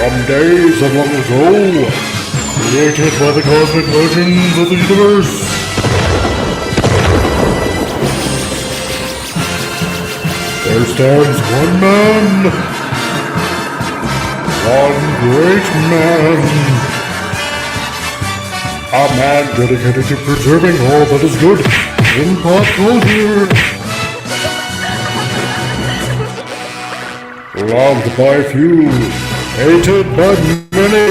From days of long ago, created by the cosmic legends of the universe. There stands one man, one great man, a man dedicated to preserving all that is good in pop culture. Loved by few, hated by many.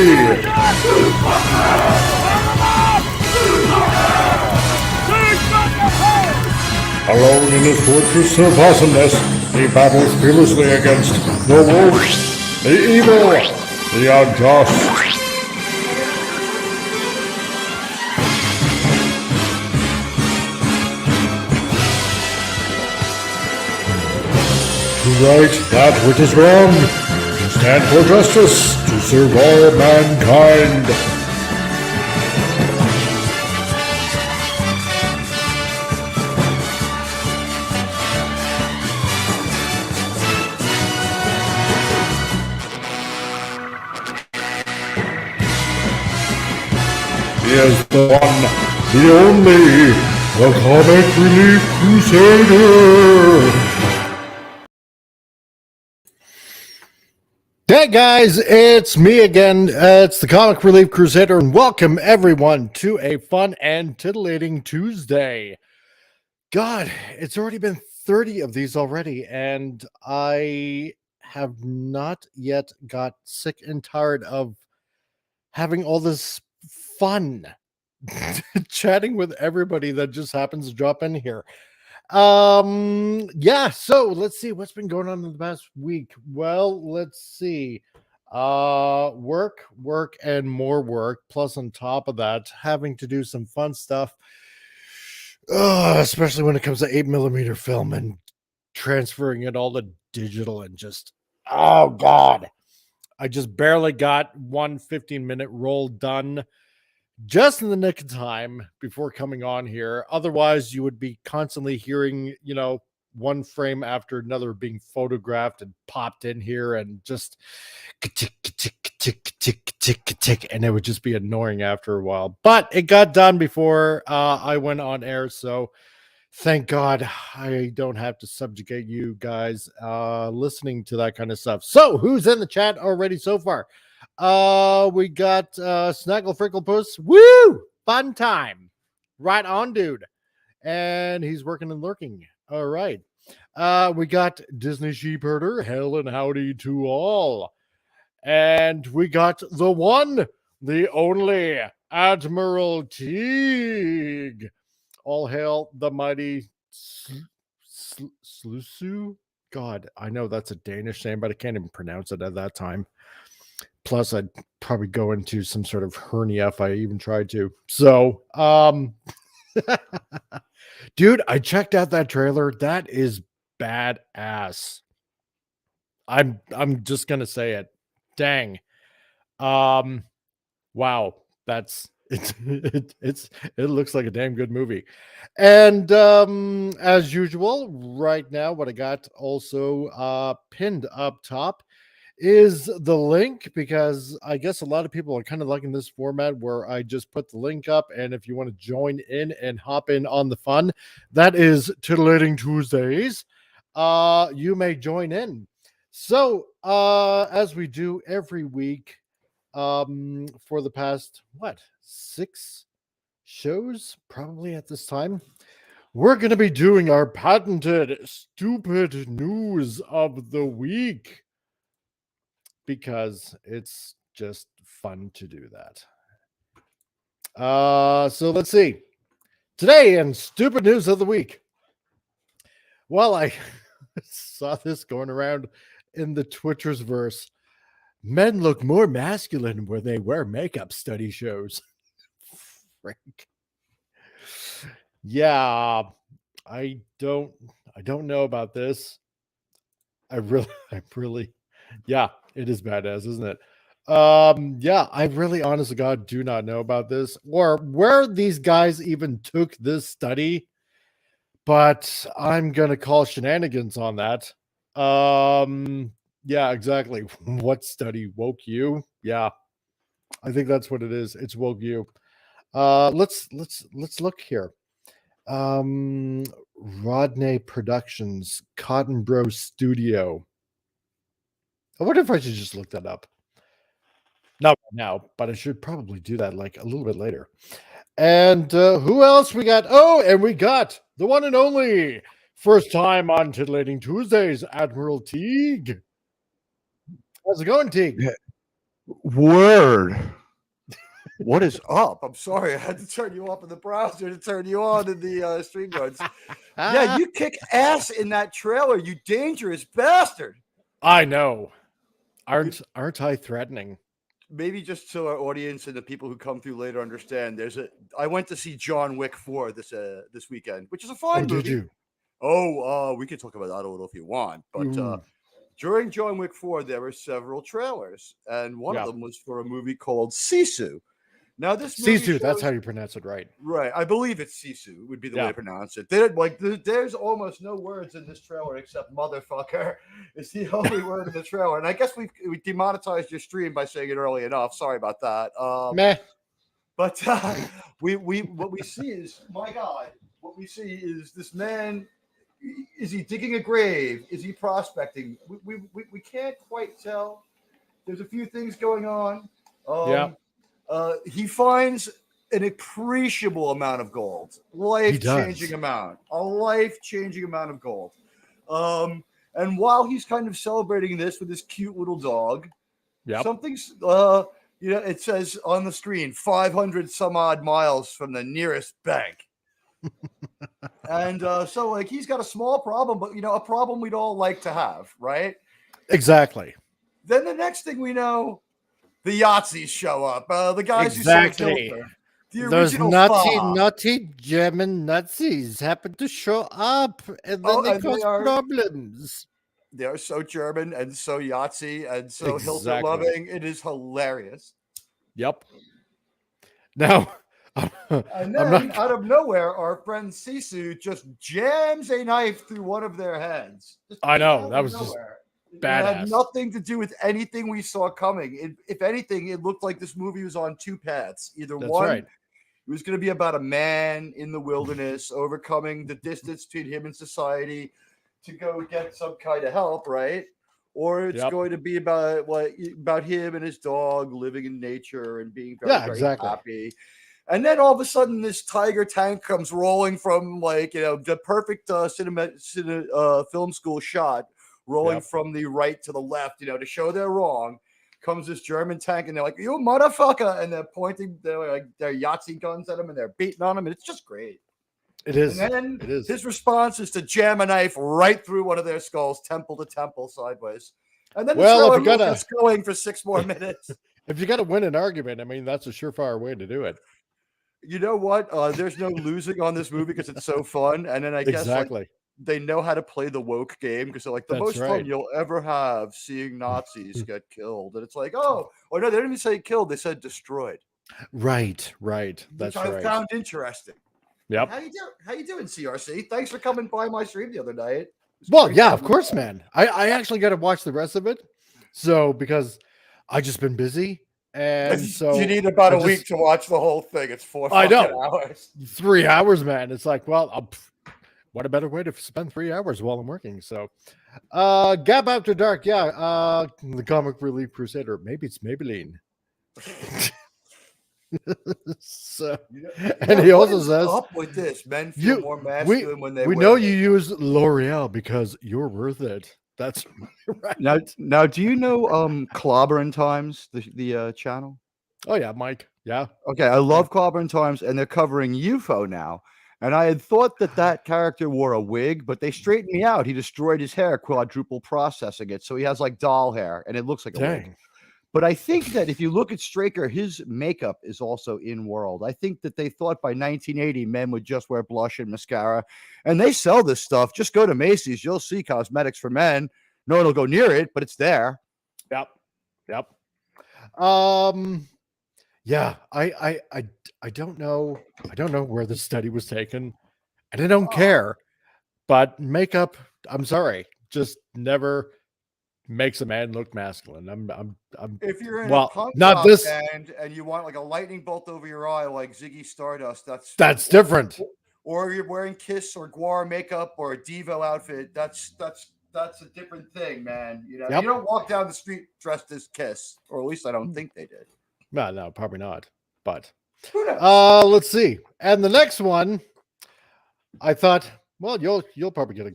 Alone in his fortress of awesomeness, he battles fearlessly against the wolves, the evil, the unjust. To right that which is wrong, to stand for justice, to serve all mankind. He is the one, the only, the Comic Relief Crusader. Hey guys, it's me again. It's the Comic Relief Crusader, and welcome everyone to a fun and titillating Tuesday. God, it's already been 30 of these already, and I have not yet got sick and tired of having all this fun chatting with everybody that just happens to drop in here. Yeah, so let's see what's been going on in the past week. Well, let's see. Work, and more work, plus on top of that, having to do some fun stuff. Especially when it comes to 8mm film and transferring it all to digital, and just oh god. I just barely got one 15-minute roll done just in the nick of time before coming on here. Otherwise, you would be constantly hearing, one frame after another being photographed and popped in here, and just tick, tick, tick, tick, tick, tick, and it would just be annoying after a while. But it got done before I went on air, so thank God I don't have to subjugate you guys listening to that kind of stuff. So, who's in the chat already so far? We got Snaggle Fricklepuss. Woo! Fun time. Right on, dude. And he's working and lurking. All right. We got Disney Sheepherder. Hail and howdy to all. And we got the one, the only Admiral Teague. All hail the mighty Slusu. God, I know that's a Danish name, but I can't even pronounce it at that time. Plus, I'd probably go into some sort of hernia if I even tried to. So, dude, I checked out that trailer. That is badass. I'm just gonna say it. Dang. Wow. That's it looks like a damn good movie. And as usual, right now, what I got also pinned up top is the link, because I guess a lot of people are kind of liking this format where I just put the link up, and if you want to join in and hop in on the fun, that is Titillating Tuesdays. You may join in. So as we do every week, for the past 6 shows probably at this time, we're going to be doing our patented stupid news of the week, because it's just fun to do that. So let's see. Today in stupid news of the week. Well, I saw this going around in the Twitter's verse. Men look more masculine when they wear makeup, study shows. Frank. Yeah, I don't know about this. I really, yeah, it is badass, isn't it? Yeah, I really, honest to God, do not know about this or where these guys even took this study, but I'm gonna call shenanigans on that. Yeah, exactly. What study woke you? Yeah, I think that's what it is. It's woke you. Let's look here. Um, Rodney Productions, Cotton Bros Studio. I wonder if I should just look that up. Not right now, but I should probably do that like a little bit later. And who else we got? Oh, and we got the one and only first time on Titillating Tuesdays, Admiral Teague. How's it going, Teague? Yeah. Word. What is up? I'm sorry, I had to turn you off in the browser to turn you on in the stream guards. Yeah, you kick ass in that trailer, you dangerous bastard. I know. Aren't I threatening? Maybe just so our audience and the people who come through later understand, I went to see John Wick 4 this weekend, which is a fine movie. Did you? Oh, we can talk about that a little if you want, but during John Wick 4, there were several trailers, and one of them was for a movie called Sisu. Now, this movie Sisu, that's how you pronounce it, right? Right. I believe it's Sisu would be the way to pronounce it. There's almost no words in this trailer except motherfucker. It's the only word in the trailer. And I guess we demonetized your stream by saying it early enough. Sorry about that. Meh. But what we see is, my God, what we see is this man. Is he digging a grave? Is he prospecting? We can't quite tell. There's a few things going on. He finds an appreciable amount of gold, life-changing amount of gold. And while he's kind of celebrating this with his cute little dog, something's, it says on the screen, 500 some odd miles from the nearest bank. And so, like, he's got a small problem, but, a problem we'd all like to have, right? Exactly. Then the next thing we know, the Yahtzees show up. The guys who served Hitler. Those naughty German Nazis happen to show up, and then they cause problems. They are so German and so Yahtzee and so Hitler loving. It is hilarious. Yep. Now, and then out of nowhere, our friend Sisu just jams a knife through one of their heads. I know, that was just badass. It had nothing to do with anything we saw coming. If anything, it looked like this movie was on two paths. Either it was going to be about a man in the wilderness overcoming the distance between him and society to go get some kind of help, right? Or it's going to be about him and his dog living in nature and being very happy. And then all of a sudden, this tiger tank comes rolling from the perfect film school shot, rolling from the right to the left, to show they're wrong. Comes this German tank, and they're like, "You motherfucker!" And they're pointing their Yahtzee guns at him, and they're beating on him, and it's just great. It is. And then his response is to jam a knife right through one of their skulls, temple to temple, sideways. And then if you gets going for 6 more minutes. If you got to win an argument, I mean, that's a surefire way to do it. You know what? There's no losing on this movie because it's so fun. And then I guess they know how to play the woke game because they're like, the most fun you'll ever have seeing Nazis get killed. And it's like, no, they didn't even say killed. They said destroyed. Right. That's which I found interesting. Yep. How you doing, CRC? Thanks for coming by my stream the other night. Well, yeah, of course, man. I actually got to watch the rest of it. So, because I just been busy. And so you need about a week to watch the whole thing. It's 4 hours. 3 hours, man. It's like, well, what a better way to spend 3 hours while I'm working. So, Gab After Dark, the Comic Relief Crusader. Maybe it's Maybelline. So, and he also says, "Up with this, men feel more masculine when they." We know you use L'Oreal because you're worth it. That's right. Now, do you know Clobbering Times, the channel? Oh yeah, Mike. Yeah. Okay, I love Clobbering Times, and they're covering UFO now. And I had thought that character wore a wig, but they straightened me out. He destroyed his hair, quadruple processing it, so he has like doll hair, and it looks like a wig. But I think that if you look at Straker, his makeup is also in world. I think that they thought by 1980 men would just wear blush and mascara, and they sell this stuff. Just go to Macy's, you'll see cosmetics for men. No one will go near it, but it's there. Yep. Yeah, I don't know. I don't know where the study was taken, and I don't care. But makeup, I'm sorry, just never makes a man look masculine. I'm If you're in a well, punk not rock this. band and you want like a lightning bolt over your eye like Ziggy Stardust, That's different. or you're wearing Kiss or Guar makeup or a Devo outfit, that's a different thing, man. You know, Yep. you don't walk down the street dressed as Kiss, or at least I don't think they did. No, probably not. But Who knows? let's see. And the next one, I thought, well, you'll probably get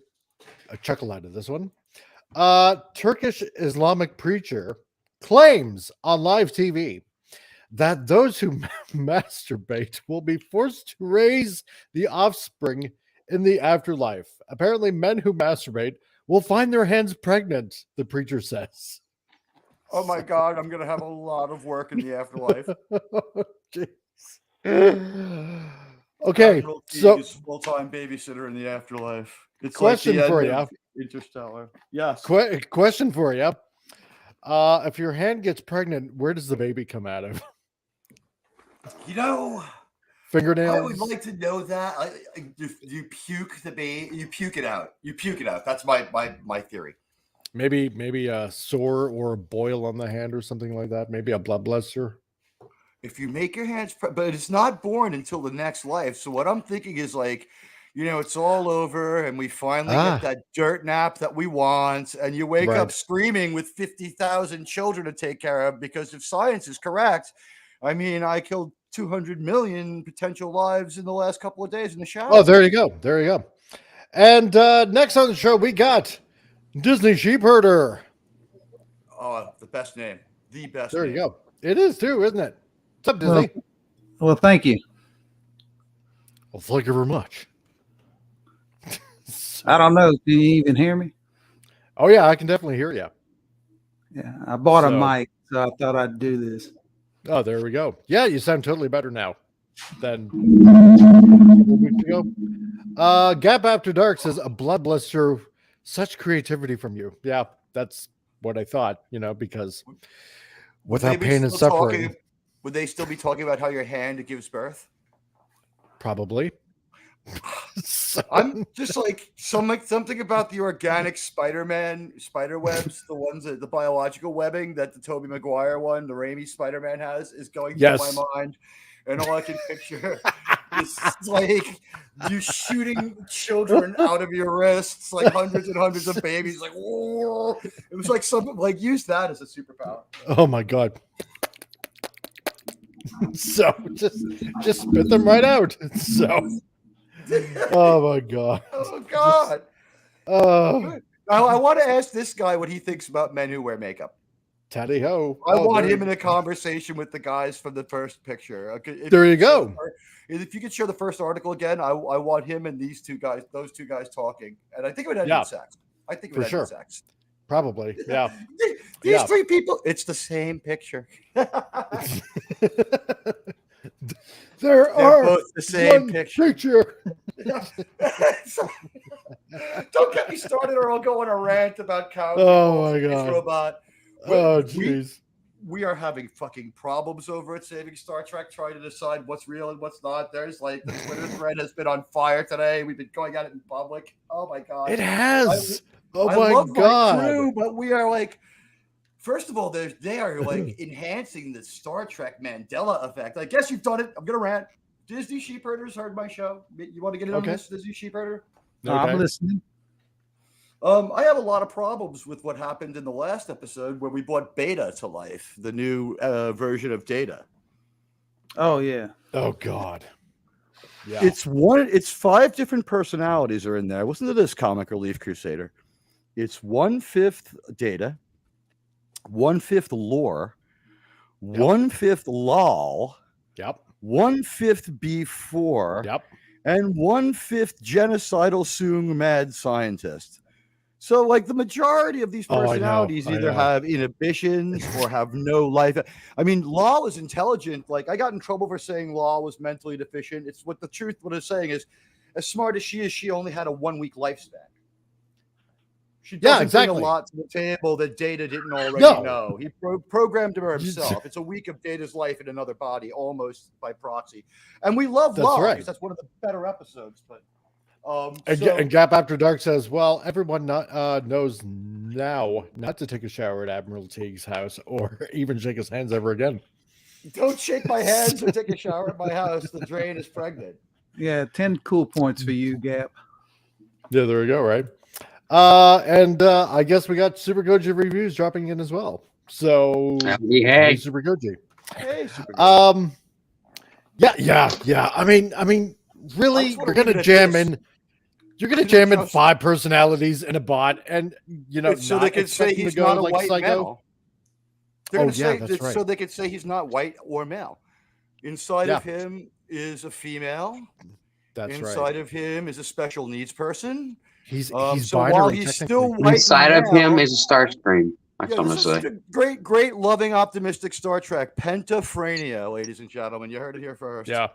a chuckle out of this one. Turkish Islamic preacher claims on live TV that those who masturbate will be forced to raise the offspring in the afterlife. Apparently, men who masturbate will find their hands pregnant, the preacher says. Oh my God, I'm gonna have a lot of work in the afterlife. Okay, Admiral so Teague is full-time babysitter in the afterlife. It's question like the for end you. of Interstellar. Yes. Question for you. If your hand gets pregnant, where does the baby come out of? You know, Fingernails? I would like to know that. You puke the baby. You puke it out. You puke it out. That's my theory. Maybe a sore or a boil on the hand or something like that. Maybe a blood blister. If you make your hands, but it's not born until the next life. So what I'm thinking is like, you know, it's all over, and we finally get that dirt nap that we want, and you wake up screaming with 50,000 children to take care of, because if science is correct, I mean, I killed 200 million potential lives in the last couple of days in the shower. Oh, there you go. There you go. And next on the show, we got Disney Sheepherder. Oh, the best name. The best There name. you go. It is too, isn't it? What's up, Disney? Well, thank you. Well, thank you very much. I don't know. Can you even hear me? Oh, yeah, I can definitely hear you. Yeah, I bought a mic, so I thought I'd do this. Oh, there we go. Yeah, you sound totally better now than a couple weeks ago. Gap After Dark says, a blood blister, such creativity from you. Yeah, that's what I thought, you know, because without pain and suffering. Would they still be talking about how your hand gives birth? Probably. I'm just like something about the organic Spider-Man spider webs, the ones that the biological webbing that the Tobey Maguire one, the Raimi Spider-Man has, is going through my mind, and all I can picture is like you shooting children out of your wrists, like hundreds and hundreds of babies, like whoa. It was like something like use that as a superpower. Oh my God. So just spit them right out. So. Oh my God. Oh God. Now I want to ask this guy what he thinks about men who wear makeup. Taddy ho. I want him in a conversation with the guys from the first picture. Okay, there you go. If you could share the first article again, I want him and those two guys talking. And I think it would end in sex. I think it would end in sex. Probably. Yeah. These three people, it's the same picture. They're both the same picture. Don't get me started, or I'll go on a rant about cows. Oh my God, robot. Oh jeez, we are having fucking problems over at Saving Star Trek, trying to decide what's real and what's not. There's like the Twitter thread has been on fire today. We've been going at it in public. Oh my God, it has. I love my crew, but we are like. First of all, they are like enhancing the Star Trek Mandela effect. I guess you've done it. I'm gonna rant. Disney Sheepherders heard my show. You want to get in on this, Disney Sheepherder? No, I'm listening. I have a lot of problems with what happened in the last episode where we brought Beta to life, the new version of Data. Oh yeah. Oh God. Yeah. It's 5 different personalities are in there. Listen to this, Comic Relief Crusader. It's 1/5 Data. 1/5 lore, 1/5 lol, 1/5 B4, and 1/5 genocidal Soong mad scientist. So, like the majority of these personalities either have inhibitions or have no life. I mean, Lol is intelligent. Like I got in trouble for saying Lol was mentally deficient. It's what the truth. What I'm saying is, as smart as she is, she only had a 1-week lifespan. She doesn't bring a lot to the table that Data didn't already know. He programmed her himself. It's a week of Data's life in another body, almost by proxy. And we love Lol because that's one of the better episodes. But And Gap After Dark says, well, everyone knows now not to take a shower at Admiral Teague's house or even shake his hands ever again. Don't shake my hands or take a shower at my house. The drain is pregnant. Yeah, 10 cool points for you, Gap. Yeah, there we go, right? And I guess we got Super Goji reviews dropping in as well. So, hey, Super Goji. Hey, Super Goji. Yeah. I mean, really, I just wanna you're gonna leave it at jam this. in. You're gonna jam in 5 personalities in a bot, and so not they can say expect him he's to go not a like white psycho. male. They're gonna say that's right. so they can say he's not white or male. Inside of him is a female. That's Inside right. of him is a special needs person. He's so binary, while he's still white inside and of him male, is a Starscream. That's what I'm this gonna is say. great, loving, optimistic Star Trek. Pentaphrenia, ladies and gentlemen. You heard it here first. Yeah.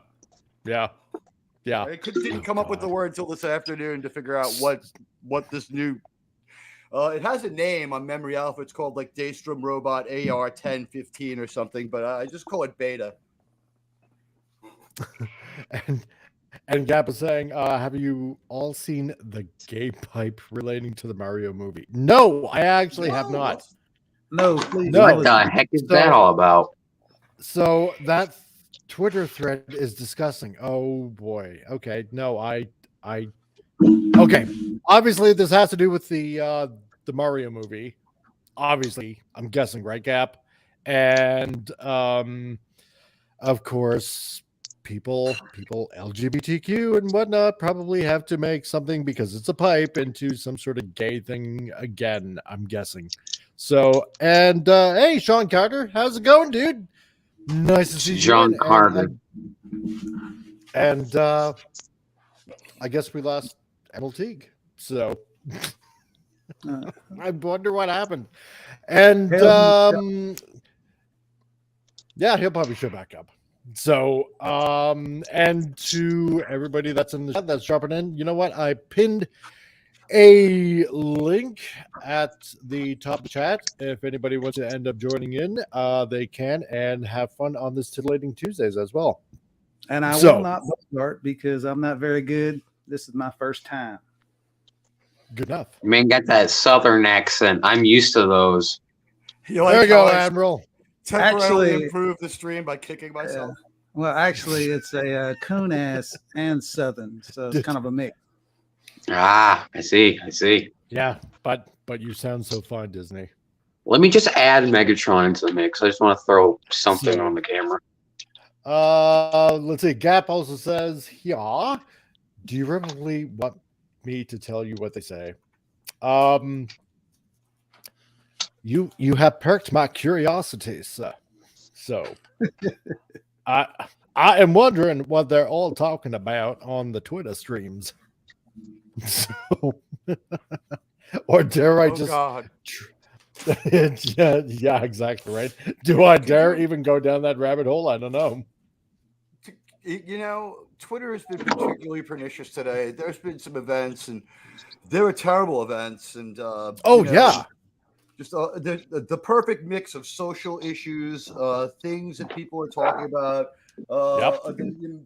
I didn't come up with the word until this afternoon to figure out what this new. It has a name on Memory Alpha. It's called like Daystrom Robot AR 1015 or something, but I just call it Beta. And Gap is saying, have you all seen the gay pipe relating to the Mario movie? No, I actually have not. No, please. What the heck is that all about? So that Twitter thread is discussing. Oh boy. Okay. No, okay. Obviously, this has to do with the Mario movie. Obviously, I'm guessing, right, Gap? And of course, people LGBTQ and whatnot probably have to make something because it's a pipe into some sort of gay thing again, I'm guessing. So, and hey, Sean Carter, how's it going, dude? Nice to see you. John Carter. And I guess we lost Admiral Teague. So I wonder what happened. And yeah, he'll probably show back up. So, and to everybody that's in the chat that's dropping in, you know what? I pinned a link at the top of the chat. If anybody wants to end up joining in, they can and have fun on this Titillating Tuesdays as well. And I will not start because I'm not very good. This is my first time. Good enough. Man, got that southern accent. I'm used to those. There you go, Admiral. Temporarily improve the stream by kicking myself. Well, actually, it's a coon ass and southern, so it's kind of a mix. Ah, I see. Yeah, but you sound so fun, Disney. Let me just add Megatron into the mix. I just want to throw something on the camera. Let's see. Gap also says, yeah. Do you really want me to tell you what they say? You have perked my curiosity, sir. So I am wondering what they're all talking about on the Twitter streams. So, or dare I just? God. yeah, exactly right. Do I dare even go down that rabbit hole? I don't know. You know, Twitter has been particularly pernicious today. There's been some events, and there were terrible events, and just the perfect mix of social issues, things that people are talking about.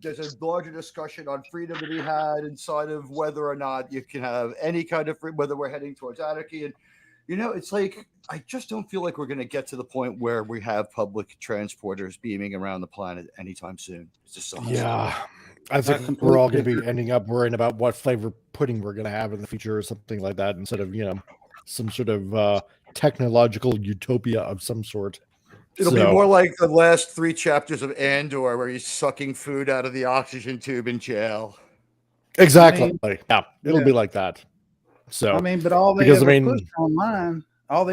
There's a larger discussion on freedom to be had inside of whether or not you can have any kind of whether we're heading towards anarchy. And it's like I just don't feel like we're going to get to the point where we have public transporters beaming around the planet anytime soon. It's just so I think we're all going to be ending up worrying about what flavor pudding we're going to have in the future or something like that, instead of some sort of technological utopia of some sort. It'll be more like the last 3 chapters of Andor, where he's sucking food out of the oxygen tube in jail. Exactly. It'll be like that. So but all they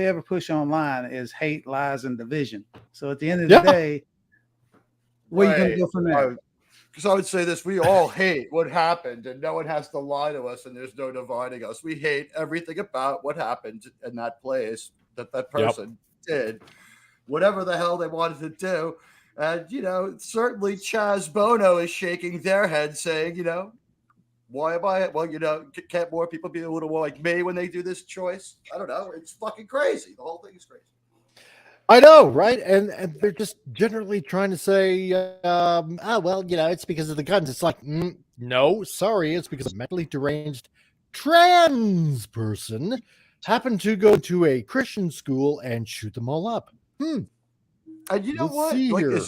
ever push online is hate, lies, and division. So at the end of the day, where are you going to go from there? Because I would say this: we all hate what happened, and no one has to lie to us, and there's no dividing us. We hate everything about what happened in that place that person did. Whatever the hell they wanted to do. And, certainly Chaz Bono is shaking their head saying, why am I? Well, can't more people be a little more like me when they do this choice? I don't know. It's fucking crazy. The whole thing is crazy. I know, right? And they're just generally trying to say, well, it's because of the guns. It's like, no, sorry, it's because a mentally deranged trans person happened to go to a Christian school and shoot them all up. And you know Let's what? see Like, here.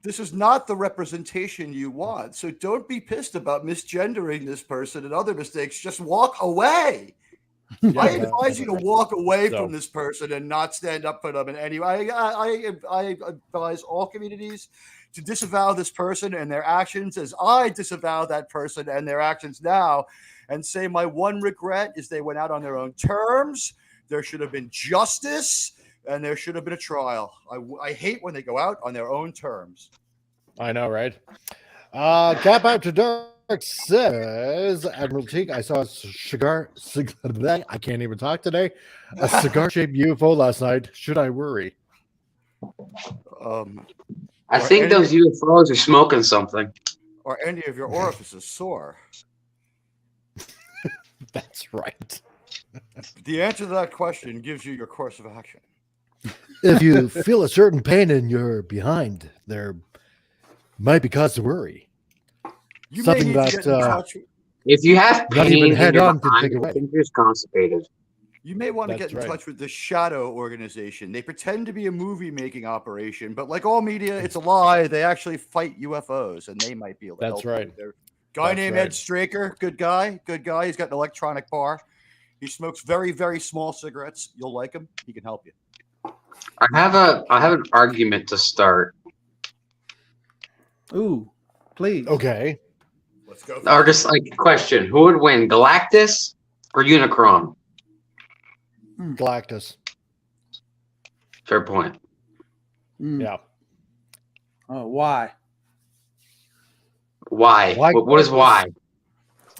this is not the representation you want. So don't be pissed about misgendering this person and other mistakes. Just walk away. I advise you to walk away from this person and not stand up for them in any way. I advise all communities to disavow this person and their actions as I disavow that person and their actions now, and say my one regret is they went out on their own terms. There should have been justice and there should have been a trial. I hate when they go out on their own terms. I know, right? Cap Out to Dark says, Admiral Teague, I saw a cigar. I can't even talk today. A cigar-shaped UFO last night. Should I worry? I think those UFOs are smoking something. Are any of your orifices sore? That's right. The answer to that question gives you your course of action. If you feel a certain pain in your behind, there might be cause to worry. You Something may need to get in touch. If you have Not pain even in head your on to behind, take away. I think you're just constipated. You may want to That's get in right. touch with the Shadow organization. They pretend to be a movie making operation, but like all media, it's a lie. They actually fight UFOs, and they might be able to That's help right. you. There's a guy That's named right. Ed Straker, good guy. He's got an electronic bar. He smokes very, very small cigarettes. You'll like him. He can help you. I have an argument to start. Ooh, please. Okay. Let's go. Or just like a question. Who would win, Galactus or Unicron? Galactus. Fair point. Yeah. Oh, why? Why? Why What is why?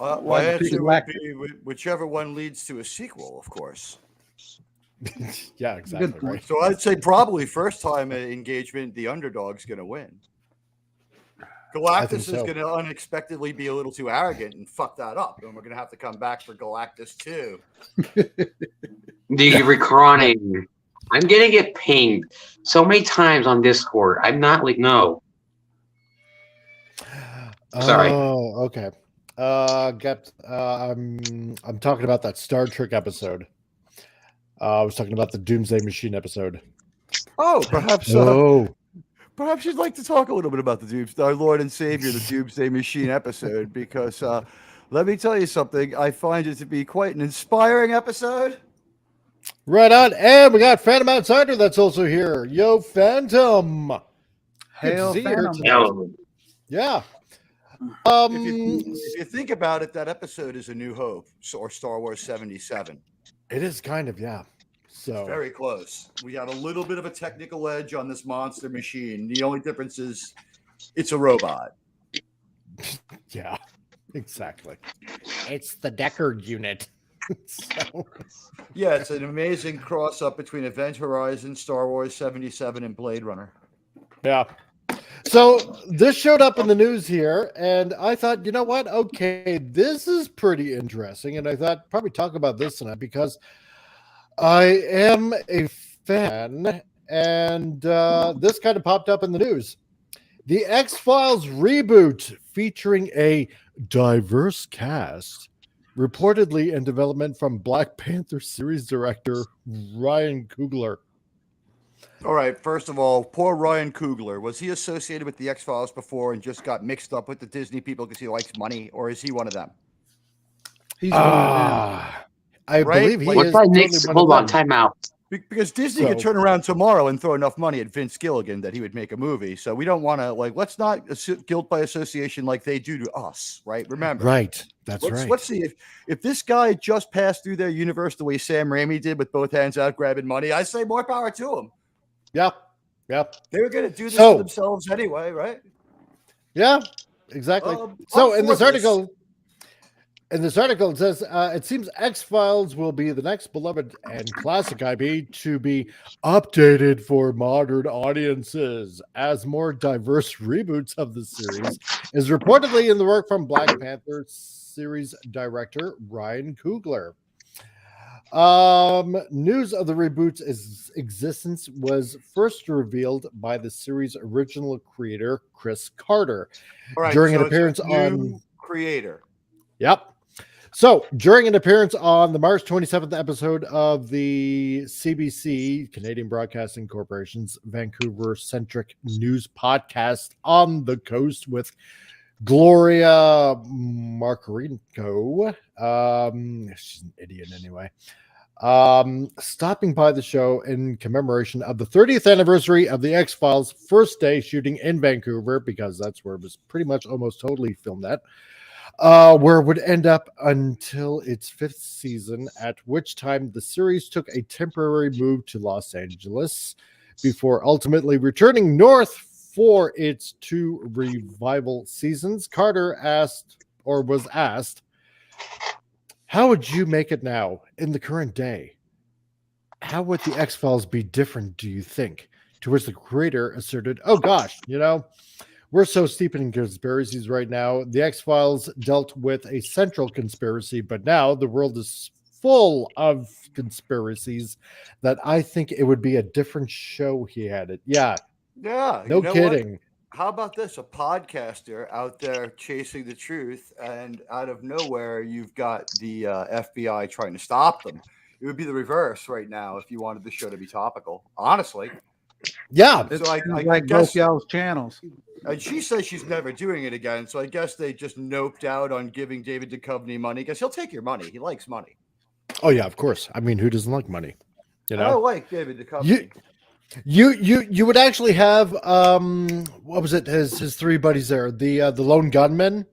My Why the answer big would be whichever one leads to a sequel, of course. Yeah, exactly. Good point. Right. So I'd say probably first time engagement, the underdog's going to win. Galactus is so. going to unexpectedly be a little too arrogant and fuck that up. And we're going to have to come back for Galactus 2. The Recroning. I'm gonna get pinged so many times on Discord. I'm not like no. Sorry. Oh, okay. I'm talking about that Star Trek episode. I was talking about the Doomsday Machine episode. Oh, perhaps perhaps you'd like to talk a little bit about our Lord and Savior, the Doomsday Machine episode, because let me tell you something. I find it to be quite an inspiring episode. Right on. And we got Phantom Outsider that's also here. Yo, Phantom. Hail Good to see you Phantom. tonight. No. Yeah. If you think about it, that episode is A New Hope or Star Wars 77. It is kind of, yeah. So Very close. We got a little bit of a technical edge on this monster machine. The only difference is it's a robot. yeah, exactly. It's the Deckard unit. So, Yeah, it's an amazing cross up between Event Horizon, Star Wars 77, and Blade Runner. yeah. So this showed up in the news here, and I thought, you know what? Okay, this is pretty interesting. And I thought probably talk about this tonight because I am a fan, and this kind of popped up in the news. The X-Files reboot featuring a diverse cast, reportedly in development from Black Panther series director Ryan Coogler. All right, first of all, poor Ryan Coogler. Was he associated with the X-Files before and just got mixed up with the Disney people because he likes money, or is he one of them? He's one of I Right? believe he Like, What's is that totally next? one Hold of on, them. time out. Because Disney could turn around tomorrow and throw enough money at Vince Gilligan that he would make a movie. So we don't want to, let's not guilt by association like they do to us, right? Remember. Right. That's right. Let's see if this guy just passed through their universe the way Sam Raimi did with both hands out grabbing money. I say more power to him. Yeah. Yeah. They were going to do this So- to themselves anyway, right? Yeah. Exactly. So in this article, it says it seems X-Files will be the next beloved and classic IP to be updated for modern audiences, as more diverse reboots of the series is reportedly in the work from Black Panther series director Ryan Coogler. News of the reboot's existence was first revealed by the series' original creator, Chris Carter, All right, during so an it's a appearance new on. creator. Yep. So, during an appearance on the March 27th episode of the CBC, Canadian Broadcasting Corporation's Vancouver-centric news podcast On the Coast with Gloria Markarenko, she's an idiot anyway, stopping by the show in commemoration of the 30th anniversary of the X-Files' first day shooting in Vancouver, because that's where it was pretty much almost totally filmed at. Where it would end up until its 5th season, at which time the series took a temporary move to Los Angeles before ultimately returning north for its 2 revival seasons. Carter was asked, how would you make it now in the current day? How would the X-Files be different, do you think? To which the creator asserted, oh gosh, we're so steep in conspiracies right now. The X-Files dealt with a central conspiracy, but now the world is full of conspiracies that I think it would be a different show he had it. Yeah. Yeah. No kidding. What? How about this? A podcaster out there chasing the truth, and out of nowhere, you've got the FBI trying to stop them. It would be the reverse right now if you wanted the show to be topical, honestly. Yeah. So I like guess both y'all's channels. And she says she's never doing it again. So I guess they just noped out on giving David Duchovny money, because he'll take your money. He likes money. Oh yeah, of course. I mean, who doesn't like money? I like David Duchovny. You would actually have what was it? His 3 buddies there, the lone gunmen.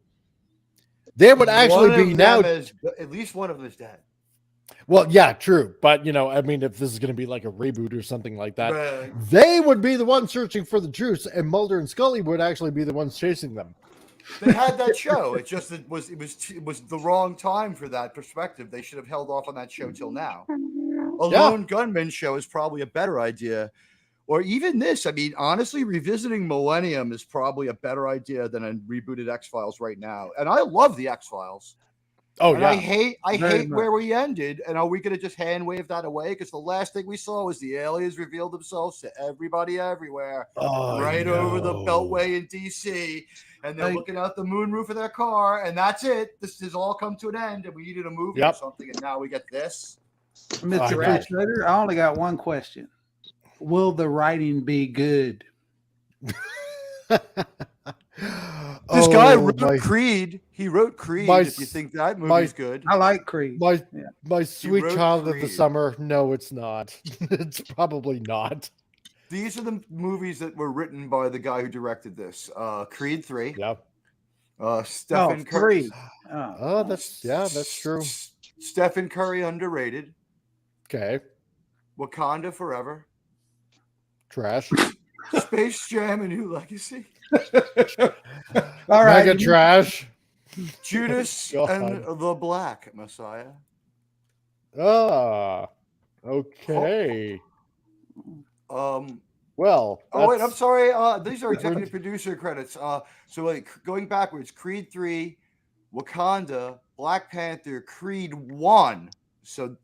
They would actually be now. At least one of them is dead. Well, yeah, true. But, I mean, if this is going to be like a reboot or something like that, Right. they would be the ones searching for the truth, and Mulder and Scully would actually be the ones chasing them. They had that show. It was the wrong time for that perspective. They should have held off on that show till now. A lone gunman show is probably a better idea. Or even this. I mean, honestly, revisiting Millennium is probably a better idea than a rebooted X-Files right now. And I love the X-Files. Oh, and yeah. I hate where we ended. And are we going to just hand wave that away? Because the last thing we saw was the aliens revealed themselves to everybody everywhere, right over the Beltway in DC. And they're looking out the moonroof of their car. And that's it. This has all come to an end. And we needed a movie or something. And now we get this. Mr. Schrader, I only got one question. Will the writing be good? This guy wrote Creed. He wrote Creed. If you think that movie's good, I like Creed. My sweet child of the summer. No, it's not. It's probably not. These are the movies that were written by the guy who directed this. Creed 3. Yeah. Stephen Curry. That's true. Stephen Curry underrated. Okay. Wakanda Forever. Trash. Space Jam: A New Legacy. All right. Mega trash. Judas and the Black Messiah. Okay. Well. Oh wait, I'm sorry. These are executive producer credits. So like going backwards: Creed 3, Wakanda, Black Panther, Creed 1. So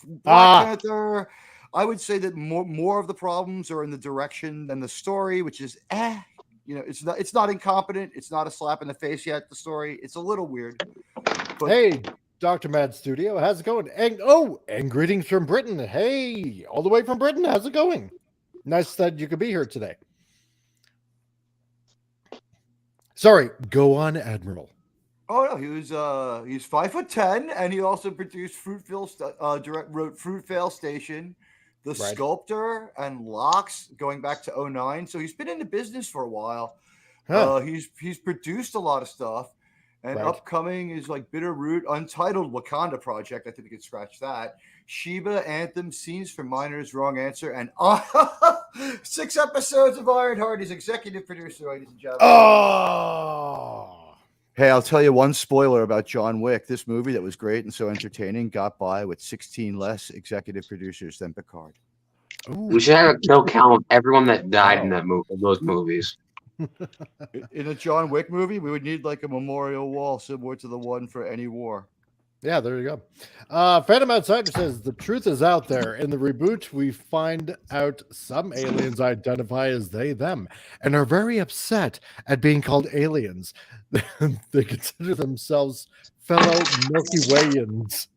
Black Panther. I would say that more of the problems are in the direction than the story, which is it's not incompetent. It's not a slap in the face yet. The story, it's a little weird. But, hey, Dr. Mad Studio, how's it going? And greetings from Britain. Hey, all the way from Britain. How's it going? Nice that you could be here today. Sorry, go on, Admiral. Oh no, he's 5'10", and he also produced Fruitvale. Wrote Fruitvale Station, The Sculptor, and Locks, going back to 2009. So he's been in the business for a while. He's produced a lot of stuff, and upcoming is like Bitterroot, Untitled Wakanda Project. I think we could scratch that. Sheba, Anthem, Scenes for Minors, Wrong Answer, and 6 episodes of Ironheart. He's executive producer, ladies and gentlemen. Oh. Hey, I'll tell you one spoiler about John Wick. This movie that was great and so entertaining got by with 16 less executive producers than Picard. Ooh. We should have a kill count of everyone that died in that movie, those movies. In a John Wick movie, we would need like a memorial wall similar to the one for Any War. Yeah, there you go. Phantom Outsider says the truth is out there. In the reboot, we find out some aliens identify as they, them, and are very upset at being called aliens. They consider themselves fellow Milky Wayans.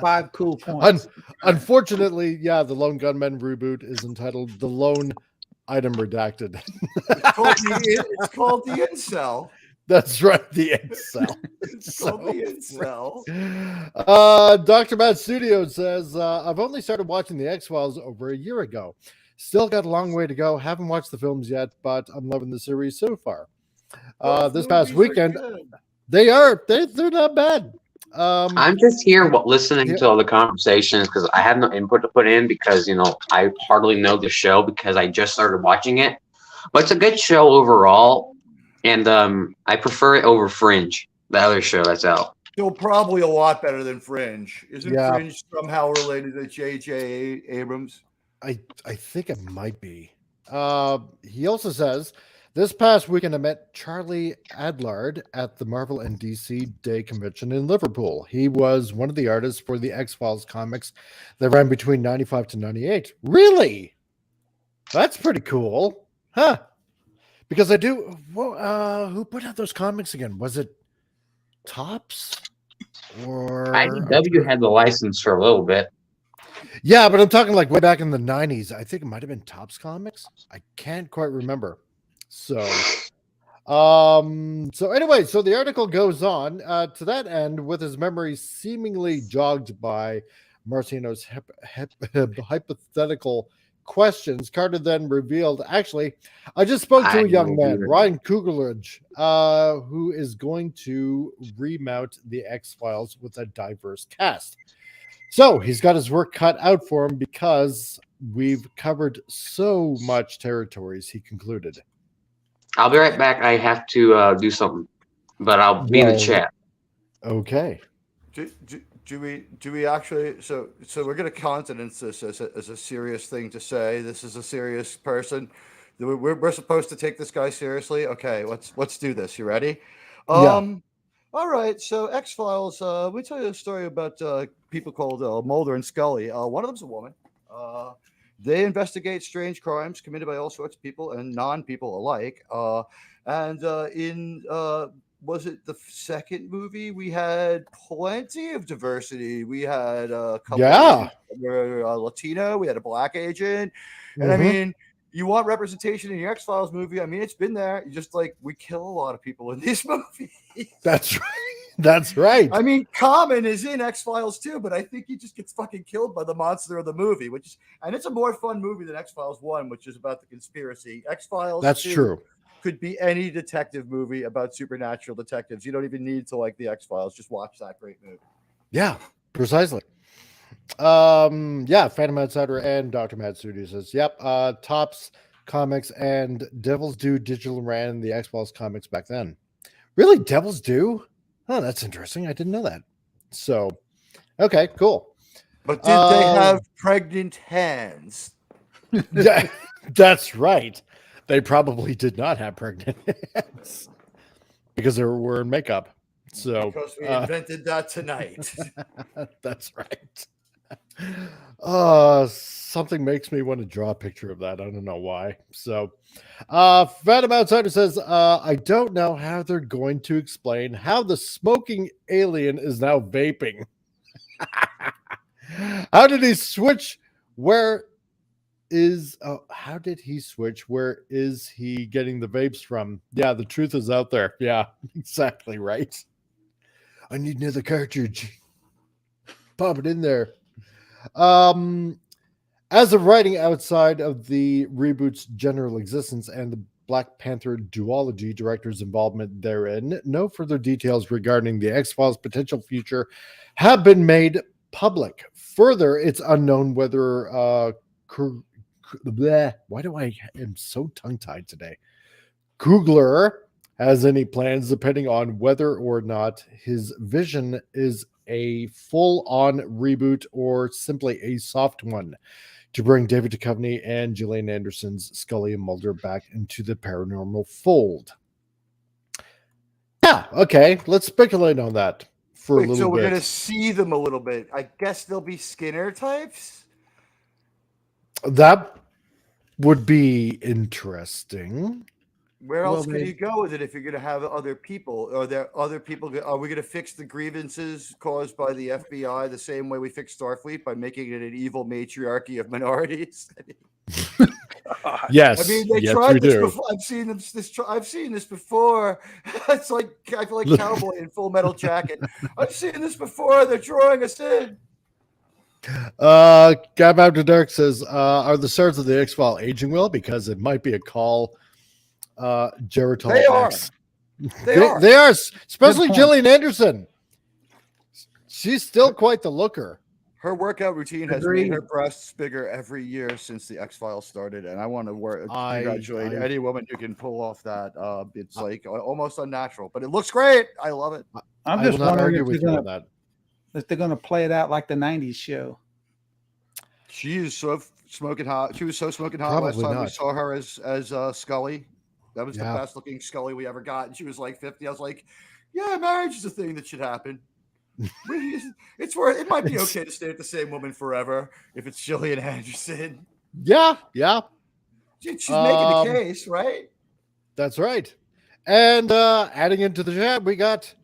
5 cool points. Unfortunately, yeah, the Lone Gunman reboot is entitled The Lone Item Redacted. It's called the incel. That's right, the incel. It's called the incel. Dr. Matt Studio says, I've only started watching the X-Files over a year ago. Still got a long way to go. Haven't watched the films yet, but I'm loving the series so far. This past weekend, they're not bad. I'm just here listening to all the conversations because I have no input to put in because I hardly know the show because I just started watching it. But it's a good show overall, and I prefer it over Fringe, the other show that's out. Still probably a lot better than Fringe. Isn't Fringe somehow related to J.J. Abrams? I think it might be. He also says, this past weekend I met Charlie Adlard at the Marvel and DC Day Convention in Liverpool. He was one of the artists for the X-Files comics that ran between 95 to 98. Really? That's pretty cool. Huh? Because I do... who put out those comics again? Was it Topps? Or... IDW had the license for a little bit. Yeah, but I'm talking like way back in the 90s. I think it might have been Topps Comics. I can't quite remember. So anyway, so the article goes on to that end with his memory seemingly jogged by Martino's hypothetical questions. Carter then revealed, actually, I just spoke to a young man, Ryan Cooglerage, who is going to remount the X-Files with a diverse cast. So he's got his work cut out for him because we've covered so much territories, he concluded. I'll be right back. I have to do something, but I'll be in the chat. Okay. Do we actually? So we're going to countenance this as a serious thing to say. This is a serious person. We're supposed to take this guy seriously. Okay, let's do this. You ready? Yeah. All right. So X-Files. Let me tell you a story about people called Mulder and Scully. One of them's a woman. They investigate strange crimes committed by all sorts of people and non-people alike. In was it the second movie? We had plenty of diversity. We had a couple were Latino. We had a black agent. And I mean, you want representation in your X-Files movie. I mean, it's been there. You just we kill a lot of people in these movies. That's right. That's right. I mean, Common is in X-Files too, but I think he just gets fucking killed by the monster of the movie, and it's a more fun movie than X-Files 1, which is about the conspiracy. X-Files That's 2 true. Could be any detective movie about supernatural detectives. You don't even need to like the X-Files. Just watch that great movie. Yeah, precisely. Phantom Outsider and Dr. Mad Studio says, yep, Topps Comics and Devil's Due Digital ran the X-Files comics back then. Really? Devil's Due? Oh, that's interesting. I didn't know that. So, okay, cool. But did they have pregnant hands? That's right. They probably did not have pregnant hands because they were wearing makeup. So because we invented that tonight. That's right. Something makes me want to draw a picture of that. I don't know why. So Phantom Outsider says, I don't know how they're going to explain how the smoking alien is now vaping. How did he switch? How did he switch? Where is he getting the vapes from? Yeah, the truth is out there. Yeah, exactly right. I need another cartridge. Pop it in there. As of writing outside of the reboot's general existence and the Black Panther duology director's involvement therein, no further details regarding the X-Files' potential future have been made public. Further, it's unknown whether why do I am so tongue-tied today? Coogler has any plans depending on whether or not his vision is a full-on reboot or simply a soft one to bring David Duchovny and Gillian Anderson's Scully and Mulder back into the paranormal fold. Yeah, Okay, let's speculate on that for a Wait, so little we're bit. gonna see them a little bit. I guess they'll be Skinner types. That would be interesting. Where Well, else could they you go with it if you're going to have other people? Are there other people? Are we going to fix the grievances caused by the FBI the same way we fixed Starfleet by making it an evil matriarchy of minorities? Yes, I mean, they yes, tried we this do. before. I've seen this before. It's like I feel like Cowboy in Full Metal Jacket. I've seen this before. They're drawing us in. Gab After Dark says, "Are the stars of the X File aging well? Because it might be a call." Geritol They are. X. They are. They are, especially point. Gillian Anderson. She's still quite the looker. Her workout routine has Agreed. made her breasts bigger every year since the X Files started, and I want to congratulate I- any woman who can pull off that. It's like almost unnatural, but it looks great. I love it. I'm I just will not wondering argue if with they're you gonna on that. if they're gonna play it out like the '90s show. She is so smoking hot. She was so smoking hot last Probably time we not. saw her as Scully. That was the Yeah. best looking Scully we ever got, and she was like 50. I was like, yeah, marriage is a thing that should happen. It's worth. It might be okay to stay with the same woman forever if it's Gillian Anderson. Yeah, She's making the case, right? that's right. And adding into the chat, we got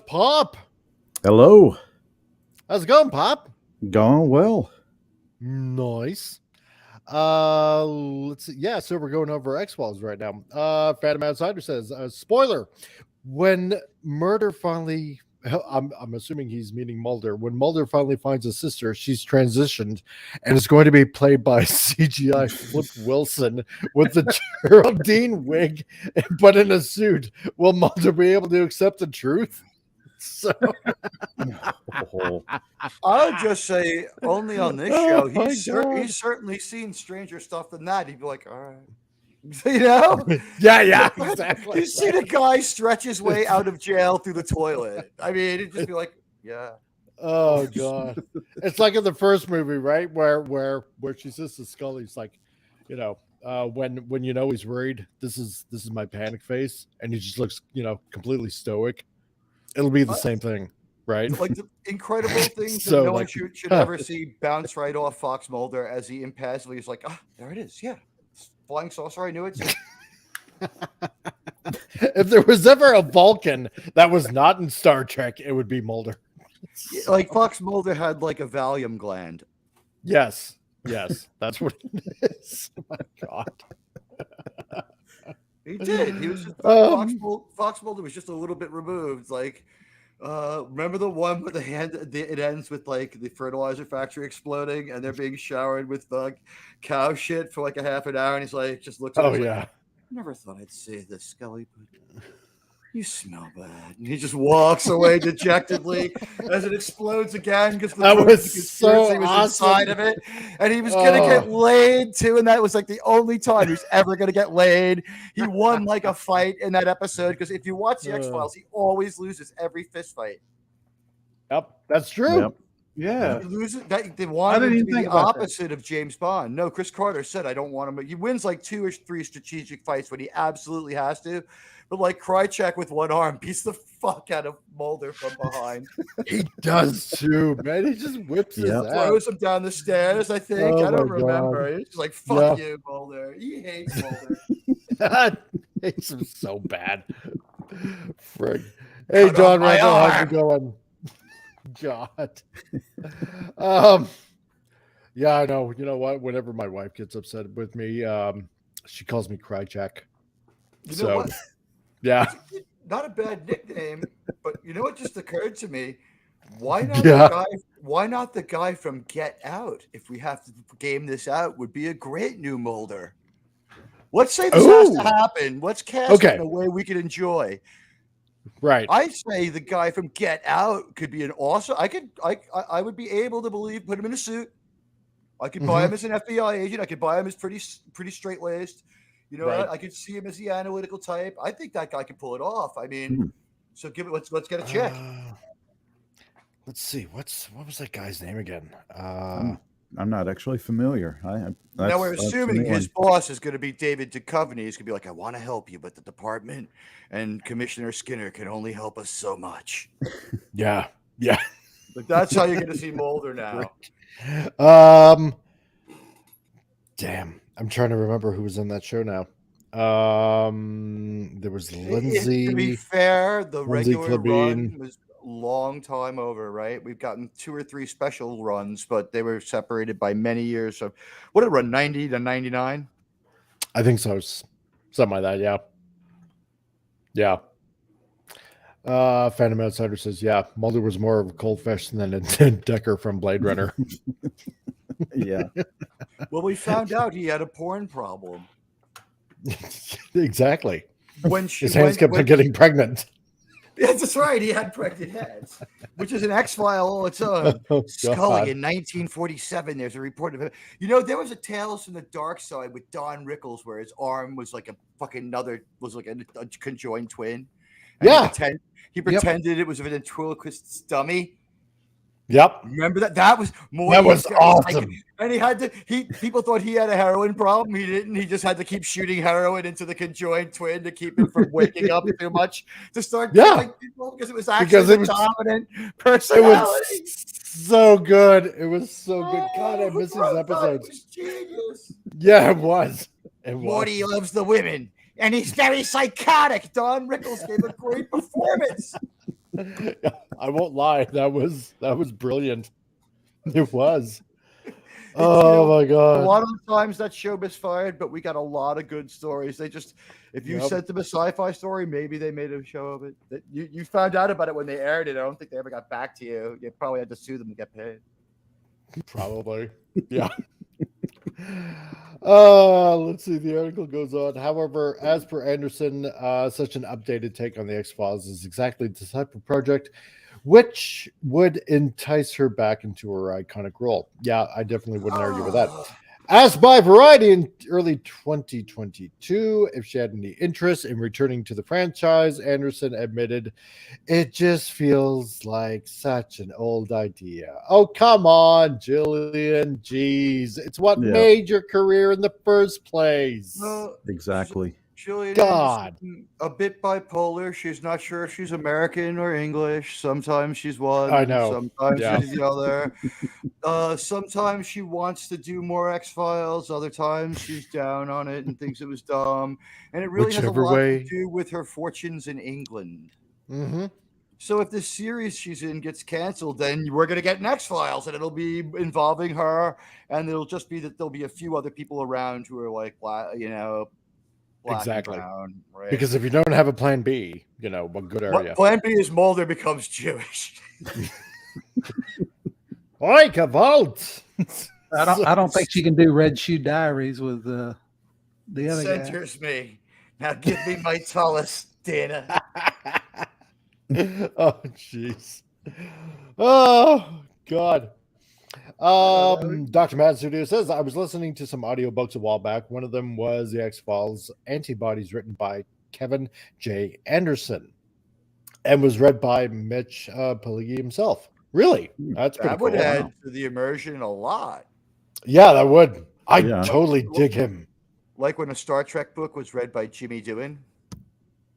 Pop. Hello. How's it going, Pop? Going well. Nice. Let's see. Yeah, so we're going over X-Files right now. Phantom Outsider says, spoiler, when murder finally I'm assuming he's meaning Mulder. When Mulder finally finds his sister, she's transitioned and is going to be played by CGI Flip Wilson with the Geraldine wig, but in a suit. Will Mulder be able to accept the truth? So I'll just say, only on this Oh show, my he's God. certainly seen stranger stuff than that. He'd be like, all right. You know? yeah, exactly. You see the guy stretch his way out of jail through the toilet. I mean, it'd just be like, yeah. Oh God. It's like in the first movie, right? Where she says to Scully, it's like, you know, when you know he's worried, this is my panic face, and he just looks, you know, completely stoic. It'll be the same thing, right? Like the incredible things So, that no one like, should ever see bounce right off Fox Mulder as he impassively is like, there it is. Yeah. Flying saucer. I knew it. If there was ever a Vulcan that was not in Star Trek, it would be Mulder. Like Fox Mulder had like a Valium gland. Yes, that's what it is. Oh my God. He did. He was just, Fox Mulder was just a little bit removed. Like, remember the one where it ends with like the fertilizer factory exploding and they're being showered with cow shit for like a half an hour, and he's like, just looks at Oh him yeah. like, never thought I'd say this, Scully, but you smell bad. And he just walks away dejectedly as it explodes again because the That proof was of the so conspiracy was inside awesome. of it. And he was going to get Oh. laid too. And that was like the only time he was ever going to get laid. He won like a fight in that episode because if you watch the X-Files, he always loses every fist fight. Yep, that's true. Yep. Yeah. He loses. They wanted didn't him to even be think the about that. opposite of James Bond. No, Chris Carter said, I don't want him. But he wins like 2 or 3 strategic fights when he absolutely has to. But like Krychek with one arm beats the fuck out of Mulder from behind. He does too, man. He just whips his Yep. ass. Throws him down the stairs, I think. Oh I don't my remember. God. He's just like, fuck Yeah. you, Mulder. He hates Mulder. Hates him so bad. Frig. Hey, Cut John off my Randall, how's arm. it going? God. Yeah, I know. You know what? Whenever my wife gets upset with me, she calls me Krychek. You know So, what? yeah. Not a bad nickname, but you know what just occurred to me? Why not Yeah. the guy? Why not the guy from Get Out? If we have to game this out, would be a great new Mulder. Let's say this has Ooh. to happen. Let's cast Okay. it in a way we can enjoy. Right. I say the guy from Get Out could be an awesome. I would be able to put him in a suit. I could buy him as an FBI agent. I could buy him as pretty straight laced. You know, Right. I could see him as the analytical type. I think that guy could pull it off. I mean, so let's get a check. Let's see. What was that guy's name again? not actually familiar. Now we're that's a assuming new his one. boss is going to be David Duchovny. He's going to be like, I want to help you, but the department and Commissioner Skinner can only help us so much. Yeah. Yeah. But that's how you're going to see Mulder now. Damn. I'm trying to remember who was in that show now. There was To be Lindsay. fair, the Lindsay regular Klabine. run was a long time over, right? We've gotten 2 or 3 special runs, but they were separated by many years. So what did it run, 90 to 99? I think so. Something like that. Yeah. Yeah. Phantom Outsider says, yeah, Mulder was more of a cold fish than a Decker from Blade Runner. Yeah. Well, we found out he had a porn problem. Exactly. When she His hands kept getting pregnant. Yes, that's right. He had pregnant heads, which is an X-file all its own. Oh, Scully God. in 1947. There's a report of it. You know, there was a Tales from the Dark Side with Don Rickles where his arm was like a fucking a conjoined twin. And Yeah. he pretended it was a ventriloquist's dummy. Yep. Remember that? That was more. That was awesome. And he had to. People thought he had a heroin problem. He didn't. He just had to keep shooting heroin into the conjoined twin to keep it from waking up too much to start killing people because it was actually a dominant personality. It was so good. It was so good. God, I miss his episodes. It was genius. Yeah, it was. Morty loves the women, and he's very psychotic. Don Rickles gave a great performance. I won't lie. That was brilliant. It was. Oh my God. A lot of the times that show misfired, but we got a lot of good stories. They just, if you sent them a sci-fi story, maybe they made a show of it. You found out about it when they aired it. I don't think they ever got back to you. You probably had to sue them to get paid. Probably. Yeah. Let's see. The article goes on. However, as per Anderson, such an updated take on the X-Files is exactly the type of project which would entice her back into her iconic role. Yeah, I definitely wouldn't argue with that. Asked by Variety in early 2022 if she had any interest in returning to the franchise, Anderson admitted, "It just feels like such an old idea." Oh, come on, Jillian. Jeez. It's what made your career in the first place. Exactly. Jillian God. is a bit bipolar. She's not sure if she's American or English. Sometimes she's one. I know. Sometimes she's the other. Sometimes she wants to do more X-Files. Other times she's down on it and thinks it was dumb. And it really has a lot to do with her fortunes in England. Mm-hmm. So if this series she's in gets canceled, then we're going to get an X-Files, and it'll be involving her. And it'll just be that there'll be a few other people around who are like, you know, exactly. Brown, right? Because if you don't have a plan B, you know, what good are you? Plan B is Mulder becomes Jewish. Oi, Kavalt! I don't think she can do Red Shoe Diaries with the other guy. Centers me. Now give me my Tullus, Dana. Oh, jeez. Oh, God. Dr. Mad Studio says, I was listening to some audiobooks a while back. One of them was The X-Files Antibodies, written by Kevin J. Anderson, and was read by Mitch Pileggi himself. Really? That's pretty cool. That would add to the immersion a lot. Yeah, that would. I totally dig him. Like when a Star Trek book was read by Jimmy Doohan.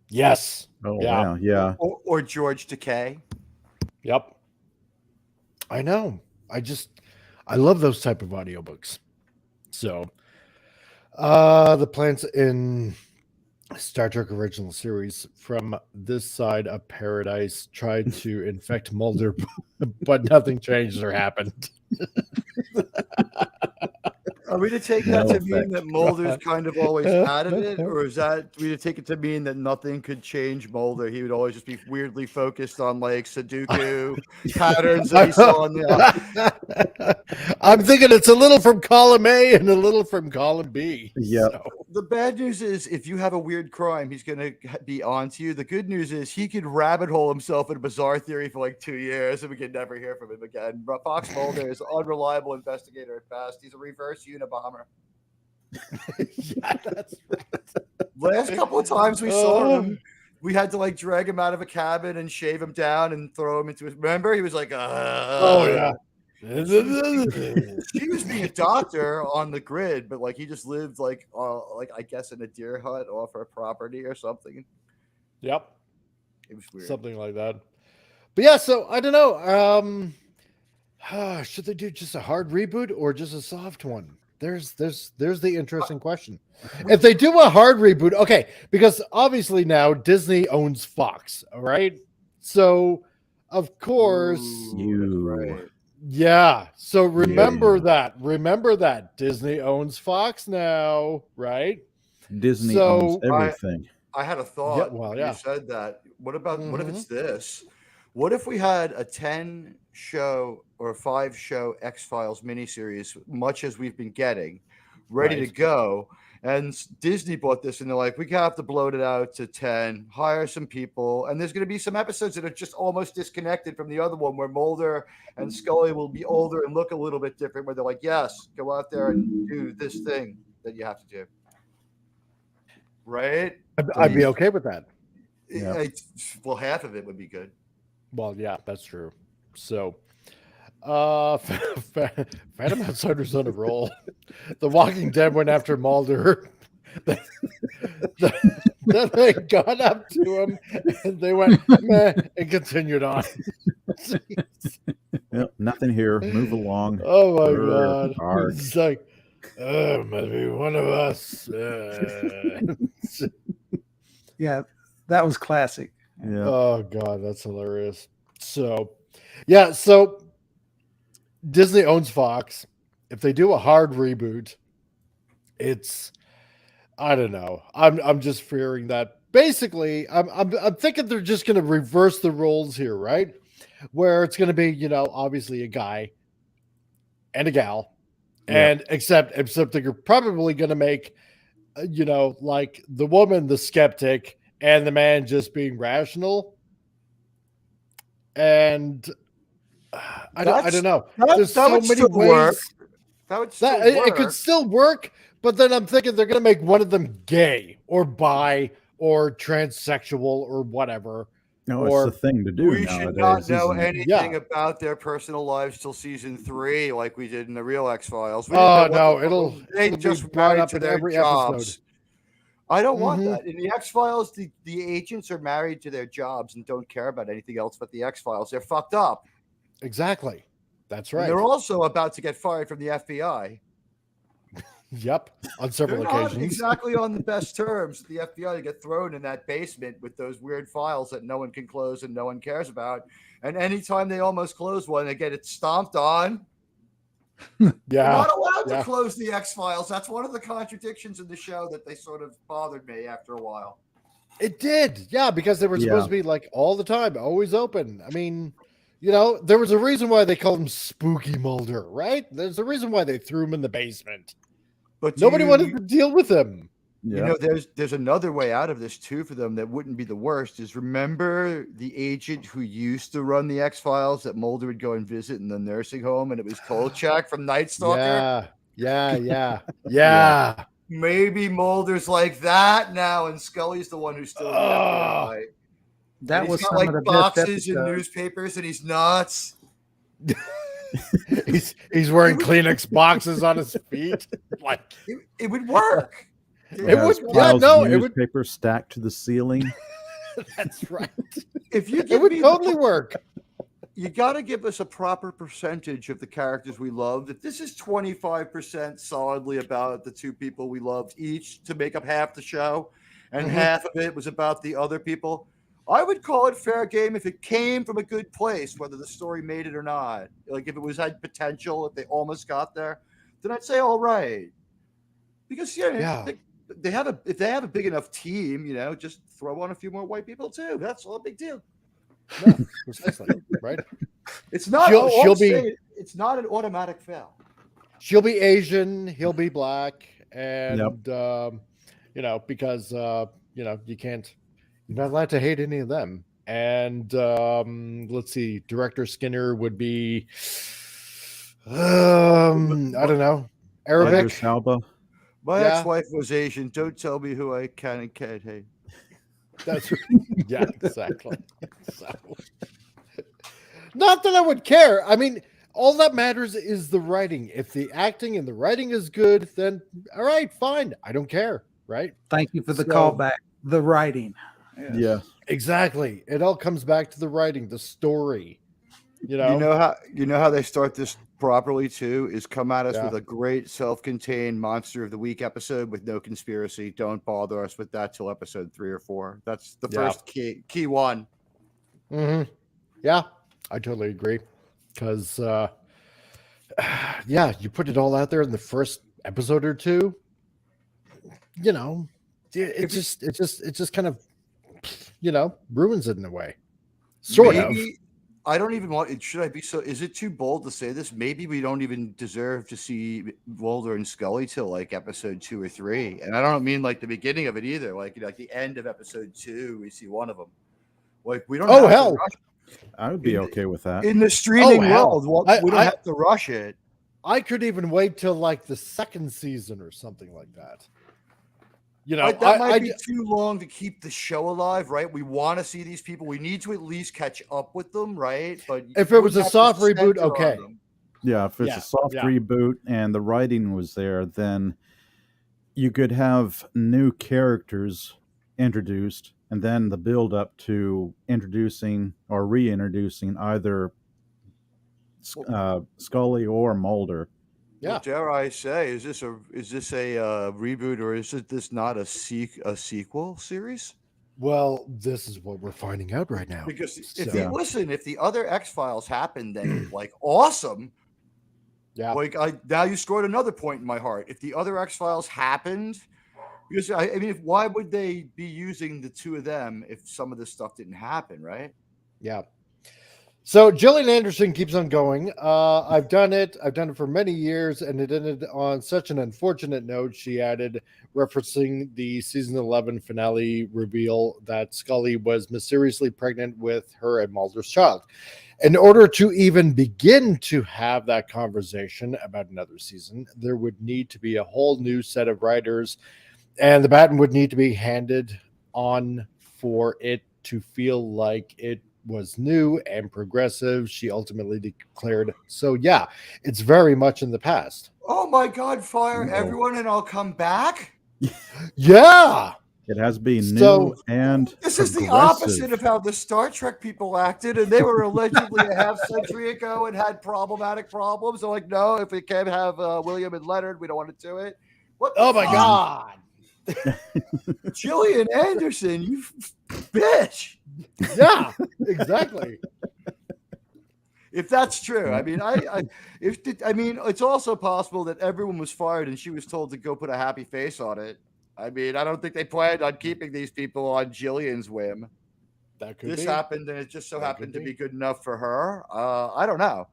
Yes. Oh, yeah. Or George Takei. Yep. I know. I love those type of audiobooks. So, the plants in Star Trek original series from this side of paradise tried to infect Mulder, but nothing changed or happened. Are we to take that to mean that Mulder's kind of always out of it? Or is that we to take it to mean that nothing could change Mulder? He would always just be weirdly focused on like Sudoku patterns that he saw on the I'm thinking it's a little from column A and a little from column B. Yeah. So. The bad news is if you have a weird crime, he's going to be on to you. The good news is he could rabbit hole himself in a bizarre theory for like 2 years and we could never hear from him again. Fox Mulder is an unreliable investigator at best. He's a reverse Unabomber. Yeah, that's right. Last couple of times we saw him, we had to like drag him out of a cabin and shave him down and throw him into his. Remember, he was like, oh yeah, She was being a doctor on the grid, but like he just lived like I guess in a deer hut off her property or something. Yep, It was weird. something like that. But yeah, so I don't know. Should they do just a hard reboot or just a soft one? There's the interesting question. If they do a hard reboot, okay, because obviously now Disney owns Fox, all right? So of course, Ooh, that's right. yeah. So remember that Disney owns Fox now, right? Disney So- owns everything. I had a thought well, when yeah. you said that. What about what if it's this? What if we had a 10 show or 5 show X-Files miniseries, much as we've been getting, ready to Right. go? And Disney bought this and they're like, we have to bloat it out to 10, hire some people. And there's going to be some episodes that are just almost disconnected from the other one where Mulder and Scully will be older and look a little bit different, where they're like, yes, go out there and do this thing that you have to do. Right? I'd be okay with that. Yeah. Well, half of it would be good. Well, yeah, that's true. So, Phantom Outsider's on a roll. The Walking Dead went after Mulder. Then they got up to him and they went, meh, and continued on. Yep, nothing here. Move along. Oh my Arr, God. arg. It's like, oh, must be one of us. Yeah, that was classic. Yeah. Oh God, that's hilarious. So, yeah, so Disney owns Fox. If they do a hard reboot, it's I don't know. I'm just fearing that. Basically, I'm thinking they're just going to reverse the roles here, right? Where it's going to be, obviously a guy and a gal, Yeah. and except they're probably going to make, like the woman the skeptic and the man just being rational. And I don't know. There's so would many still work. ways That would still that work. it could still work, but then I'm thinking they're going to make one of them gay or bi or transsexual or whatever. No, or- it's the thing to do We nowadays. should not know isn't it? anything Yeah. about their personal lives till season 3, like we did in the real X Files. Oh no, it'll They be just brought married up to in their every jobs. episode. I don't want Mhm. that. In the X Files, the agents are married to their jobs and don't care about anything else but the X Files. They're fucked up. Exactly. That's And right. they're also about to get fired from the FBI. Yep. On They're several not occasions. exactly on the best terms. The FBI to get thrown in that basement with those weird files that no one can close and no one cares about. And anytime they almost close one, they get it stomped on. They're Yeah. not allowed yeah. to close the X Files. That's one of the contradictions in the show that they sort of bothered me after a while. It did. Yeah, because they were supposed to be like all the time, always open. I mean, there was a reason why they called him Spooky Mulder, right? There's a reason why they threw him in the basement. But Nobody wanted to deal with him. Yeah. there's another way out of this too for them that wouldn't be the worst. Is remember the agent who used to run the X Files that Mulder would go and visit in the nursing home, and it was Kolchak from Night Stalker. Yeah. Maybe Mulder's like that now, and Scully's the one who's still in the FBI. That And was he's got, some like of the best boxes and episodes. newspapers, and he's nuts. He's wearing Kleenex boxes on his feet. Like It would work. It would- yeah, piles no, of it would- newspaper stacked to the ceiling. that's right. If you It give would me totally work. you got to give us a proper percentage of the characters we loved. If this is 25% solidly about the two people we loved each to make up half the show, and half of it was about the other people, I would call it fair game if it came from a good place, whether the story made it or not. Like if it was had potential, if they almost got there, then I'd say all right. Because if they have a big enough team, just throw on a few more white people too. That's all a big deal. No, precisely. Right. It's not. It's not an automatic fail. She'll be Asian, he'll be black, and because you can't. You're not allowed to hate any of them. And let's see, Director Skinner would be, I don't know, Arabic. Idris Elba. My Yeah. ex-wife was Asian. Don't tell me who I can and can't hate. That's yeah, exactly. So, not that I would care. I mean, All that matters is the writing. If the acting and the writing is good, then all right, fine. I don't care, right? Thank you for the So- callback. The writing. Yes. Yeah. Exactly. It all comes back to the writing, the story. You know? You know how they start this properly too is come at us Yeah. with a great self-contained monster of the week episode with no conspiracy. Don't bother us with that till episode 3 or 4. That's the Yeah. first key one. Mm-hmm. Yeah, I totally agree. Because yeah, you put it all out there in the first episode or two. You know, it just kind of, you know, ruins it in a way. Sort of. Maybe I don't even want. Should I be so? Is it too bold to say this? Maybe we don't even deserve to see Mulder and Scully till like episode 2 or 3, and I don't mean like the beginning of it either. Like the end of episode 2, we see one of them. Like we don't. Oh, have to hell. rush I would be okay with that. in the streaming hell. world. We don't have to rush it. I could even wait till like the second season or something like that. You know, Like that might be too long to keep the show alive, right? We want to see these people. We need to at least catch up with them, right? But if you it was a wouldn't have to soft reboot, center on okay. them. Yeah, if it's Yeah, a soft yeah. reboot and the writing was there, then you could have new characters introduced, and then the build up to introducing or reintroducing either Scully or Mulder. Yeah. Well, dare I say, is this a reboot or is this not a sequel series? Well, this is what we're finding out right now. Because if So- you listen, if the other X Files happened, then like awesome. Yeah. Like now you scored another point in my heart. If the other X Files happened, because I mean, why would they be using the two of them if some of this stuff didn't happen, right? Yeah. So Gillian Anderson keeps on going. I've done it. I've done it for many years, and it ended on such an unfortunate note. She added, referencing the season 11 finale reveal that Scully was mysteriously pregnant with her and Mulder's child. In order to even begin to have that conversation about another season, there would need to be a whole new set of writers, and the baton would need to be handed on for it to feel like it was new and progressive. She ultimately declared. So yeah, it's very much in the past. Oh my God! Fire everyone, and I'll come back. Yeah. It has been So- new and This is the progressive. opposite of how the Star Trek people acted, and they were allegedly a half century ago and had problematic problems. They're like, no, if we can't have William and Leonard, we don't want to do it. What? the Oh my fuck? God. Gillian Anderson, you bitch. Yeah, exactly. If that's true, I mean, I mean, it's also possible that everyone was fired and she was told to go put a happy face on it. I mean, I don't think they planned on keeping these people on Gillian's whim. That could This be. happened and it just so That happened could to be. be good enough for her. I don't know.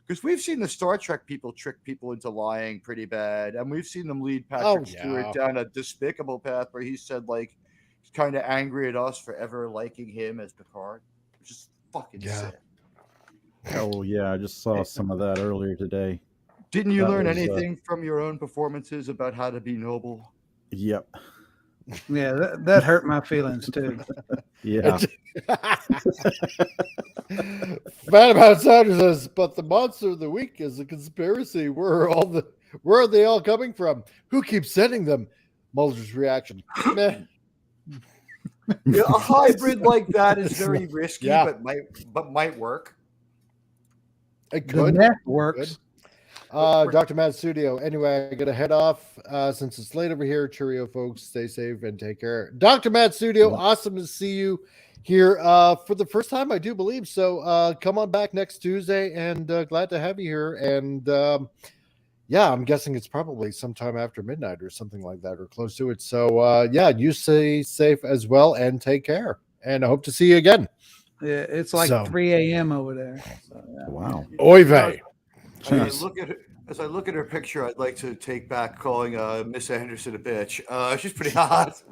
Because we've seen the Star Trek people trick people into lying pretty bad. And we've seen them lead Patrick Stewart yeah. down a despicable path where he said, like, he's kind of angry at us for ever liking him as Picard. Which is fucking Yeah. sick. Oh yeah, I just saw some of that earlier today. Didn't you That learn was, anything from your own performances about how to be noble? Yep. Yeah, that hurt my feelings too. Yeah. Phantom Outsider says, but the monster of the week is a conspiracy. Where are they all coming from? Who keeps sending them? Mulder's reaction. Meh. Yeah, a hybrid like that is very risky, Yeah. but might work. It The could. net works. Dr. Matt Studio. Anyway, I gotta head off since it's late over here. Cheerio, folks. Stay safe and take care. Dr. Matt Studio, awesome to see you here for the first time, I do believe. So come on back next Tuesday, and glad to have you here. And yeah, I'm guessing it's probably sometime after midnight or something like that, or close to it. So yeah, you stay safe as well, and take care. And I hope to see you again. Yeah, it's like So- 3 a.m. over there. So, yeah. Wow. Oy vey. As I look at her picture, I'd like to take back calling Miss Anderson a bitch. She's pretty hot.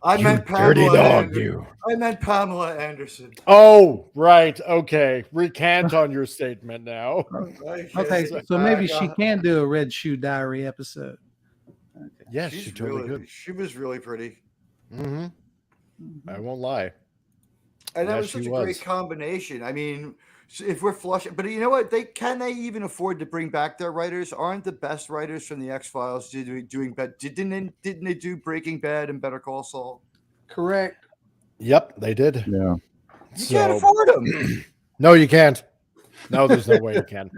I meant Pamela Anderson. Oh, right. Okay. Recant on your statement now. Okay, so maybe she can do a Red Shoe Diary episode. Okay. Yes, she totally could. She was really pretty. Mm-hmm. I won't lie. And that Yeah, was she such a was. great combination. I mean, if we're flush, but you know what? They even afford to bring back their writers? Aren't the best writers from the X Files doing better? Didn't they do Breaking Bad and Better Call Saul? Correct. Yep, they did. Yeah. You can't afford them. No, you can't. No, there's no way you can.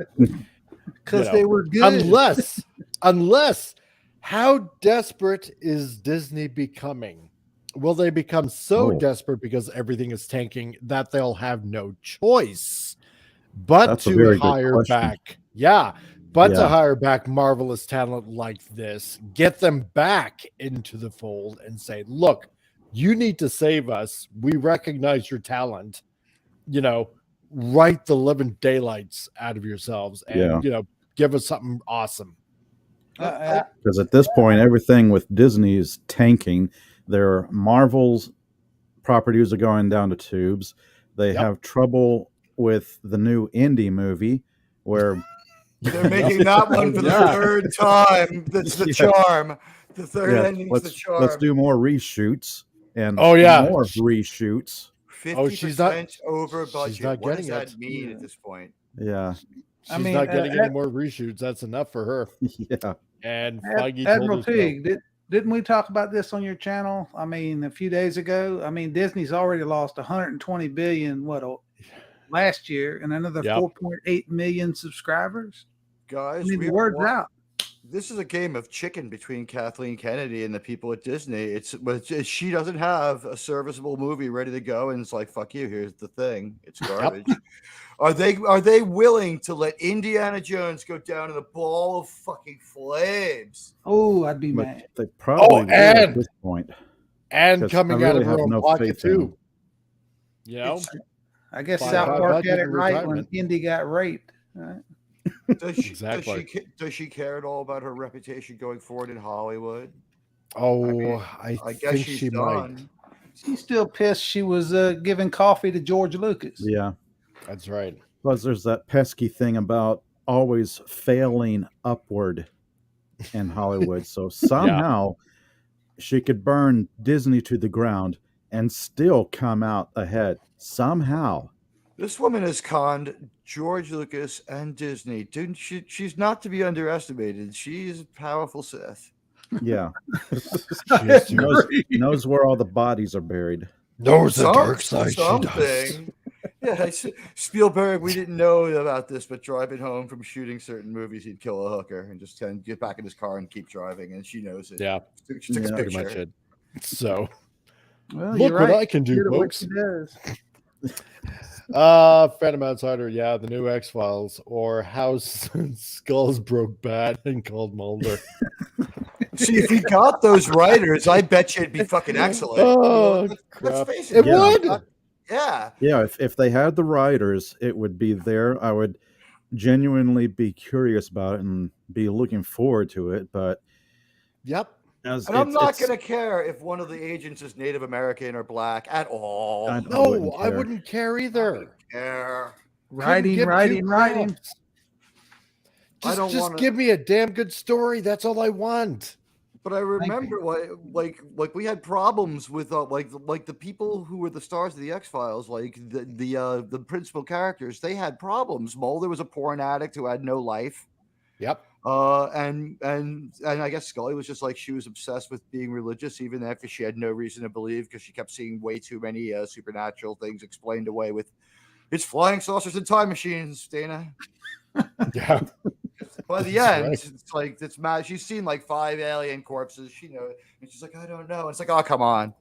Because they were good. Unless, how desperate is Disney becoming? Will they become so desperate because everything is tanking that they'll have no choice but That's a to very good hire question. back? Yeah, but to Yeah. hire back marvelous talent like this, get them back into the fold and say, look, you need to save us. We recognize your talent. You know, write the living daylights out of yourselves and, give us something awesome. Because at this point, everything with Disney is tanking. Their Marvel's properties are going down the tubes. They have trouble with the new indie movie where they're making that one for the third time. That's the charm. The third ending's the charm. Let's do more reshoots and more reshoots. 50% over budget. She's not what does getting that it. mean at this point? Yeah. She's not getting any more reshoots. That's enough for her. Yeah. And Feige Admiral told us Pig, didn't we talk about this on your channel? I mean, a few days ago. I mean, Disney's already lost 120 billion last year, and another 4.8 million subscribers. Guys, I mean, the word's out. This is a game of chicken between Kathleen Kennedy and the people at Disney. She doesn't have a serviceable movie ready to go, and it's like, fuck you. Here's the thing. It's garbage. Are they willing to let Indiana Jones go down in a ball of fucking flames? Oh, I'd be mad. They probably will at this point. And coming out of her own pocket too. You know? I guess South Park had it right when Indy got raped. Right? Does she care at all about her reputation going forward in Hollywood? I guess think she's she done. might. She's still pissed she was giving coffee to George Lucas. Yeah. That's right. Plus, there's that pesky thing about always failing upward in Hollywood. So somehow she could burn Disney to the ground and still come out ahead. Somehow. This woman has conned George Lucas and Disney. She's not to be underestimated. She's a powerful Sith. Yeah. knows where all the bodies are buried. Knows the dark side. Something. Yeah, Spielberg, we didn't know about this, but driving home from shooting certain movies, he'd kill a hooker and just kind of get back in his car and keep driving, and she knows it. Yeah. She took a pretty picture. much it. So, well, look what I can do, folks. Phantom Outsider, the new X-Files, or how Skulls broke bad and called Mulder. See, if he got those writers, I bet you it'd be fucking excellent. Crap. Let's face it. It would. Yeah. Yeah, if they had the writers, it would be there. I would genuinely be curious about it and be looking forward to it. But and I'm not going to care if one of the agents is Native American or black at all. I wouldn't care either. I wouldn't care. Writing. Just give me a damn good story. That's all I want. But I remember, like we had problems with like the people who were the stars of the X-Files, like the principal characters. They had problems. Mulder was a porn addict who had no life. Yep. And I guess Scully was just like, she was obsessed with being religious, even after she had no reason to believe, because she kept seeing way too many supernatural things explained away with it's flying saucers and time machines, Dana. Yeah. By the end, it's like it's mad. She's seen like 5 alien corpses. She knows, and she's like, I don't know. It's like, oh, come on.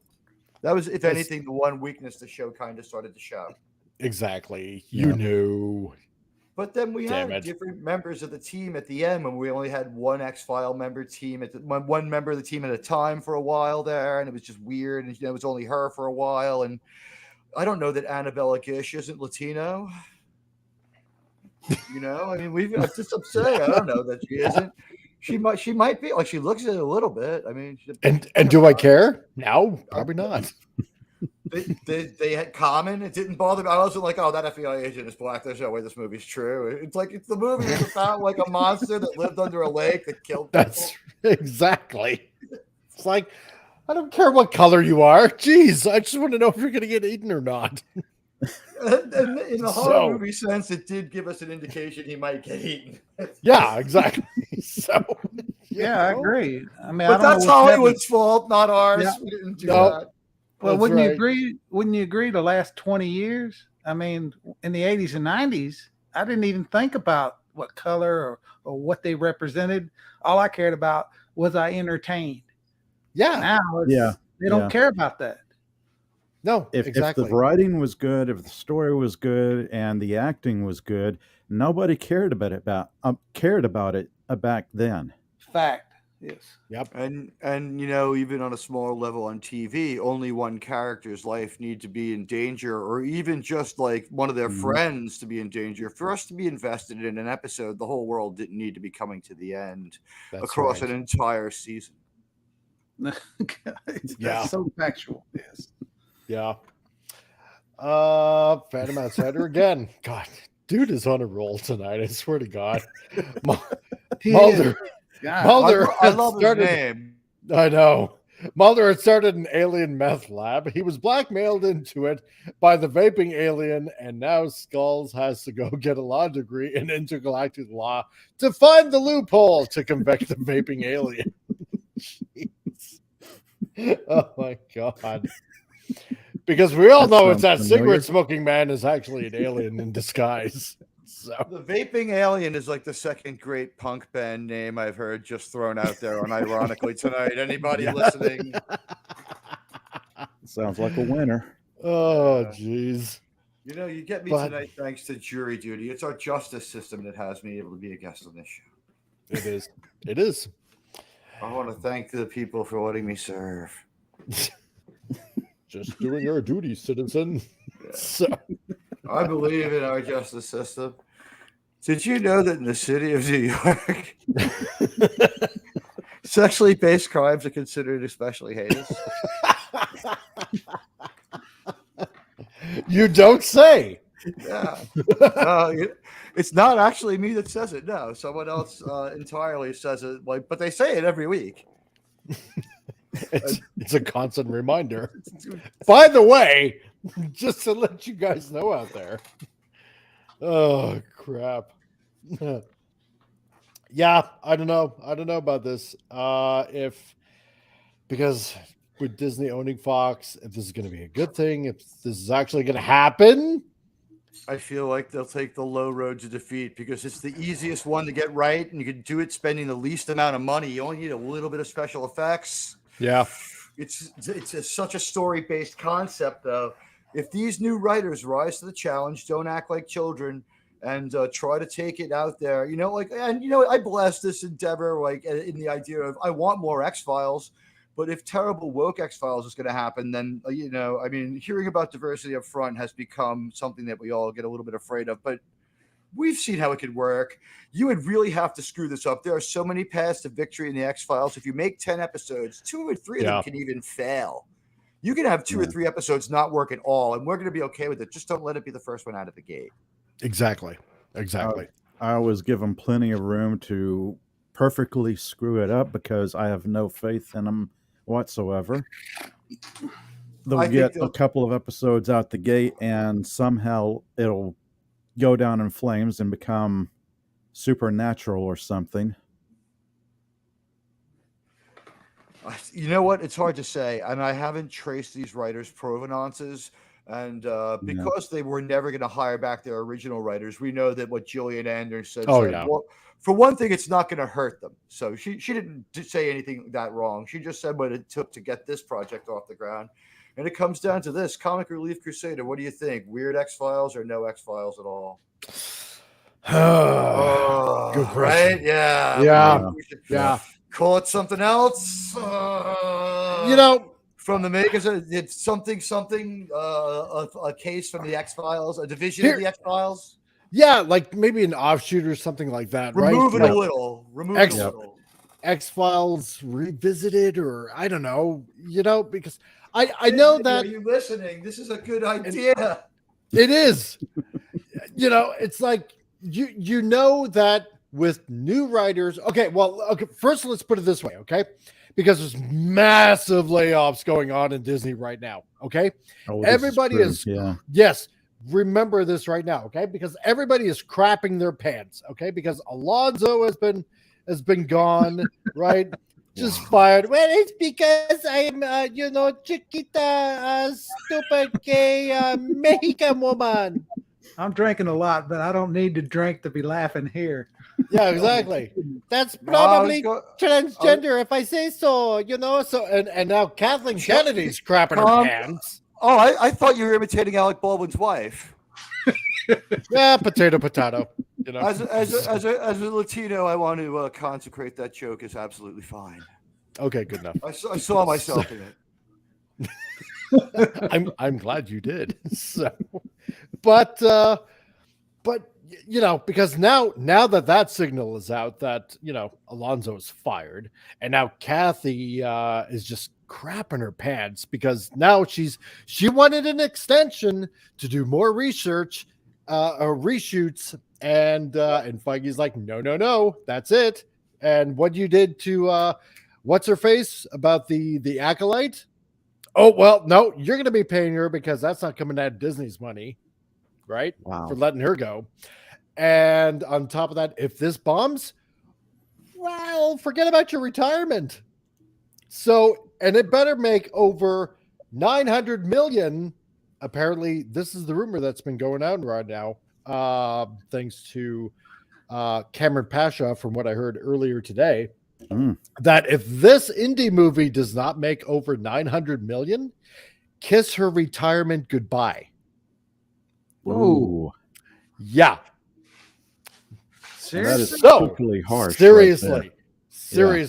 That was, if anything, the one weakness the show kind of started to show. Exactly. You knew. But then we had different members of the team at the end when we only had one X-File member team one member of the team at a time for a while there, and it was just weird. And it was only her for a while. And I don't know that Annabella Gish isn't Latino. You know, I mean, I'm just upset. I don't know that she isn't. She might be. Like, she looks at it a little bit. I mean, and do I care? No, probably not. They had Common. It didn't bother me. I wasn't like, oh, that FBI agent is black. There's no way this movie's true. It's like the movie is about like a monster that lived under a lake that killed people. That's exactly. It's like, I don't care what color you are. Jeez, I just want to know if you're going to get eaten or not. And in the horror So- movie sense, it did give us an indication he might get eaten. Yeah, exactly. So, you Yeah, I know? agree. I mean, But I don't that's know what's Hollywood's fault, not ours. Yeah. We didn't do No. that. Well, That's wouldn't you right. agree? Wouldn't you agree? The last 20 years, I mean, in the 80s and 90s, I didn't even think about what color or what they represented. All I cared about was I entertained. Yeah. Now, Yeah, they don't yeah. care about that. No, If exactly. the writing was good, if the story was good, and the acting was good, nobody cared about it back then. Fact. Yes. Yep. And even on a smaller level on TV, only one character's life need to be in danger, or even just like one of their Mhm. friends to be in danger. For us to be invested in an episode, the whole world didn't need to be coming to the end That's across right. an entire season. That's Yeah. so factual. Yes. Yeah. Phantom Outsider again. God, dude is on a roll tonight. I swear to God. Mulder. God. Mulder I had love his started. name. I know. Mulder had started an alien meth lab. He was blackmailed into it by the vaping alien, and now Skulls has to go get a law degree in intergalactic law to find the loophole to convict the vaping alien. Jeez. Oh my God. Because we all That know it's that sounds familiar. cigarette smoking man is actually an alien in disguise. So The Vaping Alien is like the second great punk band name I've heard just thrown out there unironically tonight. Anybody Yeah. listening? Sounds like a winner. oh Yeah. jeez. You get me But- tonight thanks to jury duty. It's our justice system that has me able to be a guest on this show. It is. It is. I want to thank the people for letting me serve. Just doing our duty, citizen. So I believe in our justice system. Did you know that in the city of New York, sexually based crimes are considered especially heinous? you don't say. Yeah. It's not actually me that says it. No, someone else entirely says it. But they say it every week. It's a constant reminder. By the way, just to let you guys know out there. Oh crap. Yeah, I don't know. I don't know about this. Because with Disney owning Fox, if this is going to be a good thing, if this is actually going to happen. I feel like they'll take the low road to defeat because it's the easiest one to get right, and you can do it spending the least amount of money. You only need a little bit of special effects. Yeah. It's such a story-based concept, though. If these new writers rise to the challenge, don't act like children, and try to take it out there, I bless this endeavor, in the idea of I want more X-Files. But if terrible woke X-Files is going to happen, then, hearing about diversity up front has become something that we all get a little bit afraid of. But we've seen how it could work. You would really have to screw this up. There are so many paths to victory in the X-Files. If you make 10 episodes, 2 or 3 of them can even fail. You can have 2 or 3 episodes not work at all, and we're going to be okay with it. Just don't let it be the first one out of the gate. Exactly. I always give them plenty of room to perfectly screw it up because I have no faith in them whatsoever. They'll get a couple of episodes out the gate and somehow it'll go down in flames and become supernatural or something. You know what? It's hard to say, and I haven't traced these writers' provenances. And because they were never going to hire back their original writers, we know that what Gillian Anderson said. Yeah. Well, for one thing, it's not going to hurt them. So she didn't say anything that wrong. She just said what it took to get this project off the ground. And it comes down to this: Comic Relief Crusader. What do you think? Weird X-Files or no X-Files at all? Good question. Right? Yeah. Yeah. Call it something else. From the makers, it's something, a case from the X-Files, a division of the X-Files. Yeah, like maybe an offshoot or something like that, Remove right? it a little. X-Files Revisited, or I don't know, because I know that. Are you listening? This is a good idea. It is. It's like you know that with new writers. Okay, first let's put it this way, okay? because there's massive layoffs going on in Disney right now. Okay. Oh, this Everybody true. is, Yeah. yes, remember this right now. Okay. Because everybody is crapping their pants. Okay. Because Alonzo has been gone, right? Just fired. Well, it's because I'm, Chiquita, stupid gay Mexican woman. I'm drinking a lot, but I don't need to drink to be laughing here. Yeah, exactly. That's No, I was probably go- transgender, if I say so. So and now Kathleen Kennedy's crapping her pants. Oh, I thought you were imitating Alec Baldwin's wife. Yeah, potato. As a Latino, I want to consecrate that joke as absolutely fine. Okay, good enough. I saw myself in it. I'm glad you did. So, but because now that signal is out that Alonzo is fired, and now Kathy is just crapping her pants because now she wanted an extension to do more research or reshoots, and Feige's like, no, that's it. And what you did to what's her face about the acolyte? Oh, well, no, you're going to be paying her because that's not coming out of Disney's money, right? Wow. For letting her go. And on top of that, if this bombs, well, forget about your retirement. So, and it better make over 900 million. Apparently, this is the rumor that's been going out right now, thanks to Cameron Pasha, from what I heard earlier today. That if this indie movie does not make over 900 million, kiss her retirement goodbye. Ooh. Yeah. That is So, particularly harsh. Seriously.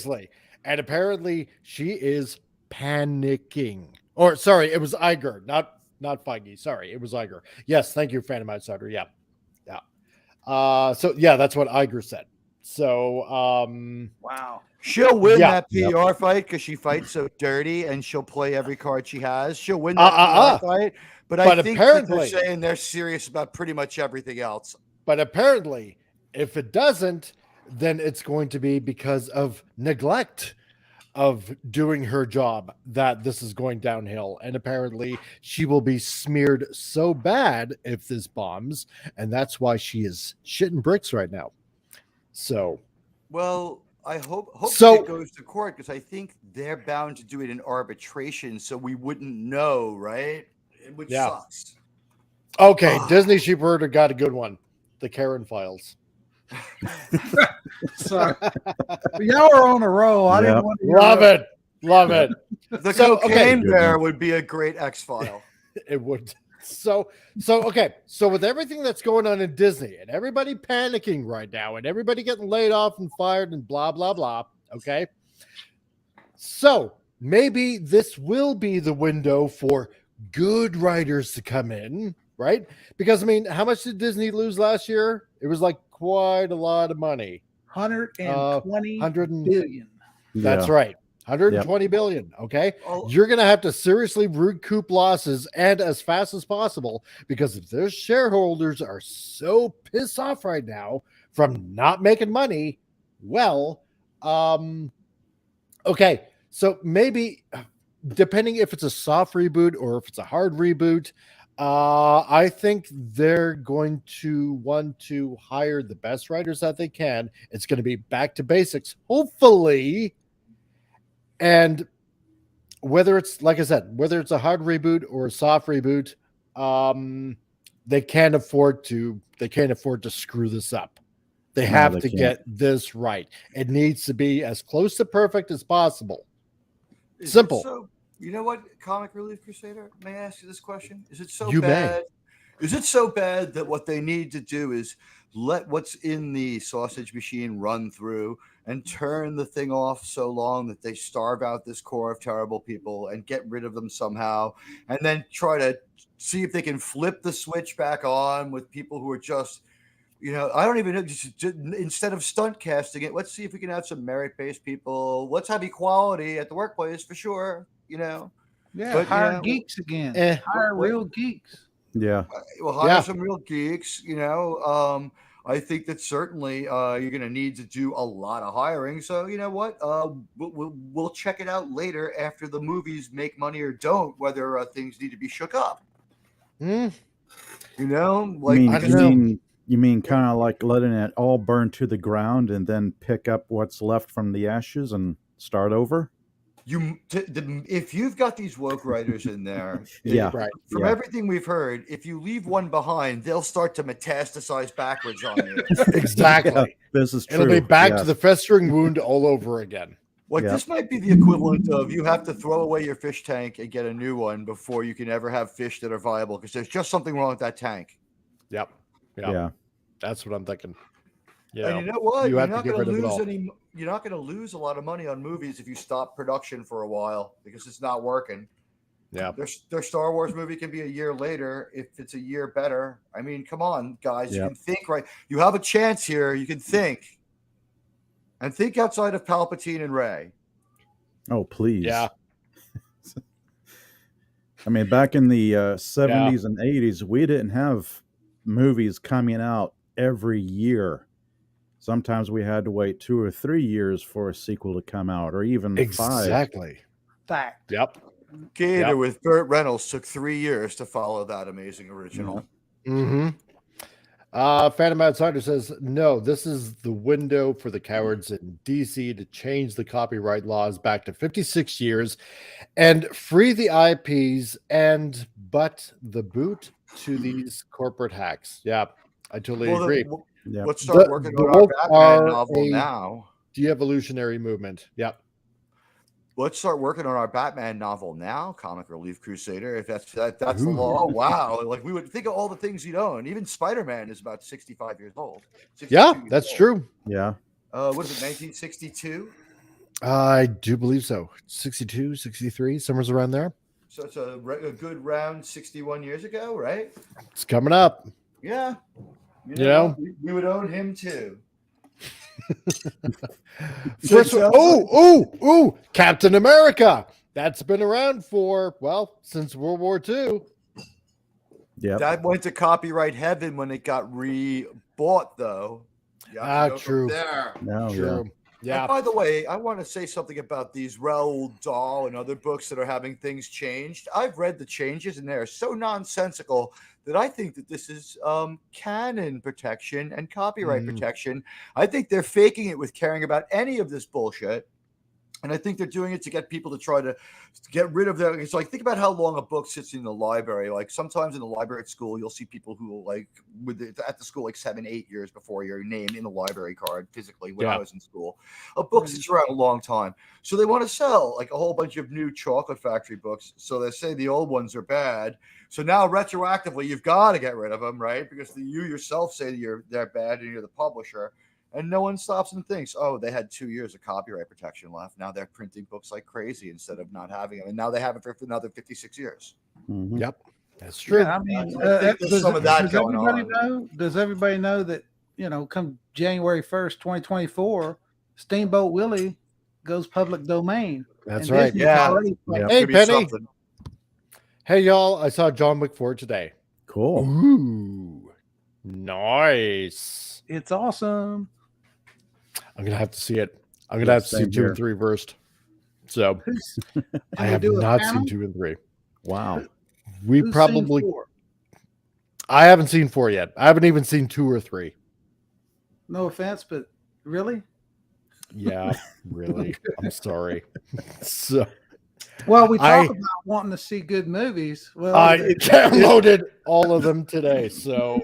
Right. And apparently she is panicking. Or sorry, it was Iger, not Feige. Sorry, it was Iger. Yes, thank you, Phantom Outsider. Yeah. So yeah, that's what Iger said. So Wow. She'll win that PR fight because she fights so dirty, and she'll play every card she has. She'll win that PR fight. But I think that they're saying they're serious about pretty much everything else. But apparently, if it doesn't, then it's going to be because of neglect of doing her job that this is going downhill. And apparently she will be smeared so bad if this bombs, and that's why she is shitting bricks right now. So, well, I hope it goes to court, because I think they're bound to do it in arbitration, so we wouldn't know, right? Which sucks. Okay, Disney Sheepherder got a good one. The Karen Files. Sorry. Y'all are on a roll. I didn't want to love it. The cocaine bear would be a great X-File. It would. So okay. So with everything that's going on in Disney and everybody panicking right now and everybody getting laid off and fired and blah, blah, blah. Okay. So maybe this will be the window for good writers to come in, right? Because I mean, how much did Disney lose last year? It was like quite a lot of money. 120 billion. That's right. 120 billion. Okay. You're going to have to seriously recoup losses, and as fast as possible, because if their shareholders are so pissed off right now from not making money, well, okay. So maybe depending if it's a soft reboot or if it's a hard reboot, I think they're going to want to hire the best writers that they can. It's going to be back to basics, hopefully. And whether it's, like I said, whether it's a hard reboot or a soft reboot, they can't afford to screw this up. They have to get this right. It needs to be as close to perfect as possible. Simple. So, you know what, Comic Relief Crusader? May I ask you this question? Is it so bad? Is it so bad that what they need to do is let what's in the sausage machine run through and turn the thing off so long that they starve out this core of terrible people and get rid of them somehow, and then try to see if they can flip the switch back on with people who are just, I don't even know, just instead of stunt casting it, let's see if we can have some merit-based people. Let's have equality at the workplace for sure, Yeah, but, hire geeks again. Hire real geeks. Yeah. We'll hire some real geeks, I think that certainly you're going to need to do a lot of hiring. So you know what? We'll check it out later after the movies make money or don't, whether things need to be shook up. Hmm. You know, You like mean, I don't you know. mean, you mean kind of like letting it all burn to the ground and then pick up what's left from the ashes and start over? If you've got these woke writers in there, Yeah. Right. from Yeah. everything we've heard, if you leave one behind, they'll start to metastasize backwards on you. Exactly. Yeah, this is true. It'll be back Yes. to the festering wound all over again. Like Yep. this might be the equivalent of you have to throw away your fish tank and get a new one before you can ever have fish that are viable because there's just something wrong with that tank. Yep. Yeah. That's what I'm thinking. And you know what? you You're have to not get going to rid of it lose all. You're not going to lose a lot of money on movies if you stop production for a while because it's not working. Yeah. Their Star Wars movie can be a year later if it's a year better. I mean, come on, guys. You Yep. can think, right? You have a chance here. You can think. And think outside of Palpatine and Rey. Oh, please. Yeah. I mean, back in the 70s and 80s, we didn't have movies coming out every year. Sometimes we had to wait 2 or 3 years for a sequel to come out, or even 5. Exactly. Fact. Yep. Gator Yep. with Burt Reynolds took 3 years to follow that amazing original. Mm-hmm. Phantom Outsider says, no, this is the window for the cowards in DC to change the copyright laws back to 56 years and free the IPs and butt the boot to these corporate hacks. Yeah, I totally agree. Yep. Let's start The- working the on our woke Batman are novel a- now. De-evolutionary movement. Yep. Let's start working on our Batman novel now, Comic Relief Crusader. If that's the law, wow! Like we would think of all the things you'd own. Even Spider-Man is about 65 years old. 62 Yeah, years that's old. true. Yeah. What is it? 1962. I do believe so. 62, 63, somewhere's around there. So it's a good round 61 years ago, right? It's coming up. Yeah. You know? We would own him too. First one, Captain America. That's been around for, since World War II. Yeah. That went to copyright heaven when it got re-bought, though. You have to go from True. there. No, True. Yeah. And by the way, I want to say something about these Roald Dahl and other books that are having things changed. I've read the changes, and they're so nonsensical that I think that this is canon protection and copyright protection. I think they're faking it with caring about any of this bullshit. And I think they're doing it to get people to try to get rid of their. It's like, think about how long a book sits in the library. Like sometimes in the library at school, you'll see people who at the school like 7, 8 years before your name in the library card physically when I was in school. A book sits around a long time. So they want to sell like a whole bunch of new Chocolate Factory books. So they say the old ones are bad. So now retroactively, you've got to get rid of them, right? Because you yourself say that they're bad and you're the publisher. And no one stops and thinks, oh, they had 2 years of copyright protection left. Now they're printing books like crazy instead of not having them. And now they have it for another 56 years. Mhm. Yep. That's true. Yeah, I mean, I think there's some of that going on. Does everybody know that, come January 1st, 2024, Steamboat Willie goes public domain? That's And right. Disney's Yeah. already Yeah. Hey, Could be Penny. something. Hey, y'all. I saw John Wick 4 today. Cool. Ooh. Nice. It's awesome. I'm going to have to see it. I'm going to have to see Same 2 here. and 3 first. So I Can we have do a not panel? seen 2 and 3. Wow. We Who's seen probably. 4? I haven't seen 4 yet. I haven't even seen 2 or 3. No offense, but really? Yeah, really. I'm sorry. So Well, we I- talk about wanting to see good movies. Well, I downloaded all of them today. So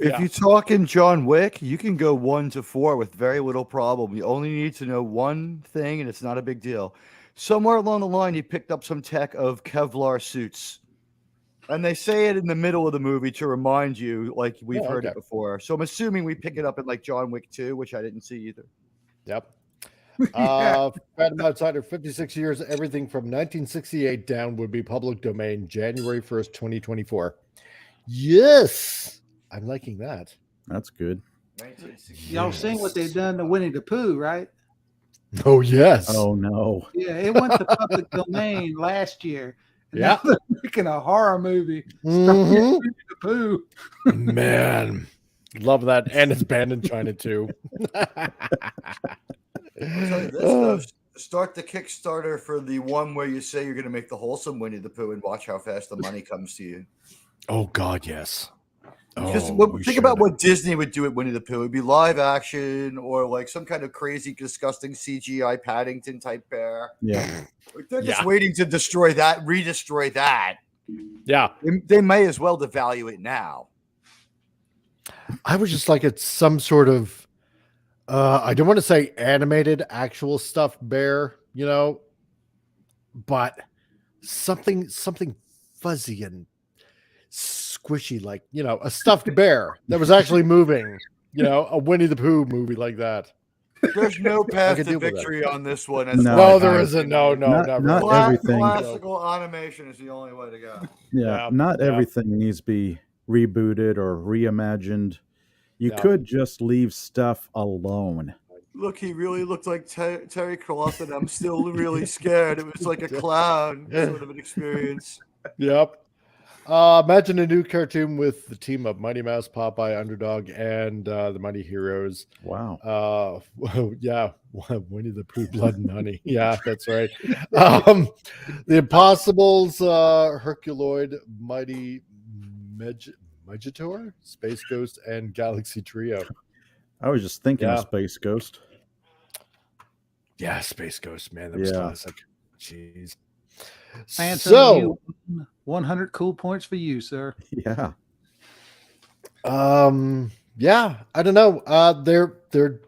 If Yeah. you're talking John Wick, you can go 1 to 4 with very little problem. You only need to know one thing, and it's not a big deal. Somewhere along the line, he picked up some tech of Kevlar suits. And they say it in the middle of the movie to remind you, like we've heard okay. it before. So I'm assuming we pick it up in like John Wick 2, which I didn't see either. Yep. Yeah. Phantom Outsider, 56 years, everything from 1968 down would be public domain, January 1st, 2024. Yes. I'm liking that. That's good. y'all seen what they've done to Winnie the Pooh, right? Oh, yes. Oh no. Yeah, it went to public domain last year. And Yeah. now they're making a horror movie. Mhm. Winnie the Pooh. Man. Love that. And it's banned in China too. I'll tell you this though. Start the Kickstarter for the one where you say you're going to make the wholesome Winnie the Pooh and watch how fast the money comes to you. Oh God, yes. Because Oh, think about what Disney would do at Winnie the Pooh. It'd be live action or like some kind of crazy, disgusting CGI Paddington type bear. Yeah. They're just waiting to destroy that, redestroy that. Yeah. They may as well devalue it now. I would just like it some sort of I don't want to say animated actual stuffed bear, you know, but something fuzzy and squishy, like, you know, a stuffed bear that was actually moving, you know, a Winnie the Pooh movie like that. There's no path to victory on this one. No, there isn't. No, never. Not everything. Classical animation is the only way to go. Yeah, not everything needs to be rebooted or reimagined. You could just leave stuff alone. Look, he really looked like Terry Croft, and I'm still really scared. It was like a clown sort of an experience. Yep. Imagine a new cartoon with the team of Mighty Mouse, Popeye, Underdog, and the Mighty Heroes. Wow. Yeah, Winnie the Pooh, Blood and Honey. Yeah, that's right. The Impossibles, Herculoid, Mighty Magitor, Space Ghost, and Galaxy Trio. I was just thinking of Space Ghost. Yeah, Space Ghost, man, that was classic. Jeez. Phantom, So 100 cool points for you, sir. Yeah. Yeah, I don't know. They're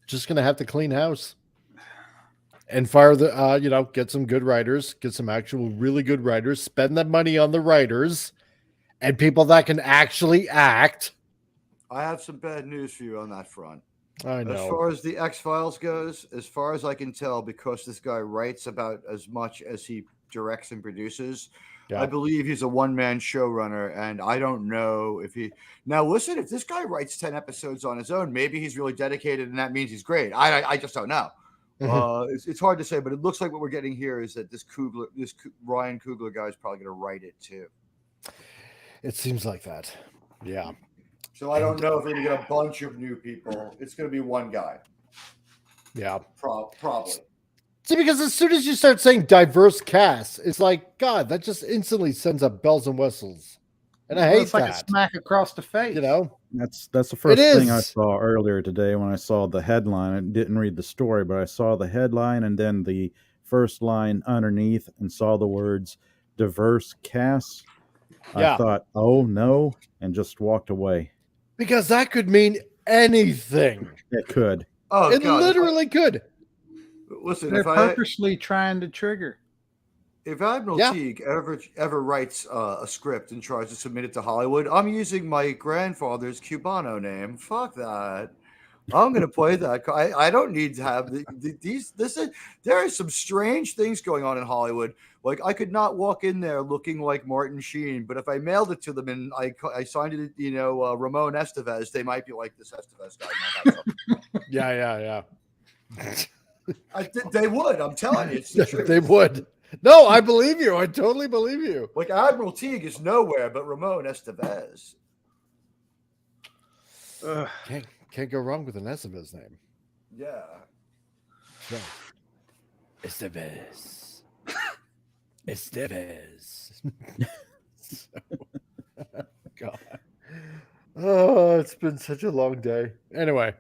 just gonna have to clean house and fire the you know, get some good writers, get some actual really good writers, spend that money on the writers and people that can actually act. I have some bad news for you on that front. I know. As far as the X-Files goes, as far as I can tell, because this guy writes about as much as he directs and produces, I believe he's a one-man showrunner, and I don't know if he... Now, listen, if this guy writes 10 episodes on his own, maybe he's really dedicated, and that means he's great. I just don't know. It's hard to say, but it looks like what we're getting here is that this Ryan Coogler guy is probably going to write it, too. It seems like that. Yeah. So I don't know if we're going to get a bunch of new people. It's going to be one guy. Yeah. Probably. See, because as soon as you start saying diverse cast, it's like, God, that just instantly sends up bells and whistles. And I hate it's like that. a smack across the face. You know? That's the first thing I saw earlier today when I saw the headline. I didn't read the story, but I saw the headline and then the first line underneath and saw the words diverse cast. I thought, oh no, and just walked away. Because that could mean anything. It could. Oh, it literally could. Listen, they're purposely trying to trigger. If Admiral Teague ever writes a script and tries to submit it to Hollywood, I'm using my grandfather's Cubano name. Fuck that. I'm going to play that. I don't need to have these. There are some strange things going on in Hollywood. Like, I could not walk in there looking like Martin Sheen, but if I mailed it to them and I signed it, you know, Ramon Estevez, they might be like, this Estevez guy might have something. Yeah. They would. I'm telling you, it's the truth. They would. No, I believe you. I totally believe you. Like, Admiral Teague is nowhere but Ramon Estevez. Can't go wrong with an Estevez name. Yeah. No. Estevez. God. Oh, it's been such a long day. Anyway.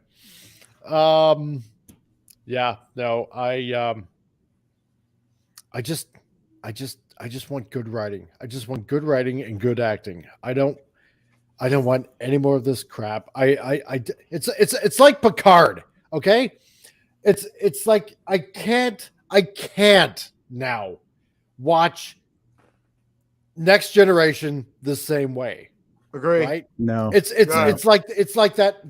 Yeah, no, I just want good writing. I just want good writing and good acting. I don't want any more of this crap. It's like Picard, okay? It's like I can't now watch Next Generation the same way. Agree. Right? No. It's like that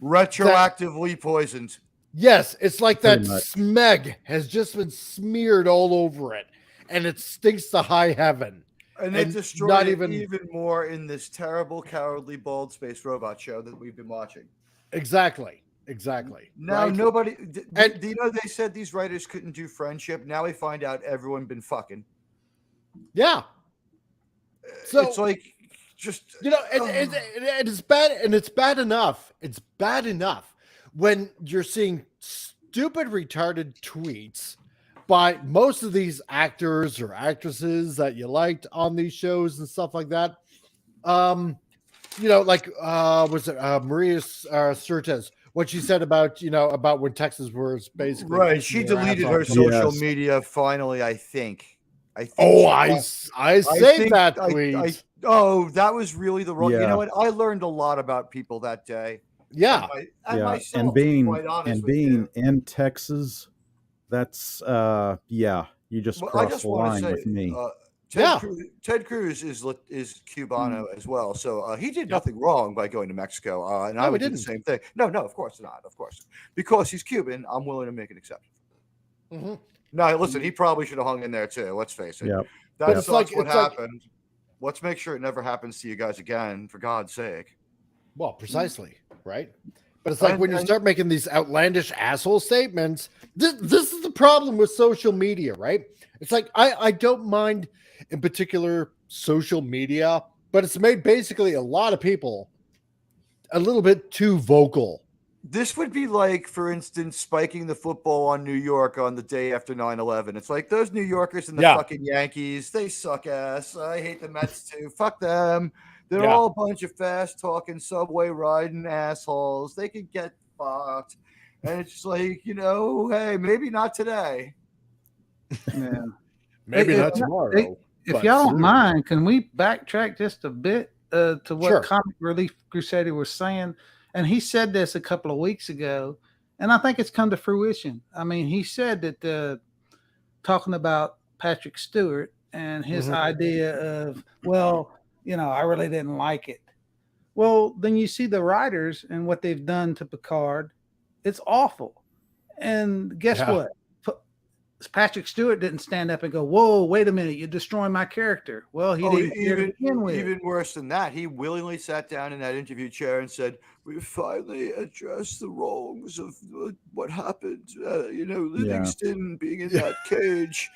retroactively poisoned. Yes, it's like that smeg has just been smeared all over it, and it stinks to high heaven. And they destroyed it even more in this terrible, cowardly, bald space robot show that we've been watching. Exactly. Now, right? nobody... do you know they said these writers couldn't do friendship? Now we find out everyone been fucking. Yeah. So it's like, just it's bad, and it's bad enough. It's bad enough when you're seeing stupid, retarded tweets by most of these actors or actresses that you liked on these shows and stuff like that. Like was it Maria Certes? What she said about about when Texas was basically right. She deleted her social media finally. I think. I saved that tweet. That was really the wrong. Yeah. You know what? I learned a lot about people that day. Yeah, and myself, and being to be quite honest and with being you. in Texas, that's you just crossed the line with me. Ted Cruz is Cubano as well, so he did nothing wrong by going to Mexico, and I would do the same thing. No, of course not. Of course, because he's Cuban, I'm willing to make an exception. Mm-hmm. No, listen, he probably should have hung in there too. Let's face it. Yep. That's what happened. Let's make sure it never happens to you guys again, for God's sake. Well, precisely, right? But it's like when you start making these outlandish asshole statements, this is the problem with social media, right? It's like I don't mind in particular social media, but it's made basically a lot of people a little bit too vocal. This would be like, for instance, spiking the football on New York on the day after 9/11. It's like those New Yorkers and the fucking Yankees, they suck ass. I hate the Mets too. Fuck them. They're all a bunch of fast talking, subway riding assholes. They could get fucked. And it's just like, hey, maybe not today. Yeah. Maybe not tomorrow. If y'all don't mind, can we backtrack just a bit to what Comic Relief Crusader was saying? And he said this a couple of weeks ago, and I think it's come to fruition. I mean, he said that talking about Patrick Stewart and his idea of, I really didn't like it. Well, then you see the writers and what they've done to Picard. It's awful. And guess what? Patrick Stewart didn't stand up and go, "Whoa, wait a minute, you're destroying my character." Well, he didn't even worse than that. He willingly sat down in that interview chair and said, "We finally addressed the wrongs of what happened. Livingston being in that cage.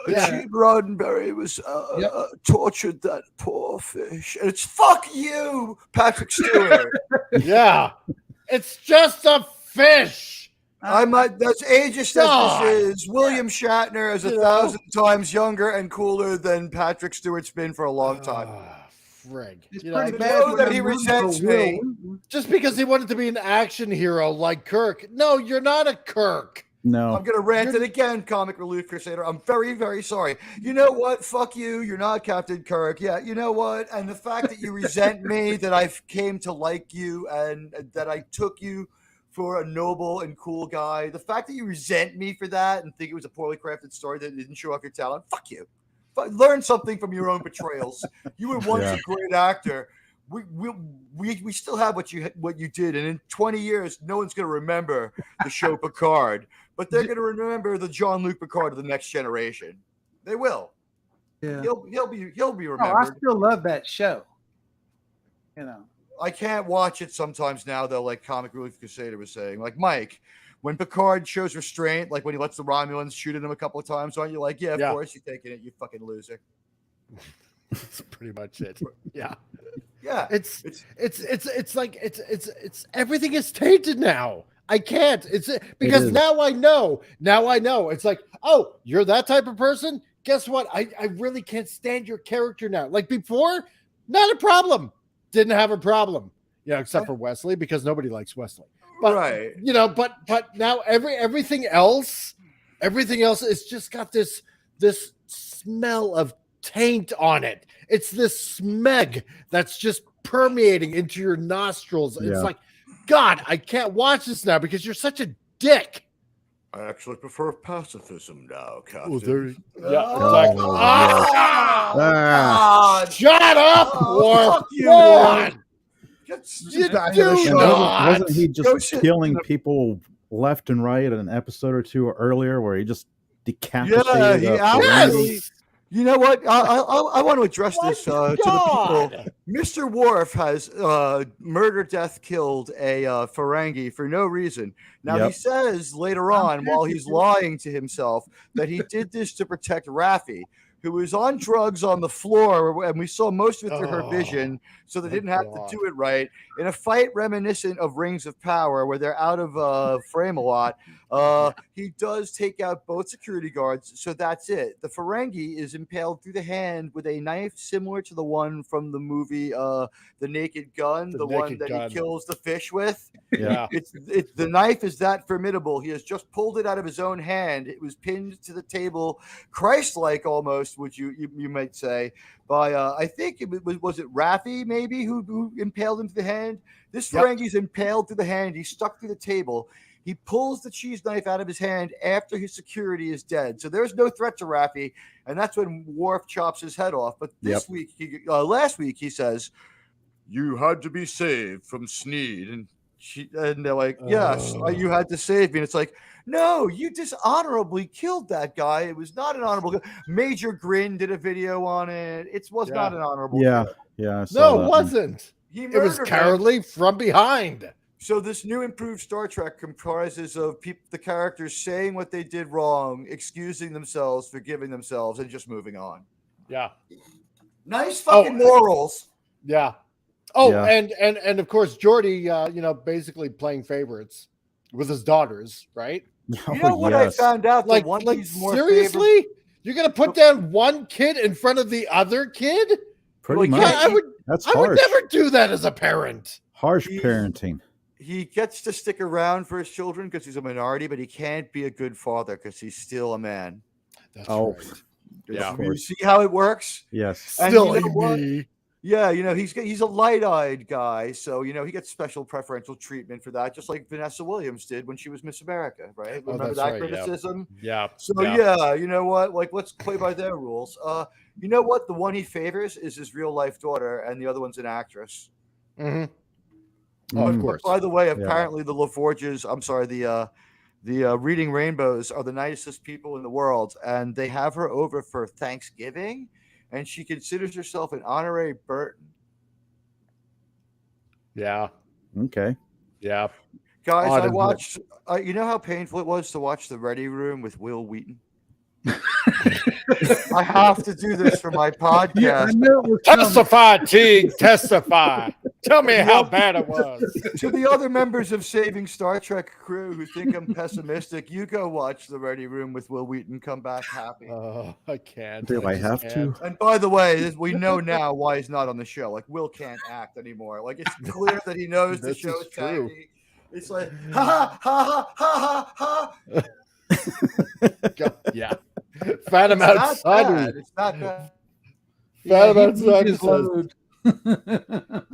Gene Roddenberry was tortured that poor fish." And it's fuck you, Patrick Stewart. It's just a fish. That's ageist as this is. William Shatner is 1,000 times younger and cooler than Patrick Stewart's been for a long time. Frig. It's pretty bad that he resents me. Just because he wanted to be an action hero like Kirk. No, you're not a Kirk. No. I'm going to rant it again, Comic Relief Crusader. I'm very, very sorry. You know what? Fuck you. You're not Captain Kirk. Yeah, you know what? And the fact that you resent me, that I came to like you, and that I took you for a noble and cool guy. The fact that you resent me for that and think it was a poorly crafted story that didn't show off your talent, fuck you. Learn something from your own betrayals. You were once a great actor. We still have what you did, and in 20 years, no one's going to remember the show Picard, but they're going to remember the Jean-Luc Picard of the next generation. They will. Yeah, he'll be remembered. I still love that show. I can't watch it sometimes now, though, like Comic Relief Crusader was saying. Like, Mike, when Picard shows restraint, like when he lets the Romulans shoot at him a couple of times, aren't you like, of course you're taking it, you fucking loser. That's pretty much it. Yeah. Yeah. It's like it's everything is tainted now. I can't. It's because now I know. It's like, oh, you're that type of person? Guess what? I really can't stand your character now. Like before, not a problem. Didn't have a problem, except for Wesley, because nobody likes Wesley. But, but now everything else is just got this smell of taint on it. It's this smeg that's just permeating into your nostrils. Yeah. It's like, God, I can't watch this now because you're such a dick. I actually prefer pacifism now, Captain. Exactly. Shut up, Worf. Wasn't he just killing people left and right at an episode or two earlier where he just decapitated? You know what? I want to address this to the people. Mr. Worf has murder, death, killed a Ferengi for no reason. Now, he says later on, while he's lying to himself, that he did this to protect Raffi. who was on drugs on the floor, and we saw most of it through her Oh, vision, so they my didn't have God. to do it right. In a fight reminiscent of Rings of Power, where they're out of frame a lot, he does take out both security guards, so that's it. The Ferengi is impaled through the hand with a knife similar to the one from the movie The Naked Gun, the one Naked that Gun. he kills the fish with. Yeah. It's the knife is that formidable. He has just pulled it out of his own hand. It was pinned to the table, Christ-like almost, would you might say, by I think it was it Raffi maybe who impaled him to the hand. This Ferengi's impaled through the hand. He's stuck through the table. He pulls the cheese knife out of his hand after his security is dead. So there's no threat to Raffi, and that's when Worf chops his head off. But this week, last week, he says, "You had to be saved from Sneed," and they're like, "Yes, you had to save me." And it's like, no, you dishonorably killed that guy. It was not an honorable. Major Grin did a video on it. It was not an honorable. Yeah, kill. yeah. I saw No, that it one. wasn't. It was cowardly from behind. So this new improved Star Trek comprises of the characters saying what they did wrong, excusing themselves, forgiving themselves, and just moving on. Yeah. Nice fucking morals. Yeah. Oh, and of course Geordi, basically playing favorites with his daughters, right? You know what I found out? Like seriously, you're gonna put down one kid in front of the other kid? Pretty much. I would harsh. never do that as a parent. Harsh parenting. He gets to stick around for his children because he's a minority, but he can't be a good father because he's still a man. That's right. Yeah, you see how it works? Yes. Still me. Yeah, he's a light-eyed guy, so he gets special preferential treatment for that, just like Vanessa Williams did when she was Miss America, right? Remember that criticism? Yeah. So yeah, you know what? Like, let's play by their rules. You know what? The one he favors is his real-life daughter, and the other one's an actress. Mm-hmm. Oh, of course. By the way, apparently the LaForges, the Reading Rainbows are the nicest people in the world, and they have her over for Thanksgiving, and she considers herself an honorary Burton. Yeah. Okay. Yeah. Guys, I watched. You know how painful it was to watch The Ready Room with Will Wheaton? I have to do this for my podcast. Yeah, I know it was testify, Teague. Testify. Tell me how bad it was. To the other members of Saving Star Trek crew who think I'm pessimistic, you go watch The Ready Room with Will Wheaton. Come back happy. Oh, I can't. Do I have to? And by the way, we know now why he's not on the show. Like, Will can't act anymore. Like, it's clear that he knows the show is true. tacky. It's like, ha ha ha ha ha ha. Yeah. Phantom outside. It's not bad. Phantom outside says,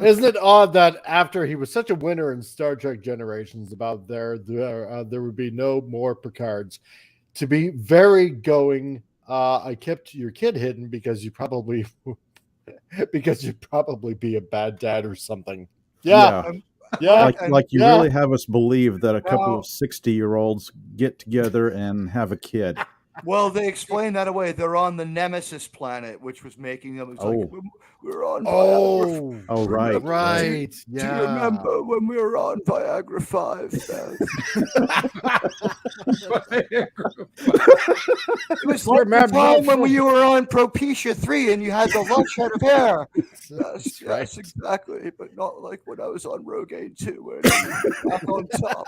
isn't it odd that after he was such a winner in Star Trek Generations about there would be no more Picards? To be very going, I kept your kid hidden because you probably be a bad dad or something. Yeah. Yeah. Like you really have us believe that a couple of 60-year-olds get together and have a kid. Well, they explain that away. They're on the Nemesis planet, which was making them. It's like, we're on Viagra. Oh, right. Right. Yeah. Do you remember when we were on Viagra 5? It was like the time when you were on Propecia 3 and you had the lunch head of hair. Yes, exactly. But not like when I was on Rogaine 2, where back on top.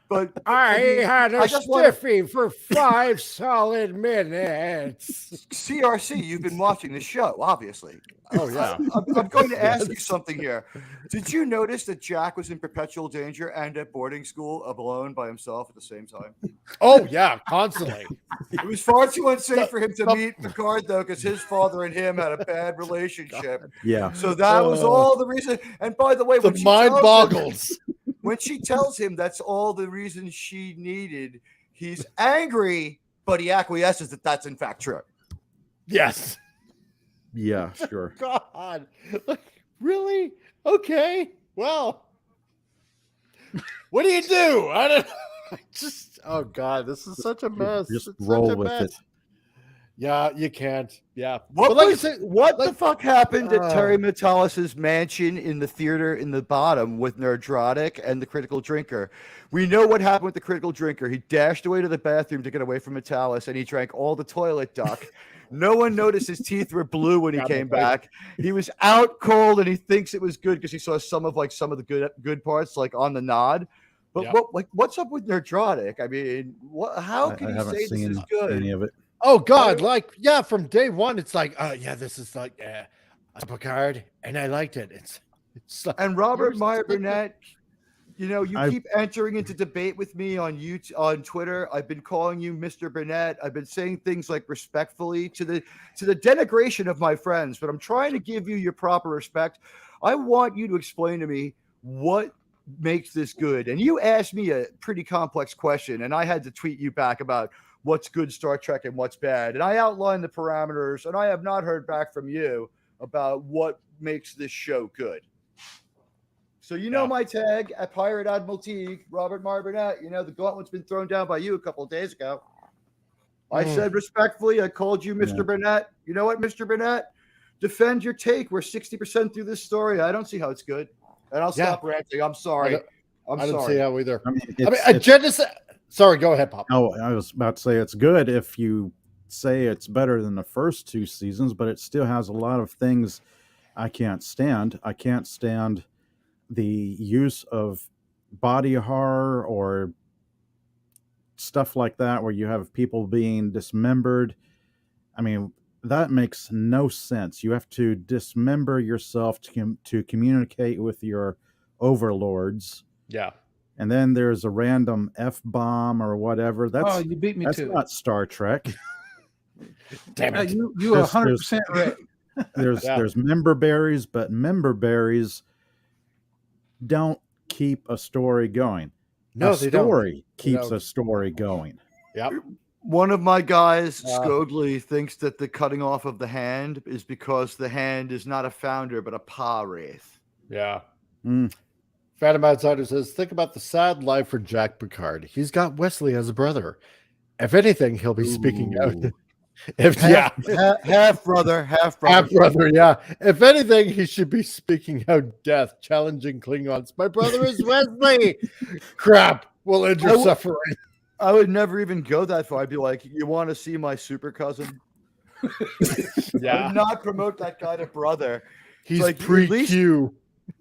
But I had a stiffy for 5 solid minutes. CRC, you've been watching the show, obviously. Oh, yeah. I'm going to ask you something here. Did you notice that Jack was in perpetual danger and at boarding school alone by himself at the same time? Oh, yeah, constantly. It was far too unsafe for him to meet Picard, though, because his father and him had a bad relationship. Yeah. So that was all the reason. And by the way, the mind boggles. When she tells him that's all the reason she needed, he's angry, but he acquiesces that that's in fact true. Yes. Yeah, sure. God. Really? Okay. Well, what do you do? I don't just, oh God, this is such a mess. Just it's roll such a with mess. it. Yeah, you can't. Yeah. What But like I was, said, what the like- fuck happened at Terry Oh. Metalis' mansion in the theater in the bottom with Nerdrotic and the Critical Drinker? We know what happened with the Critical Drinker. He dashed away to the bathroom to get away from Metalis, and he drank all the toilet duck. No one noticed his teeth were blue when he came back. He was out cold, and he thinks it was good because he saw some of the good parts like on the nod. But what's up with Nerdrotic? I mean, how can I you haven't say this seen is good? any of it. Oh God, from day one, it's like, yeah, this is like a Picard, and I liked it. It's like, and Robert Meyer like Burnett, you keep entering into debate with me on YouTube, on Twitter. I've been calling you Mr. Burnett. I've been saying things like respectfully to the denigration of my friends, but I'm trying to give you your proper respect. I want you to explain to me what makes this good. And you asked me a pretty complex question, and I had to tweet you back about what's good Star Trek and what's bad. And I outlined the parameters, and I have not heard back from you about what makes this show good. So my tag at Pirate Admiral Teague, Robert Meyer Burnett. The gauntlet's been thrown down by you a couple of days ago. I said respectfully, I called you Mr. Burnett. You know what, Mr. Burnett? Defend your take. We're 60% through this story. I don't see how it's good. And I'll stop ranting. I'm sorry. I don't see how either. I mean, Genesis. Sorry, go ahead, Pop. Oh, I was about to say it's good if you say it's better than the first two seasons, but it still has a lot of things I can't stand. I can't stand the use of body horror or stuff like that where you have people being dismembered. I mean, that makes no sense. You have to dismember yourself to communicate with your overlords. Yeah. And then there's a random F-bomb or whatever. That's you beat me that's to it. not Star Trek. Damn it. You 100% right. There's member berries, but member berries don't keep a story going. No, a they don't. story keeps don't. a story going. Yep. One of my guys, Scogley, thinks that the cutting off of the hand is because the hand is not a founder, but a paw wraith. Yeah. Mm. Phantom Outsider says, think about the sad life for Jack Picard. He's got Wesley as a brother. If anything, he'll be speaking out. Half brother. Half brother, yeah. If anything, he should be speaking out death, challenging Klingons. My brother is Wesley. Crap will end your suffering. I would never even go that far. I'd be like, you want to see my super cousin? I would not promote that guy to brother. He's like, pre-Q.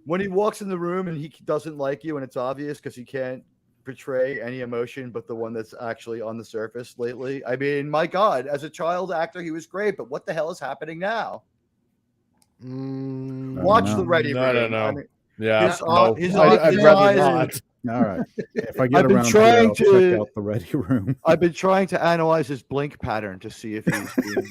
When he walks in the room and he doesn't like you, and it's obvious because he can't portray any emotion but the one that's actually on the surface lately. I mean, my God, as a child actor, he was great, but what the hell is happening now? Watch the Ready Room. No. I mean, Yeah, I'd rather not. All right. If I get I've been around trying to it, I'll to check out the Ready Room. I've been trying to analyze his blink pattern to see if he's being...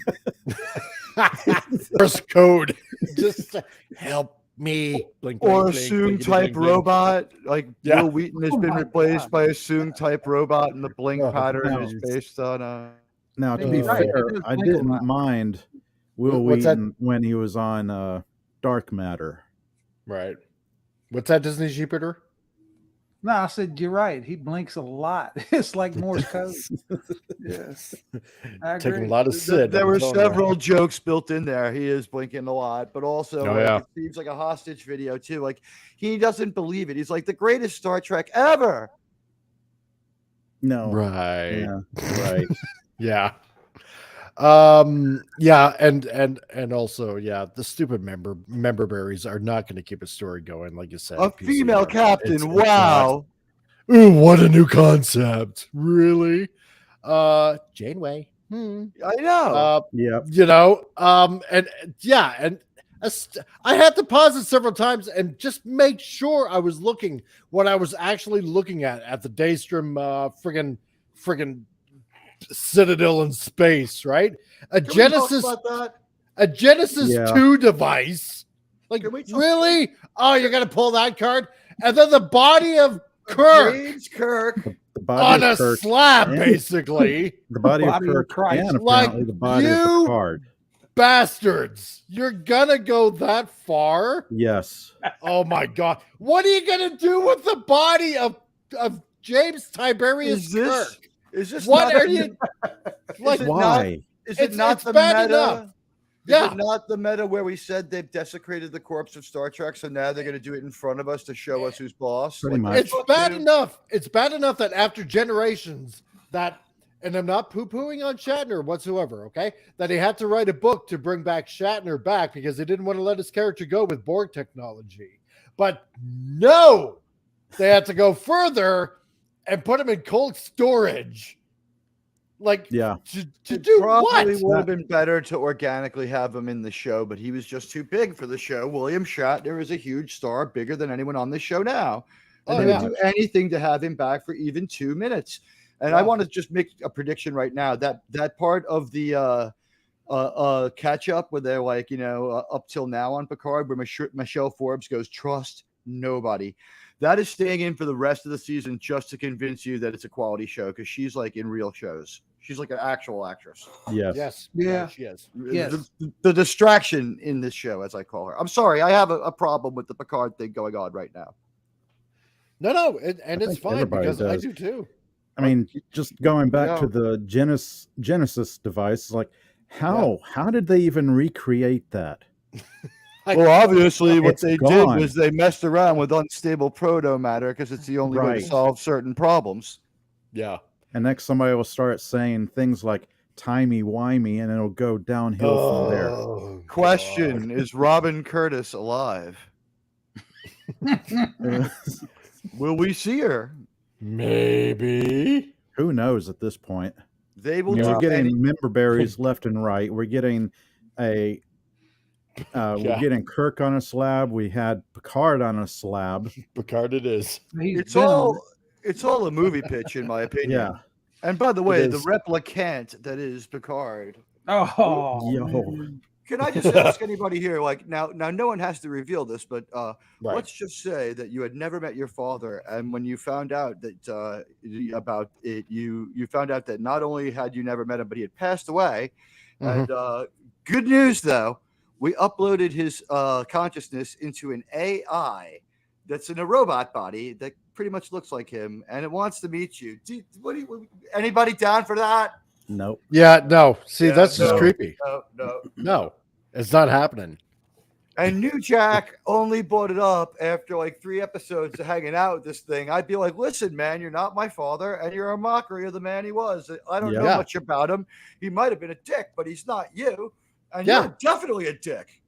First code. Just help me. Blink, or a blink, Soong blink, type blink, blink. robot. Like Will Wheaton has been replaced by a Soong type robot, and the blink pattern is based on a. Now, to be fair, I didn't mind Will Wheaton when he was on Dark Matter. Right. What's that, Disney Jupiter? No, I said you're right. He blinks a lot. It's like Morse code. Yes, taking a lot of Sid. There were several jokes built in there. He is blinking a lot, but also it seems like a hostage video too. Like he doesn't believe it. He's like the greatest Star Trek ever. No, right, right, yeah. And also, the stupid member berries are not going to keep a story going, like you said. A female captain, wow. Ooh, what a new concept. Really? Janeway. I know. I had to pause it several times and just make sure I was looking what I was actually looking at the Daystrom friggin' Citadel in space, right? A Genesis 2 device. Like, really? Oh, you're gonna pull that card? And then the body of Kirk. James Kirk. The body on of a Kirk slab, and basically. The body of Kirk and apparently the body of Picard. Bastards. You're gonna go that far? Yes. Oh my God. What are you gonna do with the body of James Tiberius Kirk? Is this what are you like? Why? it not it's the bad meta? enough. Is Yeah. it not the meta where we said they've desecrated the corpse of Star Trek, so now they're going to do it in front of us to show us who's boss? Pretty much. It's bad enough. It's bad enough that after generations that, and I'm not poo-pooing on Shatner whatsoever, okay, that he had to write a book to bring back Shatner back because they didn't want to let his character go with Borg technology. But no, they had to go further and put him in cold storage. Like, Yeah. to do probably what? would have been better to organically have him in the show, but he was just too big for the show. William Shatner is a huge star, bigger than anyone on this show now. And they would do anything to have him back for even 2 minutes. And I want to just make a prediction right now that part of the catch up where they're like, up till now on Picard, where Michelle Forbes goes, trust nobody. That is staying in for the rest of the season just to convince you that it's a quality show because she's like in real shows. She's like an actual actress. Yes. Yes. Yeah. She is. Yes. The distraction in this show, as I call her. I'm sorry. I have a problem with the Picard thing going on right now. No, and it's think fine everybody because I does. do too. I mean, just going back Yeah. to the Genesis device, like how did they even recreate that? Well, obviously, what It's they gone. did was they messed around with unstable proto matter because it's the only way Right. to solve certain problems. Yeah. And next somebody will start saying things like timey-wimey and it'll go downhill from there. Oh, Question: Is Robin Curtis alive? Will we see her? maybe. Who knows at this point? They will We're do any- getting member berries left and right. We're getting we're getting Kirk on a slab. We had Picard on a slab. Picard it is. It's all a movie pitch, in my opinion. Yeah. And by the way, the is. replicant that is Picard. Oh, Yo. man. Can I just ask anybody here, like now, no one has to reveal this, but Right. let's just say that you had never met your father, and when you found out that about it, you found out that not only had you never met him, but he had passed away. Mhm. And good news, though, we uploaded his consciousness into an AI that's in a robot body that pretty much looks like him, and it wants to meet you. Anybody down for that? Nope. Yeah, no. See, Yeah, that's just no. creepy. No. No, it's not happening. And New Jack only brought it up after like 3 episodes of hanging out with this thing. I'd be like, listen, man, you're not my father, and you're a mockery of the man he was. I don't know Yeah. much about him. He might have been a dick, but he's not you. And Yeah. you're definitely a dick.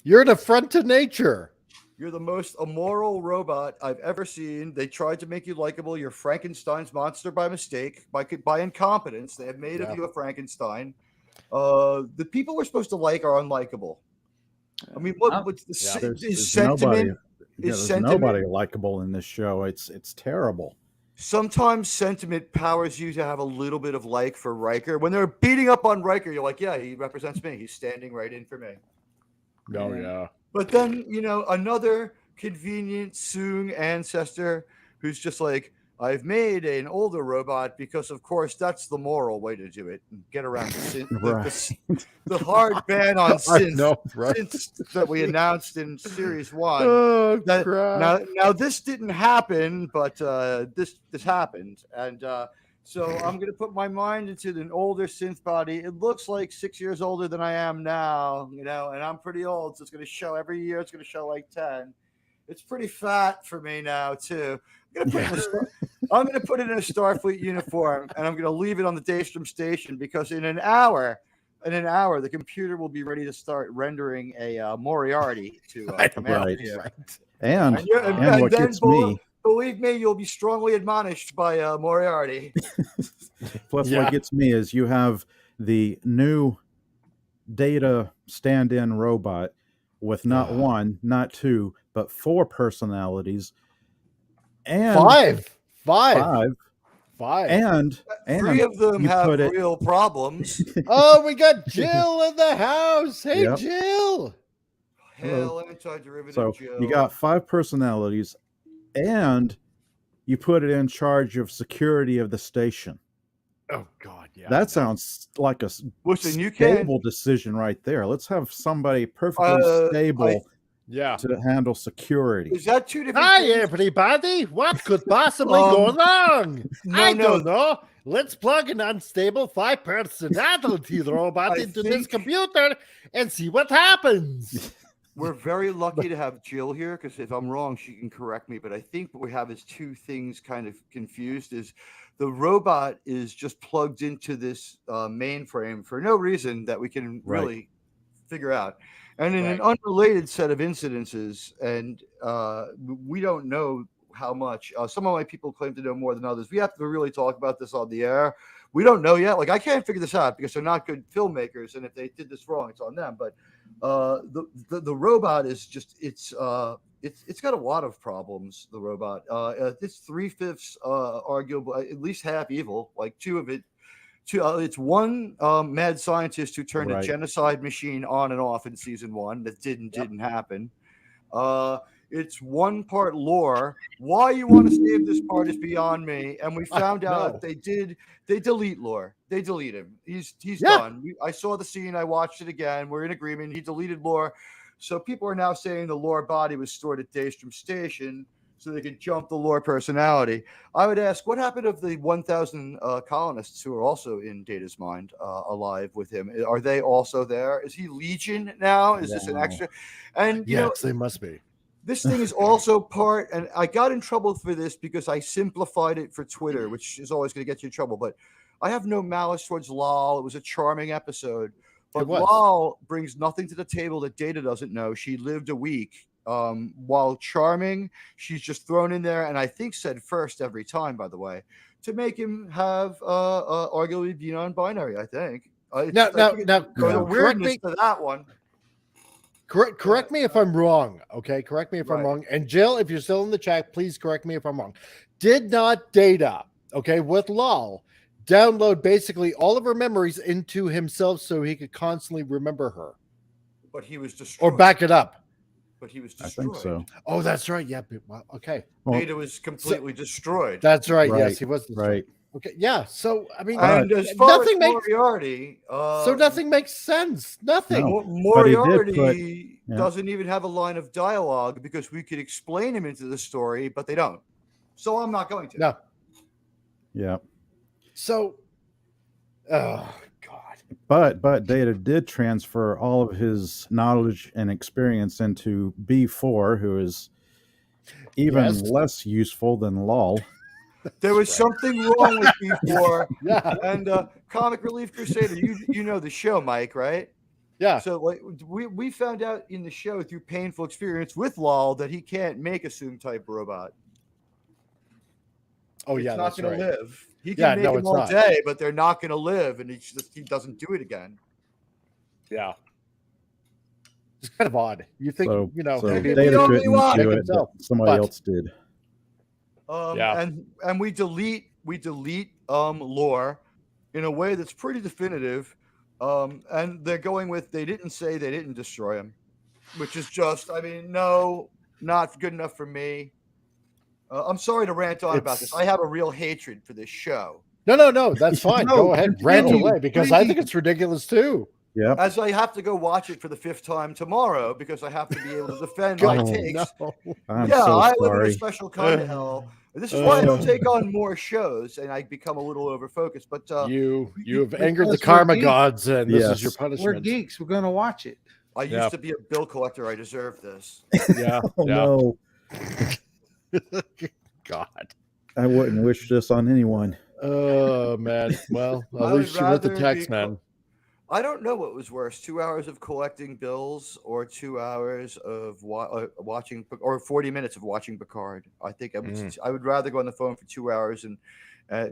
You're an affront to nature. You're the most immoral robot I've ever seen. They tried to make you likable. You're Frankenstein's monster by mistake, by incompetence. They have made of you a Frankenstein. The people we're supposed to like are unlikable. I mean, what's the There's sentiment? there's nobody likable in this show. It's terrible. Sometimes sentiment powers you to have a little bit of like for Riker. When they're beating up on Riker, you're like, yeah, he represents me. He's standing right in for me. Oh, yeah. But then, another convenient Soong ancestor who's just like, I've made an older robot because, of course, that's the moral way to do it. And get around the hard ban on synths that we announced in Series 1. Oh, crap. Now this didn't happen, but this happened. And so I'm going to put my mind into an older synth body. It looks like 6 years older than I am now, and I'm pretty old. So it's going to show every year. It's going to show like 10. It's pretty fat for me now, too. I'm going to put it in a Starfleet uniform, and I'm going to leave it on the Daystrom station because in an hour, the computer will be ready to start rendering a Moriarty to command. Right. And what then, gets me, believe me, you'll be strongly admonished by Moriarty. plus what gets me is you have the new Data stand-in robot with not one, not two, but 4 personalities. And Five. And 3 of them you have put it- real problems. Oh, we got Jill in the house. Hey, Yep. Jill. Hell, anti-derivative So Jill. you got 5 personalities, and you put it in charge of security of the station. Oh, God, yeah. That sounds like a Listen, you can. stable decision right there. Let's have somebody perfectly stable to handle security. Is that 2 different Hi, things? everybody. What could possibly Um, go wrong? I no. don't know. let's plug an unstable 5-personality robot I into this think- computer and see what happens. We're very lucky to have Jill here because if I'm wrong, she can correct me. But I think what we have is two things kind of confused. Is the robot is just plugged into this mainframe for no reason that we can really figure out. And in an unrelated set of incidences, and we don't know how much. Some of my people claim to know more than others. We have to really talk about this on the air. We don't know yet. Like I can't figure this out because they're not good filmmakers, and if they did this wrong, it's on them. But the robot is just it's got a lot of problems. The robot it's 3/5 arguable, at least half evil. Like two of it. It's one mad scientist who turned a genocide machine on and off in season 1 that didn't happen. It's one part lore. Why you want to save this part is beyond me. And we found out they delete lore. They delete him. He's done. I saw the scene. I watched it again. We're in agreement. He deleted lore. So people are now saying the lore body was stored at Daystrom Station so they could jump the lore personality. I would ask, what happened of the 1,000 colonists who are also in Data's mind alive with him? Are they also there? Is he Legion now? Is this an extra? And yes, they must be. This thing is also part, and I got in trouble for this because I simplified it for Twitter, which is always going to get you in trouble. But I have no malice towards Lal. It was a charming episode. But Lal brings nothing to the table that Data doesn't know. She lived a week. While charming, she's just thrown in there, and I think said first every time, by the way, to make him have arguably be non-binary. I think. Now, the weirdness to that one. Correct me if I'm wrong. Okay, correct me if I'm wrong. And Jill, if you're still in the chat, please correct me if I'm wrong. Did not Data, okay, with Lal, download basically all of her memories into himself so he could constantly remember her? But he was destroyed. Or back it up. But he was destroyed. I think so. Oh, that's right. Yeah. Well, okay. Data was completely destroyed. That's right. Yes, he was destroyed. Right. Okay. Yeah. So I mean, and as far as Moriarty, so nothing makes sense. Nothing. No, Moriarty doesn't even have a line of dialogue because we could explain him into the story, but they don't. So I'm not going to. No. Yeah. So, oh God. But Data did transfer all of his knowledge and experience into B4, who is even less useful than Lal. There was something wrong with B4. And Comic Relief Crusader, you know the show, Mike, right? Yeah. So like we found out in the show through painful experience with Lal that he can't make a Zoom type robot. Oh yeah, it's not that's going right. to live. He can make them all not. day, but they're not going to live, and he doesn't do it again. Yeah. It's kind of odd. You think So maybe Data only couldn't one. do it, but somebody else did. And we delete lore in a way that's pretty definitive. And they're going with they didn't say they didn't destroy him, which is just no, not good enough for me. I'm sorry to rant on about this. I have a real hatred for this show. No, that's fine. Go ahead, rant away because I think it's ridiculous too. Yeah. As I have to go watch it for the 5th time tomorrow because I have to be able to defend my takes. I live in a special kind of hell. This is why I don't take on more shows and I become a little overfocused. But you have angered the karma gods, and this is your punishment. We're geeks. We're going to watch it. I used to be a bill collector. I deserve this. Yeah. No. God. I wouldn't wish this on anyone. Oh man. Well, at least you wrote the text, man. I don't know what was worse: 2 hours of collecting bills, or 2 hours of watching, or 40 minutes of watching Picard. I think I would rather go on the phone for 2 hours, and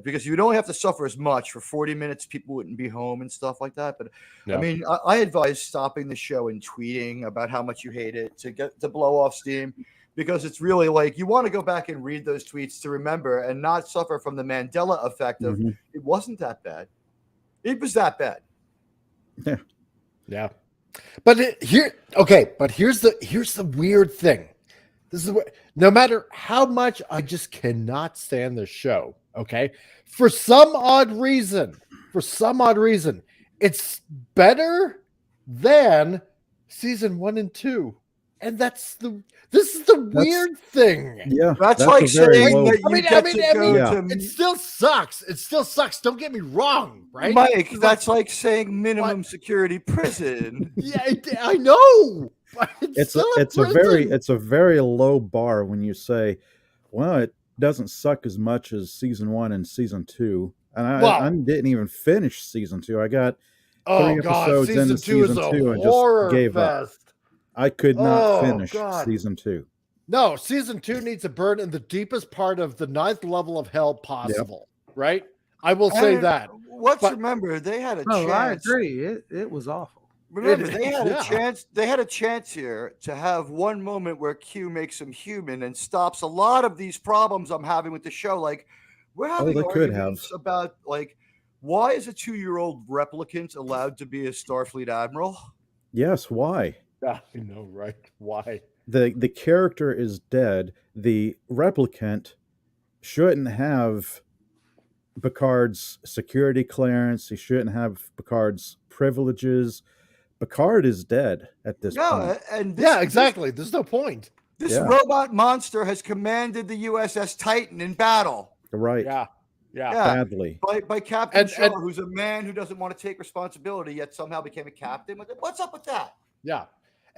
because you'd only have to suffer as much for 40 minutes. People wouldn't be home and stuff like that. But I mean, I advise stopping the show and tweeting about how much you hate it to blow off steam. Because it's really like you want to go back and read those tweets to remember and not suffer from the Mandela effect of it wasn't that bad. It was that bad. Yeah. But here's the weird thing. This is what no matter how much I just cannot stand this show, okay? For some odd reason, it's better than season 1 and 2. And this is the weird thing. Yeah, That's a like very saying low. that you get to go It to still sucks. It still sucks. Don't get me wrong, right? Mike. That's like saying minimum security prison. Yeah, I know. But It's a very low bar when you say, well, it doesn't suck as much as season 1 and season 2. And I didn't even finish season 2. I got 3 episodes into season 2 and just gave up. I could not finish season 2. No, season 2 needs to burn in the deepest part of the 9th level of hell possible, right? I will say that. Remember, they had a chance. I agree. It was awful. Remember, they had a chance. They had a chance here to have one moment where Q makes him human and stops a lot of these problems I'm having with the show. Like, we're having arguments about, like, why is a 2-year-old replicant allowed to be a Starfleet admiral? Yes, why? I know, right? Why? The character is dead. The replicant shouldn't have Picard's security clearance. He shouldn't have Picard's privileges. Picard is dead at this point. And exactly. There's no point. This robot monster has commanded the USS Titan in battle. Right. Yeah. Badly. By Captain Shaw, who's a man who doesn't want to take responsibility, yet somehow became a captain. What's up with that? Yeah.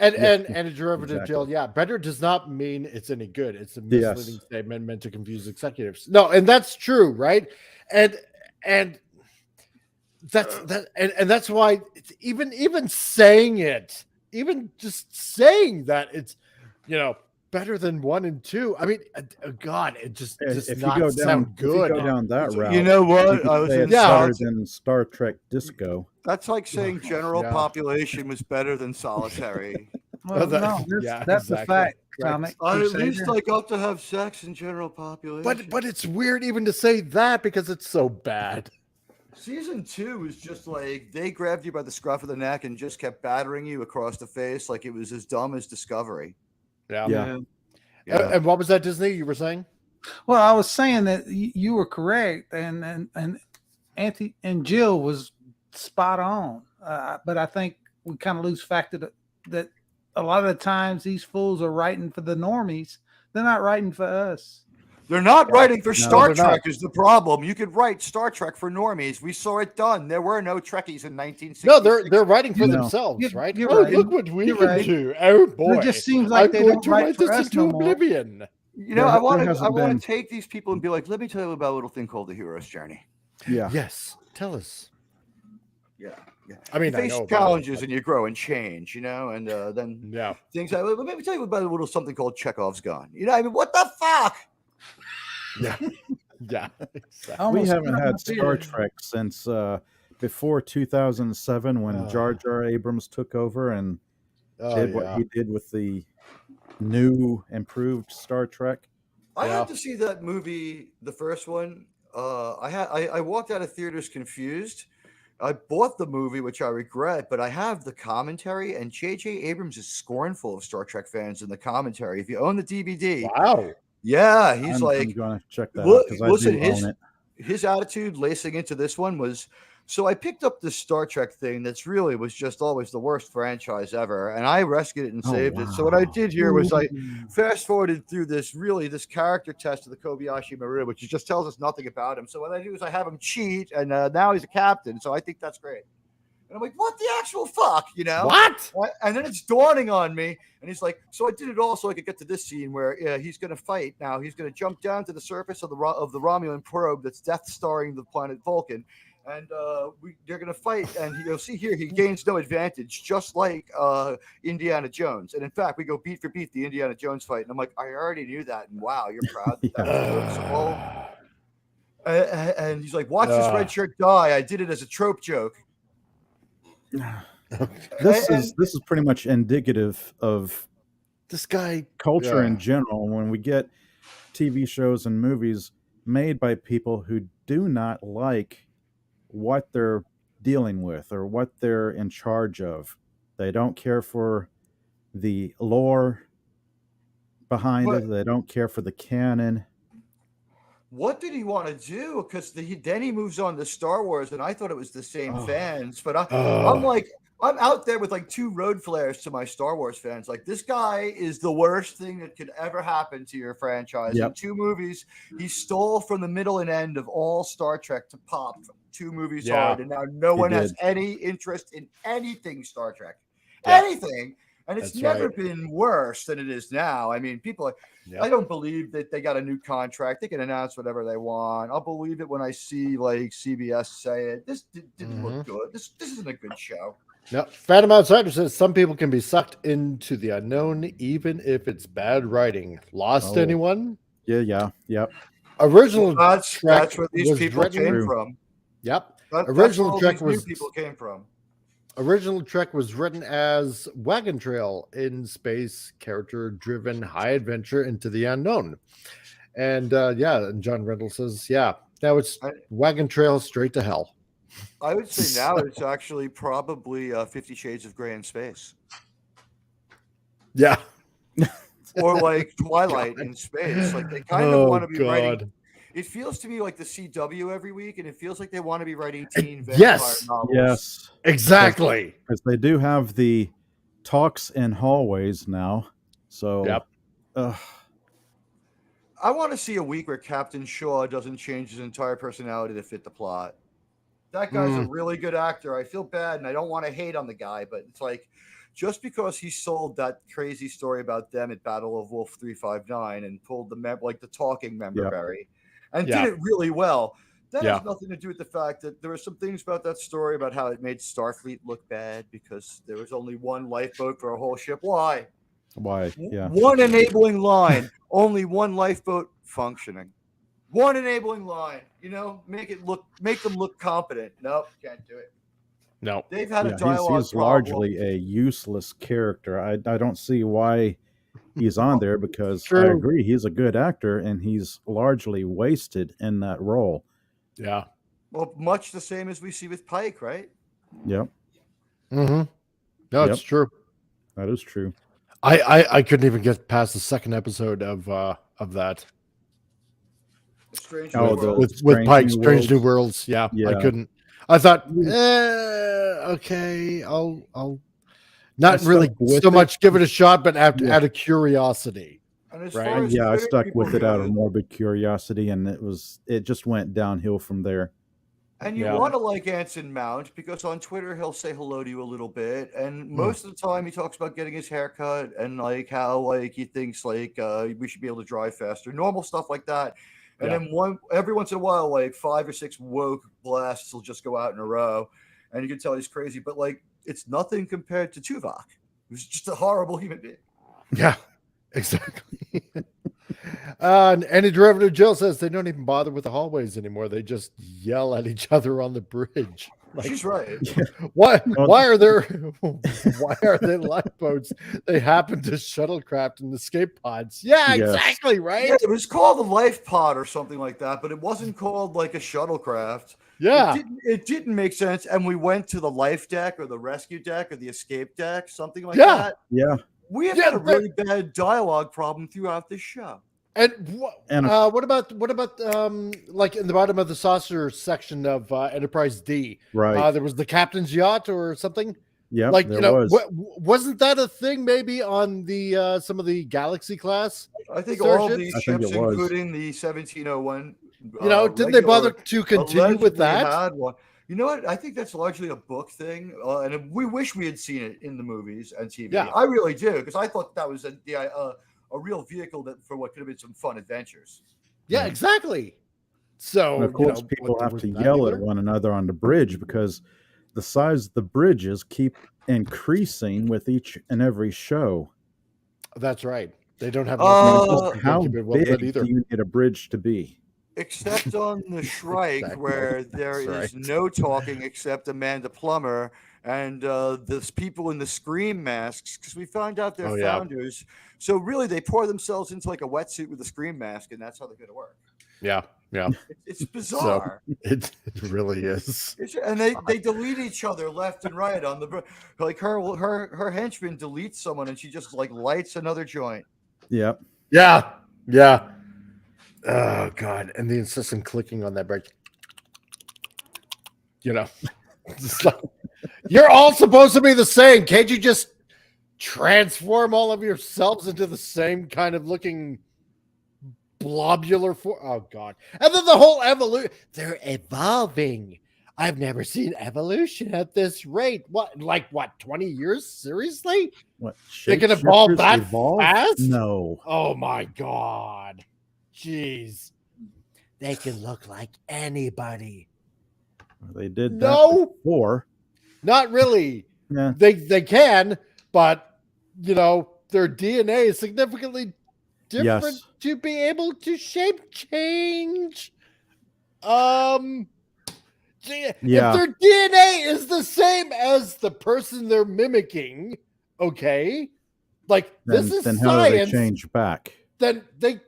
And a derivative deal. Yeah. Better does not mean it's any good. It's a misleading statement meant to confuse executives. No, and that's true, right? And that's why it's even saying it, even just saying that it's, better than 1 and 2. I mean, God, it just does not sound good. If you go down that route, you know what? I was better than Star Trek Disco. That's like saying general population was better than solitary. Well, that's a fact. Comic. At least I got to have sex in general population. But it's weird even to say that because it's so bad. Season 2 is just like they grabbed you by the scruff of the neck and just kept battering you across the face like it was as dumb as Discovery. Yeah. And what was that, Disney, you were saying? Well, I was saying that you were correct, and Auntie and Jill was spot on. But I think we kind of lose fact that a lot of the times these fools are writing for the normies. They're not writing for us. They're not writing for Star Trek is the problem. You could write Star Trek for normies. We saw it done. There were no Trekkies in 1960. No, they're writing for themselves, right? Right. Look what we can do. Oh boy. It just seems like they don't write for us no more. Oblivion. I want to take these people and be like, let me tell you about a little thing called the hero's journey. Yeah. Yes. Tell us. Yeah. I mean, you face challenges and you grow and change, and then things. Let me tell you about a little something called Chekhov's gun. What the fuck? Yeah. Exactly. We haven't had Star Trek since before 2007 when Jar Jar Abrams took over and did what he did with the new improved Star Trek. I had to see that movie, the first one. I walked out of theaters confused. I bought the movie, which I regret, but I have the commentary, and J.J. Abrams is scornful of Star Trek fans in the commentary. If you own the DVD, wow. Yeah, he's I'm going to check that out because I do own it. His attitude lacing into this one was, so I picked up this Star Trek thing that's really was just always the worst franchise ever, and I rescued it and saved it. So what I did here was I fast forwarded through this character test of the Kobayashi Maru, which just tells us nothing about him. So what I do is I have him cheat, and now he's a captain. So I think that's great. And I'm like, what the actual fuck, What? And then it's dawning on me. And he's like, so I did it all so I could get to this scene where he's going to fight. Now he's going to jump down to the surface of the Romulan probe that's Death Starring the planet Vulcan. And they're going to fight. And you'll see here, he gains no advantage, just like Indiana Jones. And in fact, we go beat for beat the Indiana Jones fight. And I'm like, I already knew that. And wow, you're proud. And he's like, watch this red shirt die. I did it as a trope joke. This is pretty much indicative of this guy culture in general. When we get TV shows and movies made by people who do not like what they're dealing with or what they're in charge of, they don't care for the lore behind it. They don't care for the canon. What did he want to do? Because then he moves on to Star Wars, and I thought it was the same fans. But I'm like, I'm out there with like 2 road flares to my Star Wars fans. Like, this guy is the worst thing that could ever happen to your franchise. Yep. In 2 movies, he stole from the middle and end of all Star Trek to pop 2 movies Yeah. hard, and now no He one has did. any interest in anything Star Trek. Yeah. Anything. And it's That's never right. been worse than it is now. I mean, people, Yep. I don't believe that they got a new contract. They can announce whatever they want. I'll believe it when I see like CBS say it. This didn't look good. This isn't a good show. No, Phantom Outsider says some people can be sucked into the unknown, even if it's bad writing. Lost Oh. anyone? Yeah. Original That's Trek where these was people written- came True. from. Yep. That's Original where all Trek these new was- people came from. Original Trek was written as Wagon Trail in space, character-driven high adventure into the unknown. And and John Reynolds says, now it's Wagon Trail straight to hell. I would say now it's actually probably 50 Shades of Grey in space. Yeah. Or like Twilight in space. Like, they kind of want to be writing. It feels to me like the CW every week, and it feels like they want to be writing teen vampire novels. Yes. Exactly. Because they do have the talks in hallways now. So Yep. I want to see a week where Captain Shaw doesn't change his entire personality to fit the plot. That guy's a really good actor. I feel bad, and I don't want to hate on the guy, but it's like, just because he sold that crazy story about them at Battle of Wolf 359 and pulled the talking member berry and did it really well, that has nothing to do with the fact that there were some things about that story about how it made Starfleet look bad because there was only one lifeboat for a whole ship. Why? Yeah. One enabling line, only one lifeboat functioning. One enabling line, make them look competent. Nope, can't do it. No. They've had a dialogue he's largely a useless character. I don't see why he's on there because I agree he's a good actor and he's largely wasted in that role. Yeah. Well, much the same as we see with Pike, right? Yep. Mm-hmm. No, it's true. That is true. I couldn't even get past the second episode of that. Strange with Pike, Strange New Worlds. Yeah, I couldn't. I thought, okay, I'll not really so much give it a shot, but out of curiosity. And as right? far as I stuck people with it out of go, morbid curiosity, and it just went downhill from there. And you want to like Anson Mount because on Twitter he'll say hello to you a little bit, and most of the time he talks about getting his hair cut and like how like he thinks like we should be able to drive faster, normal stuff like that. And then every once in a while, like 5 or 6 woke blasts will just go out in a row, and you can tell he's crazy. But like, it's nothing compared to Tuvok, who's just a horrible human being. Yeah, exactly. And Any Derivative Jill says they don't even bother with the hallways anymore. They just yell at each other on the bridge. Like, she's right. Why are there lifeboats? They happen to shuttlecraft and escape pods. Yeah, exactly, right? Yeah, it was called a life pod or something like that, but it wasn't called like a shuttlecraft. Yeah. It didn't make sense. And we went to the life deck or the rescue deck or the escape deck, something like that. Yeah. We have had a really bad dialogue problem throughout this show. And what about like in the bottom of the saucer section of Enterprise D? Right. There was the captain's yacht or something. Yeah, like was. Wasn't that a thing maybe on the some of the Galaxy class? I think starships? all of these ships, including the 1701. Didn't they bother to continue with that? Had one. You know what? I think that's largely a book thing, and we wish we had seen it in the movies and TV. Yeah. I really do, because I thought that was a real vehicle for what could have been some fun adventures. Yeah, exactly. So and of course, people have to yell at one another on the bridge because the size of the bridges keep increasing with each and every show. That's right. They don't have how big do you need a bridge to be? Except on the Shrike, where there is no talking except Amanda Plummer and the people in the Scream masks, because we found out they're founders. So really, they pour themselves into like a wetsuit with a Scream mask, and that's how they're going to work. Yeah. It's bizarre. So, it really is. And they delete each other left and right on the like her henchman deletes someone, and she just like lights another joint. Yep. Yeah. Oh God! And the insistent clicking on that break. Just like, You're all supposed to be the same. Can't you just transform all of yourselves into the same kind of looking blobular form? Oh God! And then the whole evolution. They're evolving. I've never seen evolution at this rate. What, like what? 20 years? Seriously? What? They can evolve Shapeshifters that evolve? fast? No. Oh my God! Jeez. They can look like anybody. They did No. that before. Not really. Yeah. They can, but you know, their DNA is significantly different Yes. to be able to shape change. If Yeah. their DNA is the same as the person they're mimicking, okay, like this is Then how do they science. change back? Then Then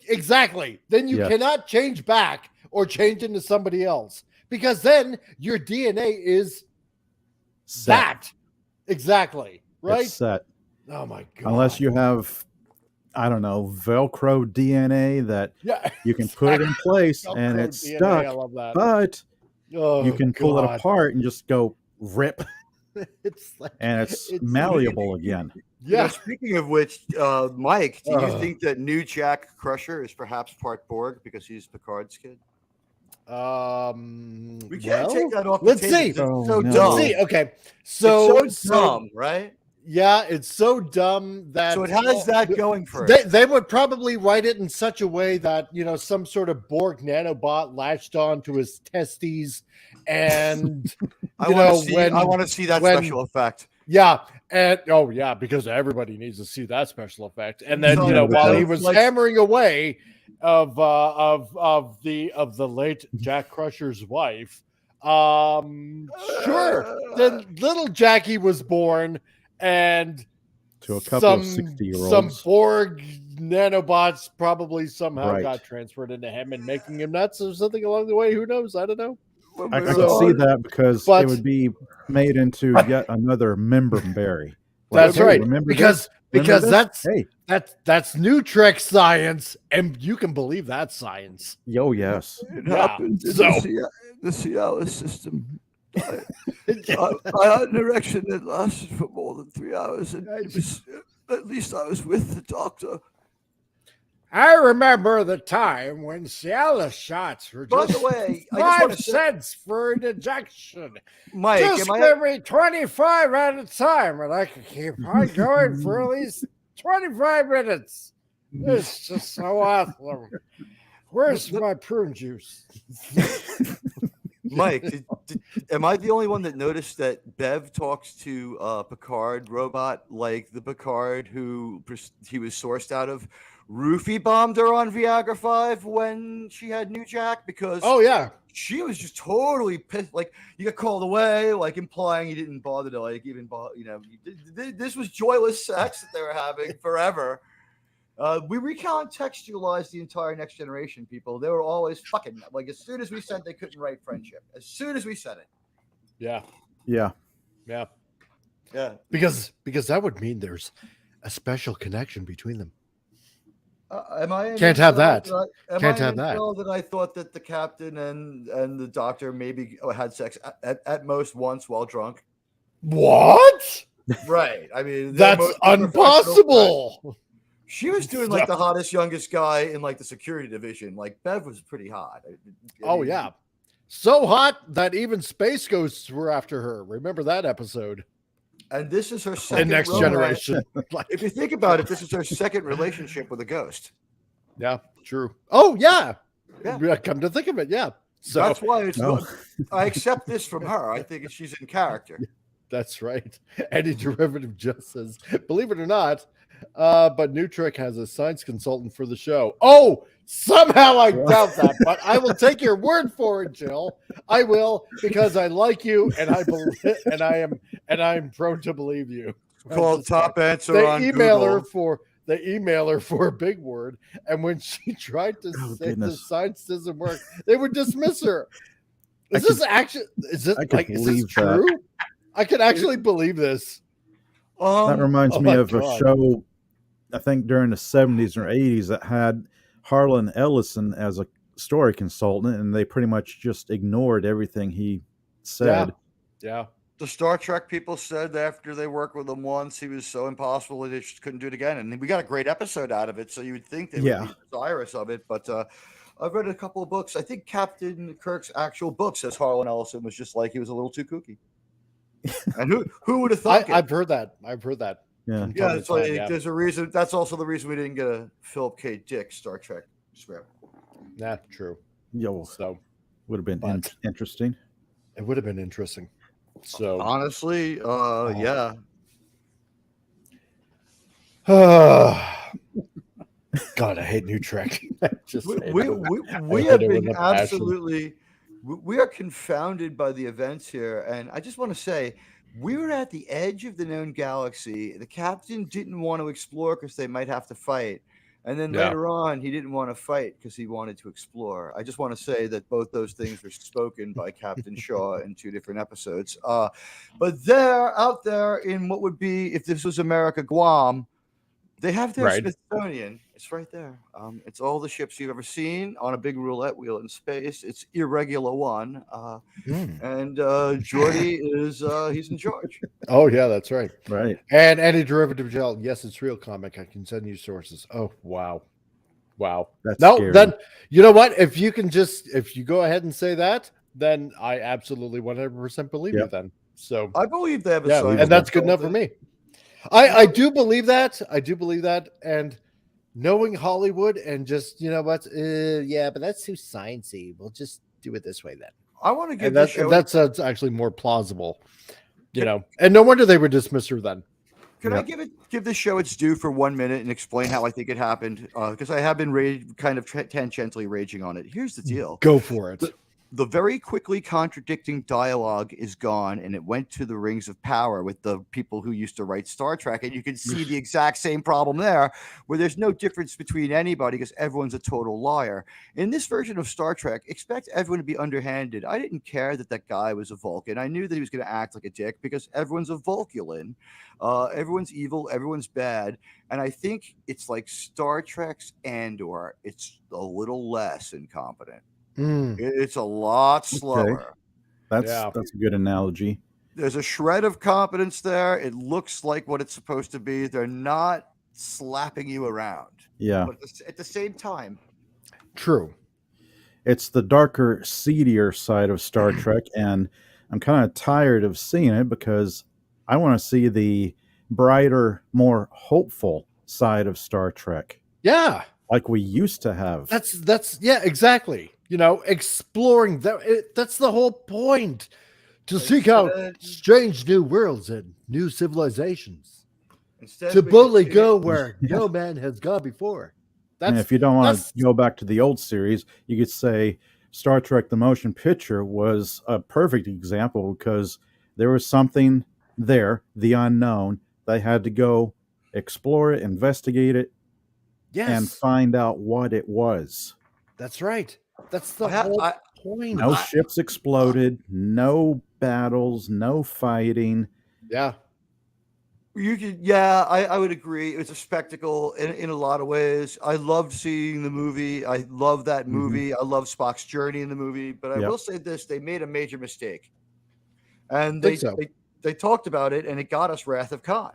you Yes. cannot change back or change into somebody else because then your DNA is Set. that exactly right. It's set. Oh my God! Unless you have, I don't know, Velcro DNA that yeah, you can put it in place Velcro and it's DNA, stuck, I love that. but Oh, you can pull it God. apart and just go rip, It's like and it's malleable again. You know, yeah. speaking of which, Mike, do you Ugh. think that new Jack Crusher is perhaps part Borg because he's Picard's kid? We can't Well, take that off. let's the table. see. It's Oh, so no. dumb. Let's see. Okay, It's so so dumb, right? yeah, it's so dumb that So it has that going for They, it. they would probably write it in such a way that, you know, some sort of Borg nanobot latched on to his testes and I you want know, to see. when- I want to see that when- special effect. yeah, and oh yeah, because everybody needs to see that special effect. And then, So, you know, while he it's was like- hammering away of the late Jack Crusher's wife, sure, then little Jackie was born, and To a couple of some 60-year-olds. Borg nanobots probably somehow Right. got transferred into him and making him nuts or something along the way. Who knows? I don't know. I can So- see that because but- it would be made into yet another member berry. That's hey, right. remember Because this? Remember that's this? Hey, that's new Trek science, and you can believe that science. yo, yes. It Yeah, happened in so- the Cialis system. I had an erection that lasted for more than 3 hours, and it was, at least I was with the doctor. I remember the time when Cialis shots were By just the way, I just want 5 to say, cents for an injection. Mike, Just am I? give me 25 at a time, and I can keep on going for at least 25 minutes. It's just so awesome. Where's my prune juice? Mike, am I the only one that noticed that Bev talks to Picard robot like the Picard who he was sourced out of? Roofie bombed her on Viagra 5 when she had New Jack because Oh yeah, she was just totally pissed. Like you got called away, like implying you didn't bother to like even this was joyless sex that they were having forever. We recontextualized the entire Next Generation people. They were always fucking like as soon as we said they couldn't write friendship, as soon as we said it. yeah, Yeah. yeah. Yeah. Because that would mean there's a special connection between them. Am I in Can't the have show that. am Can't I have in the that. show that I thought that the captain and the doctor maybe had sex at most once while drunk. What? Right. I mean, they're That's most professional impossible. She was doing like the hottest, youngest guy in like the security division. Like Bev was pretty hot. I Oh mean, yeah, so hot that even space ghosts were after her. Remember that episode And this is her in second Next romance. Generation? Like, If you think about it, this is her second relationship with a ghost. yeah, true. Oh yeah. Yeah. Come to think of it, yeah. So That's why it's. No. I accept this from her. I think she's in character. that's right. Any derivative just says, believe it or not, but New Trek has a science consultant for the show. Oh, somehow I doubt that, but I will take your word for it, Jill. I will because I like you and I believe and I'm prone to believe you. Called top answer They on email Google. her for a big word, and when she tried to Oh, say the goodness. science doesn't work, they would dismiss her. I Is this actually? Is it I could like? Is this believe that. true? I could actually believe this. That reminds oh me my of a God. show, I think during the 70s or 80s, that had Harlan Ellison as a story consultant, and they pretty much just ignored everything he said. Yeah. The Star Trek people said that after they worked with him once, he was so impossible that they just couldn't do it again. And we got a great episode out of it, so you would think they would be desirous of it. But I've read a couple of books. I think Captain Kirk's actual book says Harlan Ellison was just like he was a little too kooky. And who would have thought? I've heard that. I've heard that. Yeah. Yeah, it's like there's a reason. That's also the reason we didn't get a Philip K. Dick Star Trek script. Yeah, true. Yo, So would have been but- interesting. it would have been interesting. So Honestly, yeah. God, I hate New Trek. Just We hate it. we hate have it with been a passion. absolutely. We are confounded by the events here, and I just want to say we were at the edge of the known galaxy. The captain didn't want to explore because they might have to fight, and then Yeah. later on he didn't want to fight because he wanted to explore. I just want to say that both those things were spoken by Captain Shaw in 2 different episodes. But they're out there in what would be, if this was America, Guam. They have their Right. Smithsonian. It's right there. It's all the ships you've ever seen on a big roulette wheel in space. It's Irregular One. And Jordy is he's in charge. Oh yeah, that's right. Right. And any derivative gel. Yes, it's real comic. I can send you sources. Oh wow. That's No, scary. then you know what? If you go ahead and say that, then I absolutely 100% believe you Yep. then. So I believe they have a yeah, science and that's good enough for consultant. me. I do believe that. I do believe that. And knowing Hollywood and just, you know what? Yeah, but that's too sciencey. We'll just do it this way then. I want to give And this show. that's actually more plausible, you know. And no wonder they would dismiss her then. Can I give this show its due for 1 minute and explain how I think it happened? Because I have been kind of tangentially raging on it. Here's the deal. Go for it. The very quickly contradicting dialogue is gone, and it went to the Rings of Power with the people who used to write Star Trek, and you can see the exact same problem there, where there's no difference between anybody because everyone's a total liar. In this version of Star Trek, expect everyone to be underhanded. I didn't care that guy was a Vulcan. I knew that he was going to act like a dick because everyone's a Vulculin. Everyone's evil, everyone's bad, and I think it's like Star Trek's Andor. It's a little less incompetent. It's a lot slower. That's a good analogy. There's a shred of competence there. It looks like what it's supposed to be. They're not slapping you around. Yeah. But at the same time, true. It's the darker, seedier side of Star Trek, and I'm kind of tired of seeing it because I want to see the brighter, more hopeful side of Star Trek. Yeah. Like we used to have. That's yeah, exactly. You know, exploring that's the whole point. To seek out strange new worlds and new civilizations. To boldly go where no man has gone before. And if you don't want to go back to the old series, you could say Star Trek the Motion Picture was a perfect example because there was something there, the unknown. They had to go explore it, investigate it, and find out what it was. That's right. That's the whole point. No ships exploded, no battles, no fighting. Yeah. I would agree. It was a spectacle in a lot of ways. I loved seeing the movie. I love that movie. I love Spock's journey in the movie. But I will say this: they made a major mistake, and they talked about it, and it got us Wrath of Khan.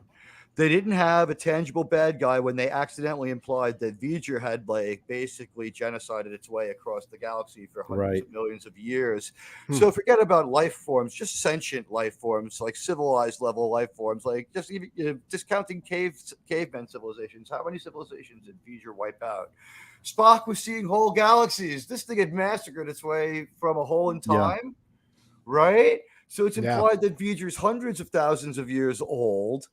They didn't have a tangible bad guy when they accidentally implied that V'ger had basically genocided its way across the galaxy for hundreds of millions of years. So forget about life forms, just sentient life forms, like civilized level life forms, like just even discounting caveman civilizations. How many civilizations did V'ger wipe out? Spock was seeing whole galaxies. This thing had massacred its way from a hole in time, right? So it's implied that V'ger's hundreds of thousands of years old.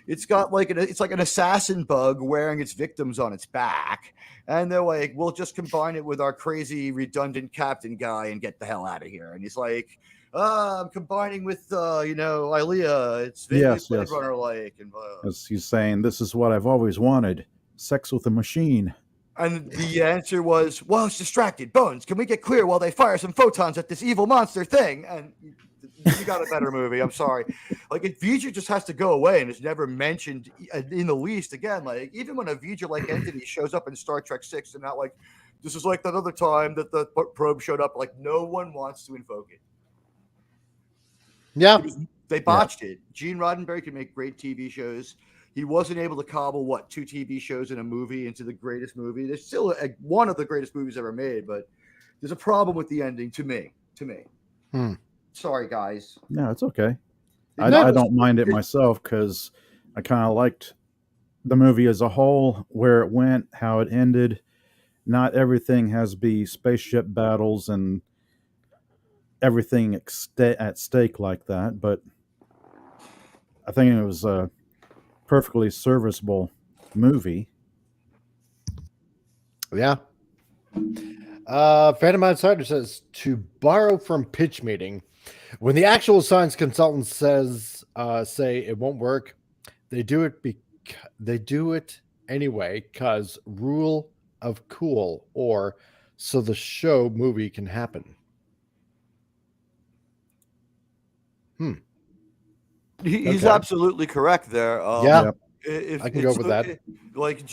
It's got it's like an assassin bug wearing its victims on its back. And they're like, we'll just combine it with our crazy redundant captain guy and get the hell out of here. And he's like, I'm combining with, Ilea. It's Blade Runner like. And as he's saying, this is what I've always wanted. Sex with a machine. And the answer was, well, it's distracted. Bones, can we get clear while they fire some photons at this evil monster thing? And you got a better movie. I'm sorry. Like, V'ger just has to go away and is never mentioned in the least again. Like, even when a V'ger-like entity shows up in Star Trek 6, and not like, this is like that other time that the probe showed up. Like, no one wants to invoke it. Yeah. They botched it. Gene Roddenberry can make great TV shows. He wasn't able to cobble 2 TV shows and a movie into the greatest movie. There's still one of the greatest movies ever made, but there's a problem with the ending to me. Sorry, guys. No, it's okay. I don't mind it myself because I kind of liked the movie as a whole, where it went, how it ended. Not everything has to be spaceship battles and everything at stake like that, but I think it was a perfectly serviceable movie. Yeah. Phantom Outsider says, to borrow from pitch meeting, when the actual science consultants say it won't work, they do it anyway because rule of cool, or so the show movie can happen. He's absolutely correct there. Yeah. If I can go with that. Like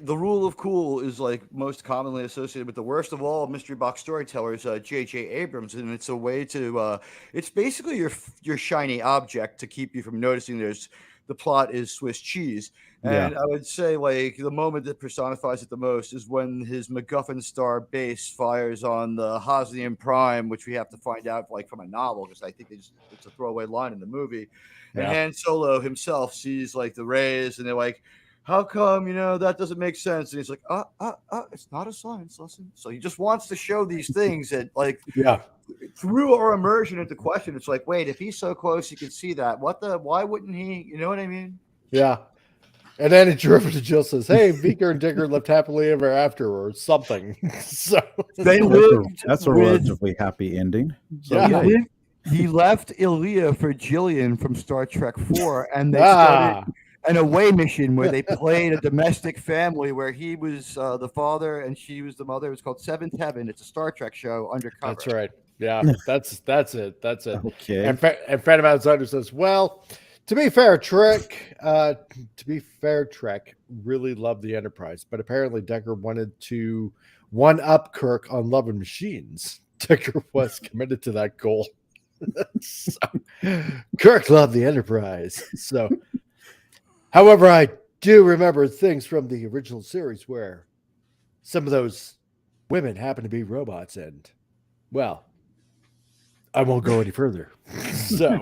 the rule of cool is like most commonly associated with the worst of all mystery box storytellers, J.J. Abrams, and it's a way to it's basically your shiny object to keep you from noticing the plot is Swiss cheese. And I would say like the moment that personifies it the most is when his MacGuffin star base fires on the Hosnian Prime, which we have to find out like from a novel, because I think it's a throwaway line in the movie. And Han Solo himself sees like the rays, and they're like, how come, that doesn't make sense? And he's like, it's not a science lesson. So he just wants to show these things that like, through our immersion into question, it's like, wait, if he's so close, he can see that. Why wouldn't he? You know what I mean? Yeah. And then it driven to Jill says, hey, Beaker and Dicker lived happily ever after, or something. So they lived. That's a relatively happy ending. So, he left Ilya for Jillian from Star Trek 4, and they started an away mission where they played a domestic family where he was the father and she was the mother. It was called Seventh Heaven. It's a Star Trek show undercover. That's right. Yeah, that's it. Okay. And Phantom Outsider says, well, to be fair, Trek really loved the Enterprise, but apparently Decker wanted to one-up Kirk on Love and Machines. Decker was committed to that goal. So, Kirk loved the Enterprise. So, however, I do remember things from the original series where some of those women happen to be robots, and well, I won't go any further. So,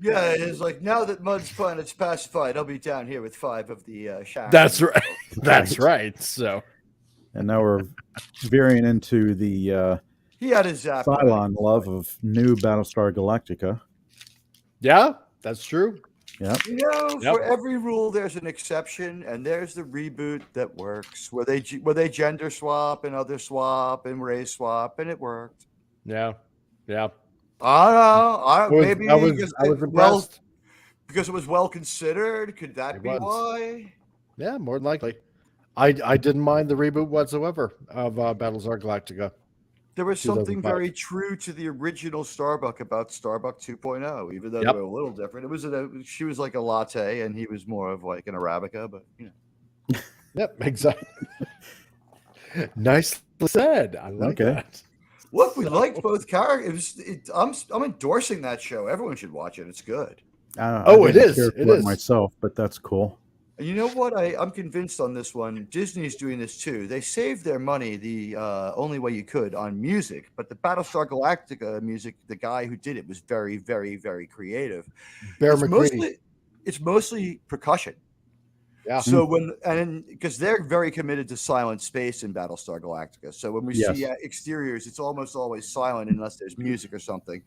yeah, it's like now that Mud's planet's pacified, I'll be down here with 5 of the Sharon. That's right. That's right. So, and now we're veering into the he had his Cylon love of new Battlestar Galactica. Yeah, that's true. Yeah. For every rule, there's an exception, and there's the reboot that works, where they gender swap and other swap and race swap, and it worked. Yeah. I don't know. Maybe I was impressed because it was well considered. Could that be why? Yeah, more than likely. I didn't mind the reboot whatsoever of Battlestar Galactica. There was something very true to the original Starbuck about Starbuck 2.0, even though they were a little different. She was like a latte, and he was more of like an Arabica, but Yep, exactly. Nicely said. I like that. Look, we liked both characters. I'm endorsing that show. Everyone should watch it. It's good. It is. It is myself, but that's cool. And you know what? I'm convinced on this one. Disney's doing this too. They saved their money the only way you could on music, but the Battlestar Galactica music, the guy who did it was very, very, very creative. It's mostly percussion. Yeah. So because they're very committed to silent space in Battlestar Galactica. So when we see exteriors, it's almost always silent unless there's music or something.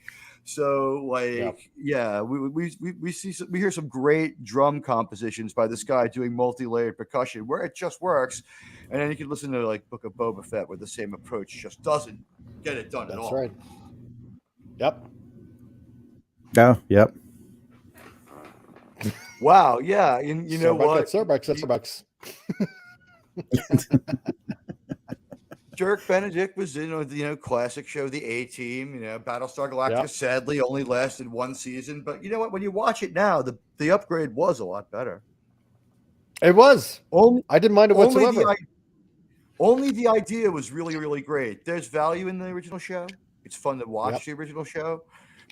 So we hear some great drum compositions by this guy doing multi-layered percussion where it just works, and then you can listen to like Book of Boba Fett where the same approach just doesn't get it done at all. That's right. Yep. Oh, yep. Wow, yeah, and you know what? Starbucks. Dirk Benedict was in the classic show, The A-Team. Battlestar Galactica sadly only lasted one season, but you know what? When you watch it now, the upgrade was a lot better. It was. I didn't mind it whatsoever. Only the idea was really, really great. There's value in the original show. It's fun to watch the original show.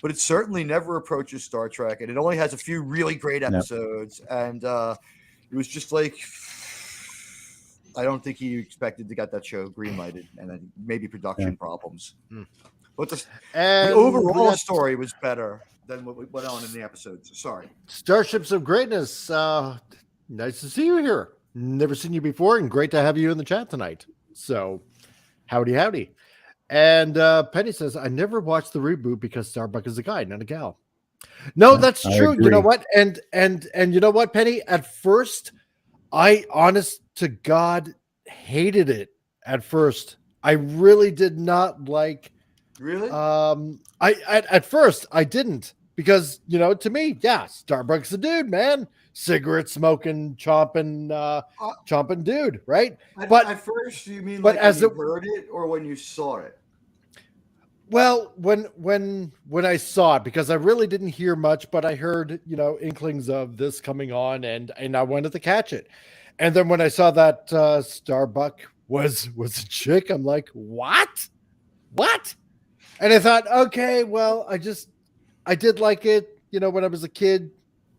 but it certainly never approaches Star Trek, and it only has a few really great episodes. And it was just like, I don't think he expected to get that show greenlighted, and then maybe production problems. But the overall story was better than what went on in the episodes. Sorry. Starships of Greatness. Nice to see you here. Never seen you before, and great to have you in the chat tonight. So, howdy. And Penny says, I never watched the reboot because Starbuck is a guy, not a gal. No, that's true. You know what? And you know what, Penny? At first, I honest to God hated it at first. I really did not like. Really? At first I didn't, because to me, Starbuck's the dude, man. Cigarette smoking, chomping dude, right? But at first, you mean but like as when you heard it or when you saw it? Well, when I saw it, because I really didn't hear much, but I heard inklings of this coming on, and I wanted to catch it. And then when I saw that Starbuck was a chick, I'm like, what? And I thought, okay, well, I did like it, when I was a kid,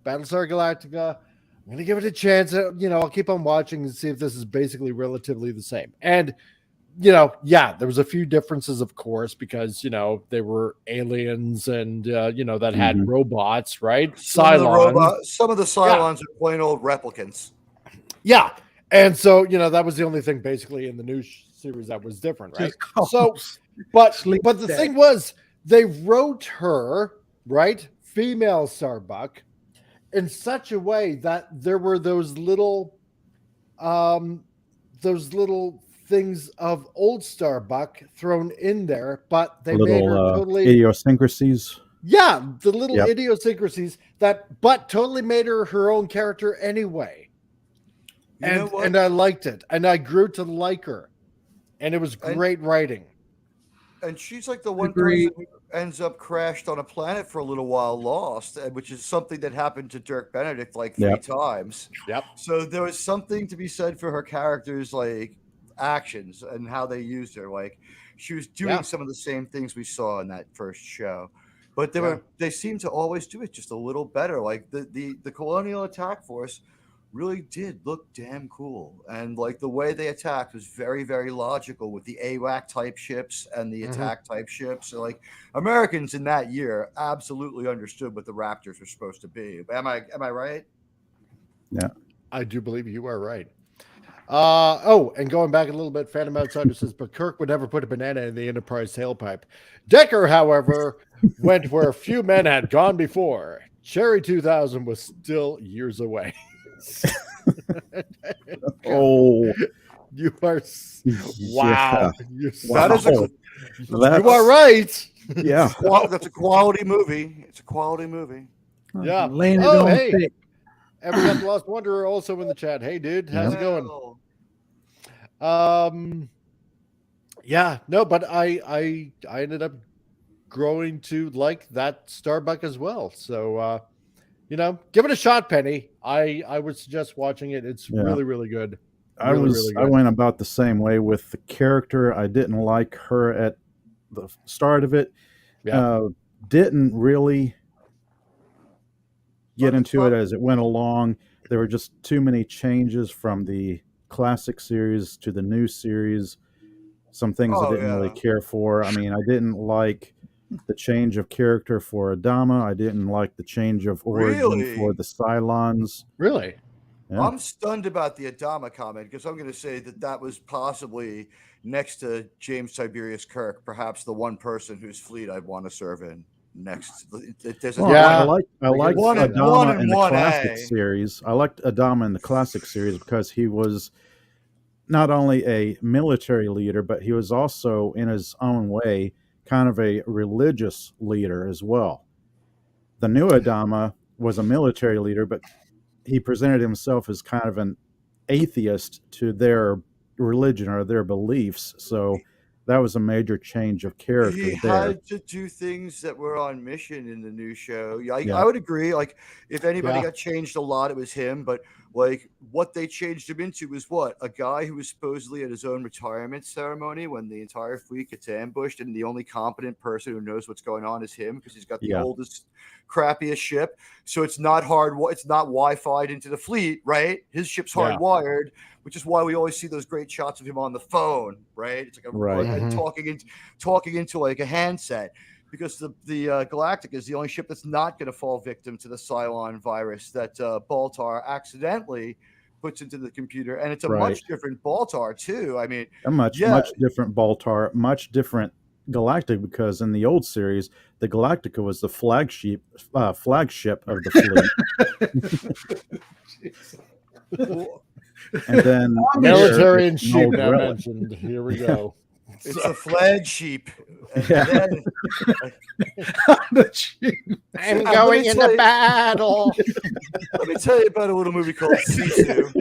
Battlestar Galactica. I'm going to give it a chance. I'll keep on watching and see if this is basically relatively the same. And, there was a few differences, of course, because, they were aliens and, that had robots, right? Cylons. Some of the Cylons are plain old replicants. Yeah. And so, that was the only thing basically in the new series that was different, right? So, but the thing was, they wrote her, right, female Starbuck, in such a way that there were those little things of old Starbuck thrown in there, but they made her totally idiosyncrasies. Yeah, the little idiosyncrasies but totally made her own character anyway. And I liked it, and I grew to like her, and it was great writing. And she's like the one person who ends up crashed on a planet for a little while, lost, which is something that happened to Dirk Benedict like 3 times. Yep. So there was something to be said for her character's like actions and how they used her. Like she was doing some of the same things we saw in that first show, but they seemed to always do it just a little better. Like the Colonial Attack Force really did look damn cool, and like the way they attacked was very, very logical with the AWAC type ships and the attack type ships. So like Americans in that year absolutely understood what the Raptors were supposed to be. Am I right? Yeah, I do believe you are right. And going back a little bit, Phantom Outsider says, but Kirk would never put a banana in the Enterprise tailpipe. Decker, however, went where few men had gone before. Cherry 2000 was still years away. You are wow. You are right. Yeah, that's a quality movie. It's a quality movie. Yeah. Hey, and we got the Lost Wanderer also in the chat. Hey, dude, how's it going? But I ended up growing to like that Starbuck as well. So give it a shot, Penny. I would suggest watching it. It's really, really good. Really I went about the same way with the character. I didn't like her at the start of it. Didn't really get into it as it went along. There were just too many changes from the classic series to the new series. Some things I didn't really care for. I mean, I didn't like the change of character for Adama. I didn't like the change of origin for the Cylons. Really? Yeah. I'm stunned about the Adama comment because I'm going to say that was possibly next to James Tiberius Kirk, perhaps the one person whose fleet I'd want to serve in next. I liked Adama in the classic series. I liked Adama in the classic series because he was not only a military leader, but he was also, in his own way, kind of a religious leader as well. The new Adama was a military leader, but he presented himself as kind of an atheist to their religion or their beliefs. So that was a major change of character. He had to do things that were on mission in the new show. I would agree. Like, if anybody got changed a lot, it was him. But like what they changed him into was what? A guy who was supposedly at his own retirement ceremony when the entire fleet gets ambushed, and the only competent person who knows what's going on is him because he's got the oldest, crappiest ship. So it's not it's not Wi-Fi'd into the fleet, right? His ship's hardwired, which is why we always see those great shots of him on the phone, right? It's like talking into like a handset. Because the Galactica is the only ship that's not going to fall victim to the Cylon virus that Baltar accidentally puts into the computer, and it's a much different Baltar too. I mean, a much different Baltar, much different Galactic, because in the old series, the Galactica was the flagship of the fleet. And then military and sheep now mentioned. Here we go. It's a flag sheep. I'm going into battle. Let me tell you about a little movie called Sisu.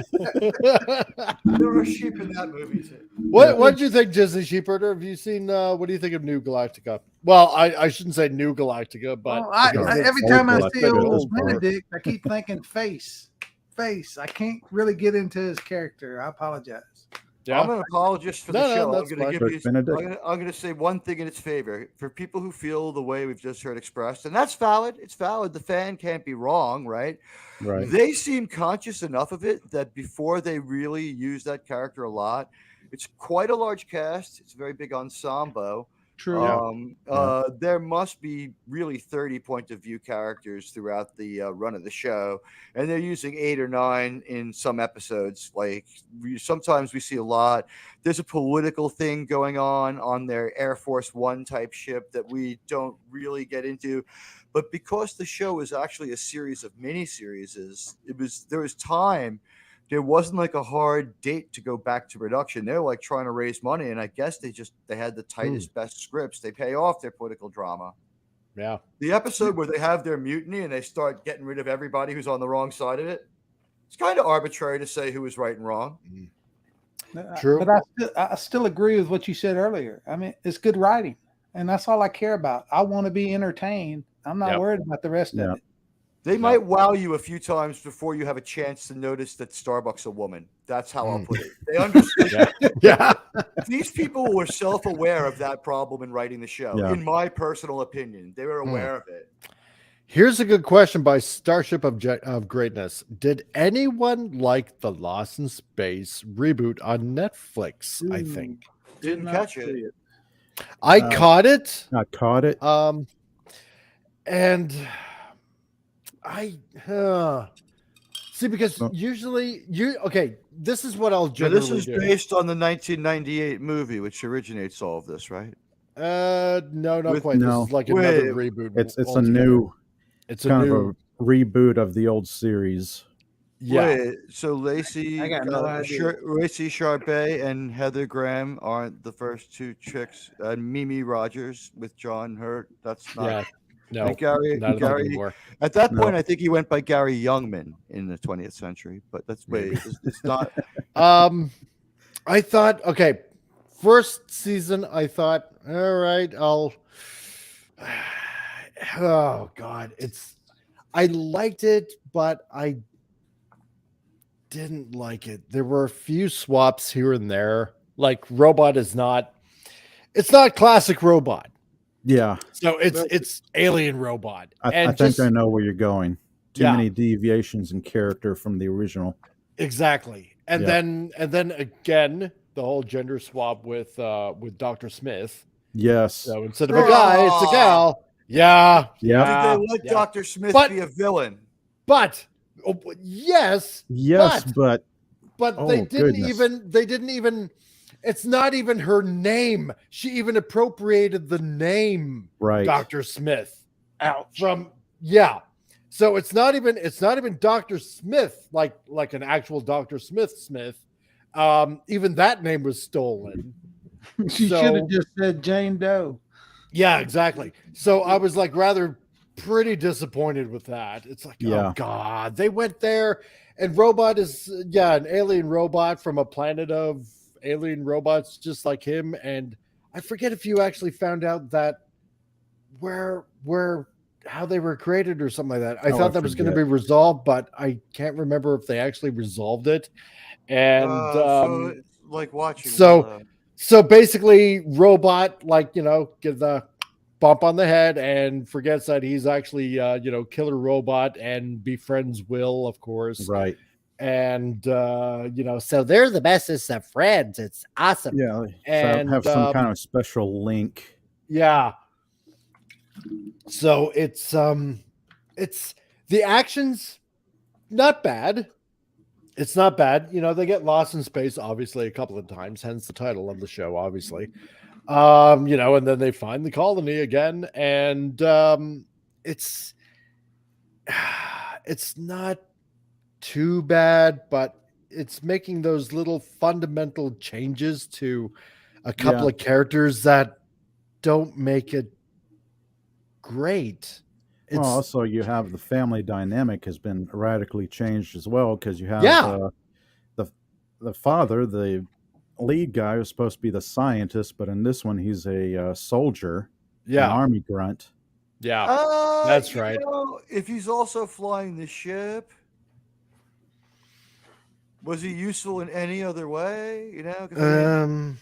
There are sheep in that movie too. What do you think, Disney Sheepherder? Have you seen? What do you think of New Galactica? Well, I shouldn't say New Galactica, but every time I see old Benedict, I keep thinking face. I can't really get into his character. I apologize. Yeah. I'm an apologist for the show. I'm going to say one thing in its favor. For people who feel the way we've just heard expressed, and that's valid. It's valid. The fan can't be wrong, right? Right. They seem conscious enough of it that before they really use that character a lot, it's quite a large cast. It's a very big ensemble. True. There must be really 30 point of view characters throughout the run of the show, and they're using 8 or 9 in some episodes. Like sometimes we see a lot. There's a political thing going on their Air Force One type ship that we don't really get into, but because the show is actually a series of miniseries, there was time. There wasn't like a hard date to go back to production. They're like trying to raise money, and I guess they had the tightest, best scripts. They pay off their political drama. Yeah. The episode where they have their mutiny and they start getting rid of everybody who's on the wrong side of it. It's kind of arbitrary to say who was right and wrong. True. But I still agree with what you said earlier. I mean, it's good writing, and that's all I care about. I want to be entertained. I'm not worried about the rest of it. They might wow you a few times before you have a chance to notice that Starbuck's a woman. That's how I'll put it. They understood. These people were self-aware of that problem in writing the show. In my personal opinion, they were aware of it. Here's a good question by Starship of Greatness. Did anyone like the Lost in Space reboot on Netflix? I think didn't catch it. I caught it. I caught it. And I see, because usually this is what I'll generally this is do. Based on the 1998 movie, which originates all of this, right? No, not quite. This is like another reboot. It's a new. It's kind of a reboot of the old series. Yeah. Wait, so Lacey Charbet and Heather Graham aren't the first two chicks, and Mimi Rogers with John Hurt. That's not. Yeah. No, and Gary at that point, I think he went by Gary Youngman in the 20th century, but that's it's not. I thought, first season, I thought, all right, oh God, I liked it, but I didn't like it. There were a few swaps here and there. Like Robot it's not classic Robot. Yeah. So it's Alien Robot. I think I know where you're going. Too many deviations in character from the original. Exactly. And then again, the whole gender swap with Dr. Smith. Yes. So instead of a guy, it's a gal. Yeah. Yeah. Did they let Dr. Smith be a villain? But yes, but they didn't even it's not even her name. She even appropriated the name Dr. Smith out from So it's not even Dr. Smith like an actual Dr. Smith. Even that name was stolen. She should have just said Jane Doe. Yeah, exactly. So I was like pretty disappointed with that. It's like, oh God, they went there, and Robot is an alien robot from a planet of alien robots just like him. And I forget if you actually found out that where how they were created or something like that. I Oh, I thought that was going to forget. be resolved, but I can't remember if they actually resolved it. And So it's like watching. so basically, Robot, like, give the bump on the head and forgets that he's actually Killer Robot, and befriends Will, of course. Right. And so they're the bestest of friends. It's awesome. Yeah. And Have some kind of special link. yeah. So it's the action's not bad. It's not bad. They get lost in space, obviously, a couple of times, hence the title of the show, obviously. And then they find the colony again, and it's not too bad, but it's making those little fundamental changes to a couple of characters that don't make it great. Well, also you have the family dynamic has been radically changed as well, because you have the father, the lead guy, was supposed to be the scientist, but in this one he's a soldier, an army grunt. Yeah, that's right. If he's also flying the ship, was he useful in any other way? And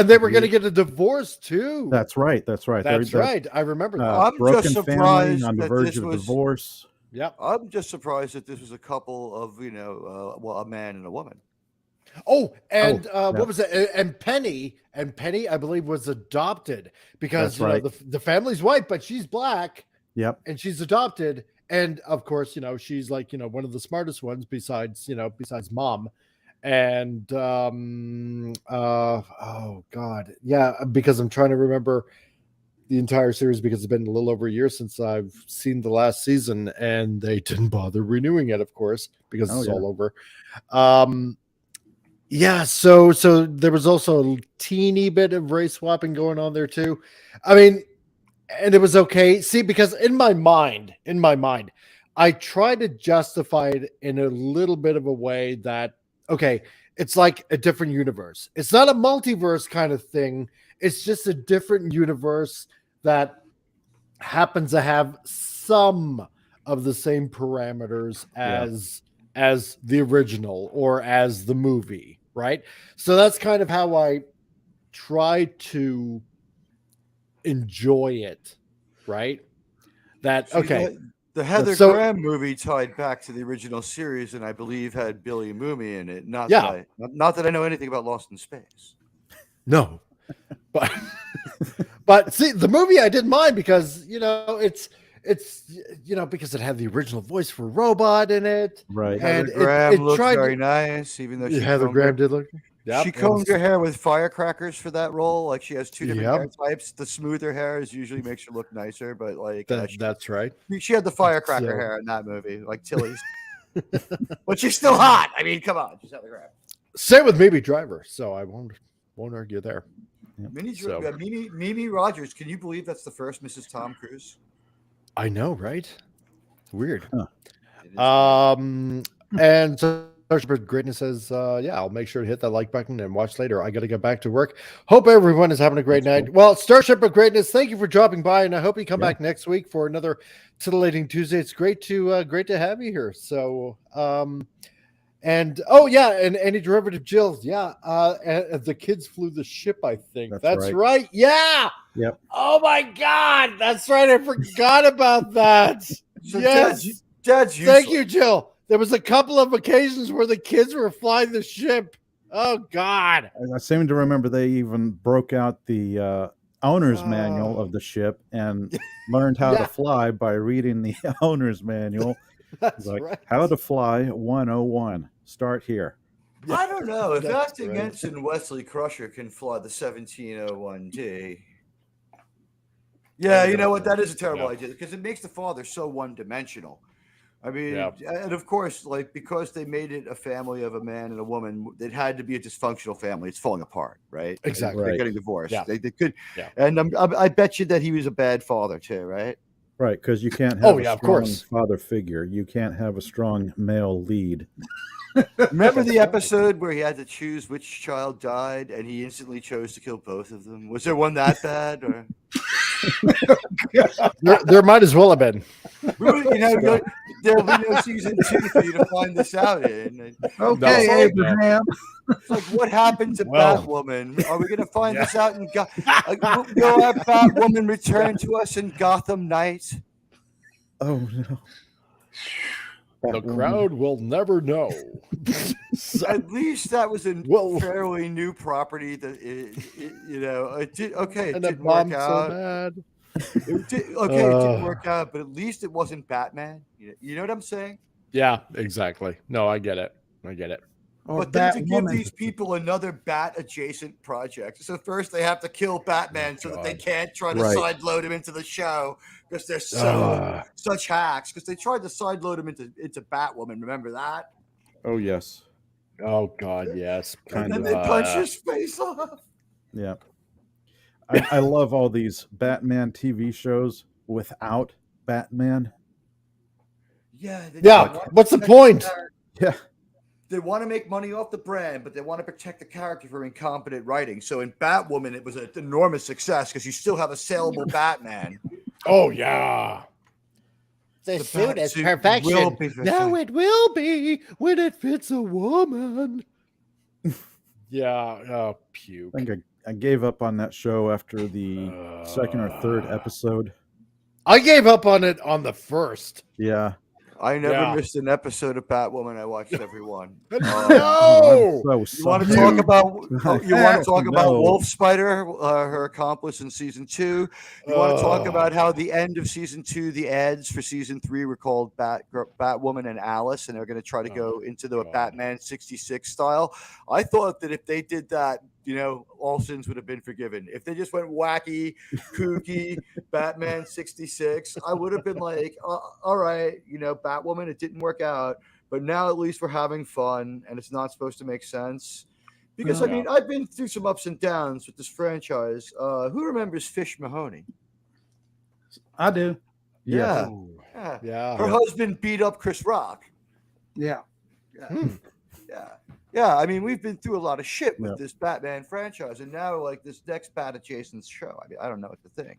they were going to get a divorce too. That's right. That's right. I remember that. I'm just surprised on the that verge this of was divorce. Yep. I'm just surprised that this was a couple of a man and a woman. What was it? And Penny, I believe, was adopted because the family's white, but she's black. Yep. And she's adopted, and of course, she's like one of the smartest ones besides mom. And oh god, yeah, because I'm trying to remember the entire series, because it's been a little over a year since I've seen the last season, and they didn't bother renewing it, of course, because it's all over. So there was also a teeny bit of race swapping going on there too. I mean, and it was okay. See, because in my mind, I try to justify it in a little bit of a way that, okay, it's like a different universe. It's not a multiverse kind of thing. It's just a different universe that happens to have some of the same parameters as the original or as the movie, right? So that's kind of how I try to enjoy it, right? The Heather Graham movie tied back to the original series, and I believe had Billy Mooney in it. Not that I know anything about Lost in Space. No, but see, the movie I didn't mind because it's because it had the original voice for Robot in it, right? And Heather Graham looked very nice, even though Heather Graham did look. She combed her hair with firecrackers for that role. Like, she has two different hair types. The smoother hair usually makes her look nicer, but that's right. She had the firecracker hair in that movie, like Tilly's. But she's still hot. I mean, come on, she's Heather Graham. Same with Mimi Driver, so I won't argue there. Mimi Rogers. Can you believe that's the first Mrs. Tom Cruise? I know, right? Weird. Huh. And so Greatness says, I'll make sure to hit that like button and watch later. I got to get back to work. Hope everyone is having a great night. Cool. Well, Starship of Greatness, thank you for dropping by, and I hope you come back next week for another Titillating Tuesday. It's great to have you here. So, and any derivative Jill, and the kids flew the ship, I think. That's right. Yeah. Yep. Oh my God, that's right. I forgot about that. So yes. Dad's thank you, Jill. There was a couple of occasions where the kids were flying the ship. Oh God. I seem to remember they even broke out the owner's manual of the ship and learned how to fly by reading the owner's manual. That's like How to Fly 101. Start here. I don't know if acting ensign Wesley Crusher can fly the 1701D. Yeah, you know what? That is a terrible idea, because it makes the father so one-dimensional. I mean, and of course, like, because they made it a family of a man and a woman, it had to be a dysfunctional family. It's falling apart, right? Exactly. They're getting divorced. Yeah. They could, and I bet you that he was a bad father too, right? Right, because you can't have a strong father figure. You can't have a strong male lead. Remember the episode where he had to choose which child died, and he instantly chose to kill both of them? Was there one that bad? Or There might as well have been. There'll be no season 2 for you to find this out in. Okay, No. Abraham. It's like, what happened to Well. Batwoman? Are we going to find this out in will our Batwoman return to us in Gotham Knight? Oh no. The crowd will never know. At least that was a Well- fairly new property that it did okay. It And it didn't work bombed so out. bad. It didn't work out, but at least it wasn't Batman. You know what I'm saying? Yeah, exactly. No, I get it. Or But then to give Batwoman. these people another bat adjacent project. So first they have to kill Batman so that they can't try to Right. sideload him into the show because they're such hacks. Because they tried to sideload him into Batwoman. Remember that? Oh yes. Oh God, yes. And then they punch his face off. Yeah. I love all these Batman TV shows without Batman. Yeah. What's the point? Yeah. They want to make money off the brand, but they want to protect the character from incompetent writing. So in Batwoman, it was an enormous success because you still have a saleable Batman. Oh yeah. The suit is perfection. No, it will be when it fits a woman. Yeah. Oh, puke. I think I gave up on that show after the second or third episode. I gave up on it on the first. Yeah. I never missed an episode of Batwoman. I watched every one. No. So You want to sorry. talk about No. Wolf Spider, her accomplice in season 2. You want to talk about how the end of season 2, the ads for season 3 were called Batwoman and Alice, and they're going to try to go into the Batman 66 style. I thought that if they did that, all sins would have been forgiven. If they just went wacky, kooky, Batman 66, I would have been like, all right, Batwoman, it didn't work out. But now at least we're having fun, and it's not supposed to make sense. Because, I've been through some ups and downs with this franchise. Who remembers Fish Mahoney? I do. Yeah. Yeah. Her husband beat up Chris Rock. Yeah. Yeah. We've been through a lot of shit with this Batman franchise, and now like this next Bat adjacent show. I don't know what to think.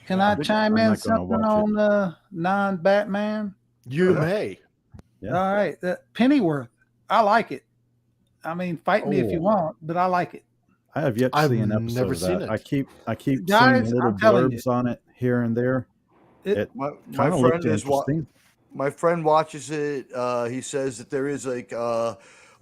Can I chime I'm in not gonna something watch it. on non-Batman? You may. Yeah. All right, Pennyworth. I like it. Fight me if you want, but I like it. I have yet to I've see an episode never of seen that. it. I keep Guys, seeing little I'm telling blurbs on it here and there. My Kinda looked friend is interesting. my friend watches it. He says that there is like a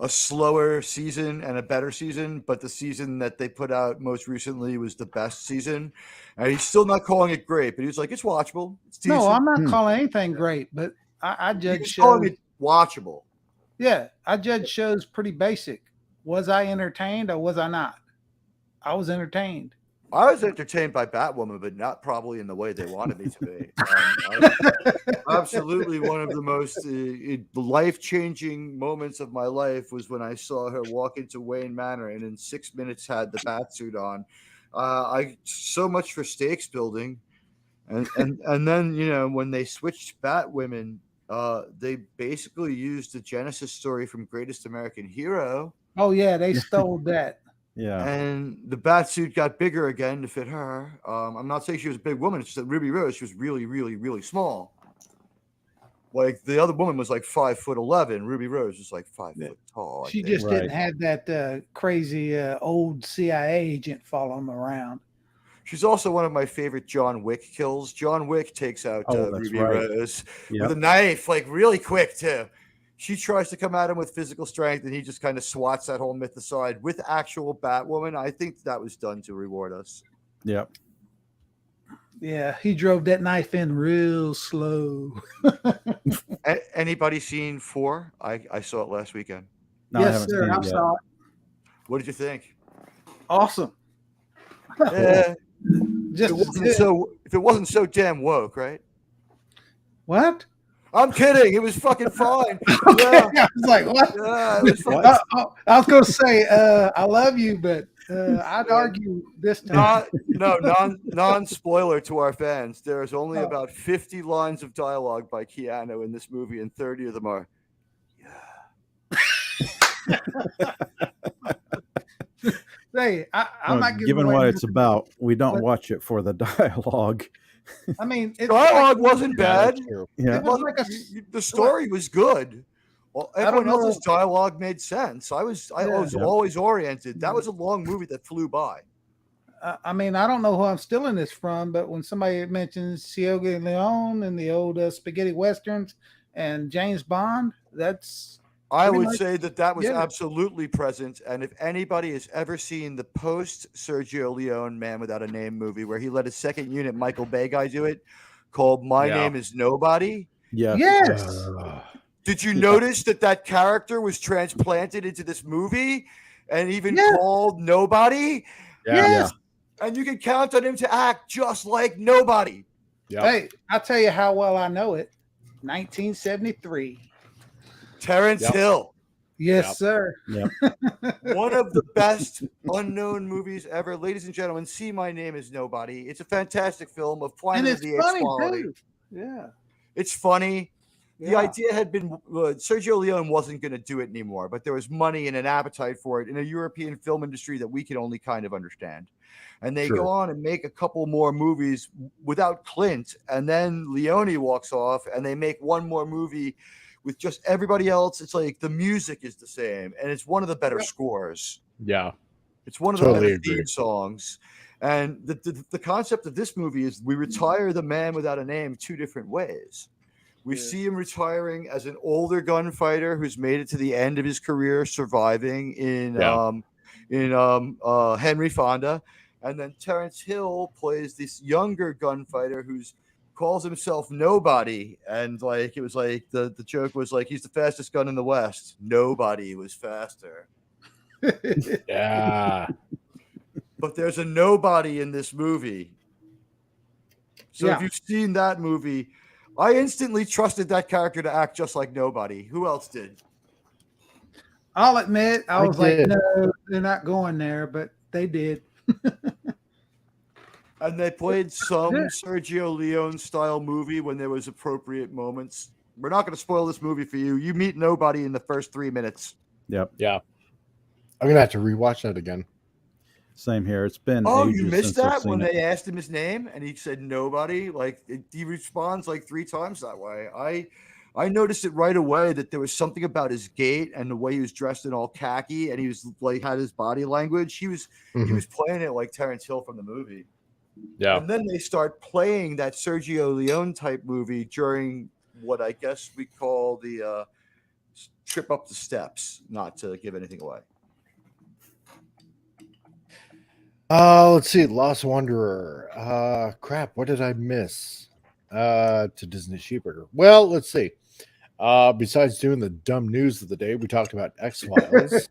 slower season and a better season, but the season that they put out most recently was the best season. And he's still not calling it great, but he's like, it's watchable. It's decent. No, I'm not calling anything great, but I judge He's calling shows. it watchable. Yeah, I judge shows pretty basic. Was I entertained or was I not? I was entertained. I was entertained by Batwoman, but not probably in the way they wanted me to be. Absolutely, one of the most life-changing moments of my life was when I saw her walk into Wayne Manor and in 6 minutes had the Batsuit on. I so much for stakes building, and then when they switched Batwomen, they basically used the Genesis story from Greatest American Hero. Oh yeah, they stole that. Yeah. And the Batsuit got bigger again to fit her. I'm not saying she was a big woman. It's just that Ruby Rose, she was really, really, really small. Like the other woman was like 5'11". Ruby Rose was like 5 foot tall. She just didn't have that crazy old CIA agent following them around. She's also one of my favorite John Wick kills. John Wick takes out Ruby Rose with a knife, like really quick too. She tries to come at him with physical strength, and he just kind of swats that whole myth aside with actual Batwoman. I think that was done to reward us. Yep. Yeah, he drove that knife in real slow. Anybody seen 4? I saw it last weekend. No, yes, sir. I saw it. What did you think? Awesome. Just if it wasn't so damn woke, right? What? I'm kidding. It was fucking fine. Okay. I was like, what? Yeah, it was fine. I was going to say, I love you, but I'd argue this time. Non-spoiler to our fans. There's only about 50 lines of dialogue by Keanu in this movie, and 30 of them are, say, I'm not giving given away what it's nothing, about, we don't but- watch it for the dialogue. I mean, it's Dialogue like, wasn't Yeah, bad. that's true. Yeah. It wasn't, like the story was good. Well, I don't everyone else's know. dialogue made sense. I was Yeah. always oriented. That was a long movie that flew by. I mean, I don't know who I'm stealing this from, but when somebody mentions Ciego Leone and the old spaghetti westerns and James Bond, that's I pretty would much- say that was yeah. absolutely present. And if anybody has ever seen the post Sergio Leone Man Without a Name movie where he let his second unit Michael Bay guy do it, called My Yeah. Name Is Nobody. Yes. yes. Did you notice that character was transplanted into this movie and even Yeah. called Nobody? Yeah. Yes. And you can count on him to act just like nobody. Yep. Hey, I'll tell you how well I know it. 1973. Terrence Yep. Hill, Yes, Yep. sir. one of the best unknown movies ever. Ladies and gentlemen, see My Name Is Nobody. It's a fantastic film of And Planet of it's the Apes funny quality. too. Yeah. It's funny. The Yeah. idea had been Sergio Leone wasn't going to do it anymore, but there was money and an appetite for it in a European film industry that we can only kind of understand. And they Sure. go on and make a couple more movies without Clint, and then Leone walks off, and they make one more movie with just everybody else. It's like the music is the same, and it's one of the better scores. Yeah. It's one of Totally the better agree. theme songs. And the concept of this movie is we retire the Man Without a Name two different ways. We see him retiring as an older gunfighter who's made it to the end of his career, surviving in Henry Fonda, and then Terrence Hill plays this younger gunfighter who's calls himself Nobody, and like it was like the joke was like he's the fastest gun in the West. Nobody was faster. Yeah. But there's a nobody in this movie. So Yeah. if you've seen that movie, I instantly trusted that character to act just like nobody. Who else did? I'll admit, I I was like, did. no, they're not going there, but they did. And they played some Yeah. Sergio Leone style movie when there was appropriate moments. We're not going to spoil this movie for you. You meet nobody in the first 3 minutes. Yep. Yeah. I'm gonna have to rewatch that again. Same here. It's been Oh, ages you missed since I've that when seen it. they asked him his name and he said nobody. Like he responds like 3 times that way. I noticed it right away that there was something about his gait and the way he was dressed in all khaki and he was like had his body language. He was playing it like Terrence Hill from the movie. Yeah. And then they start playing that Sergio Leone type movie during what I guess we call the trip up the steps, not to give anything away. Let's see. Lost Wanderer. Crap. What did I miss? To Disney Sheepherder. Well, let's see. Besides doing the dumb news of the day, we talked about X-Files.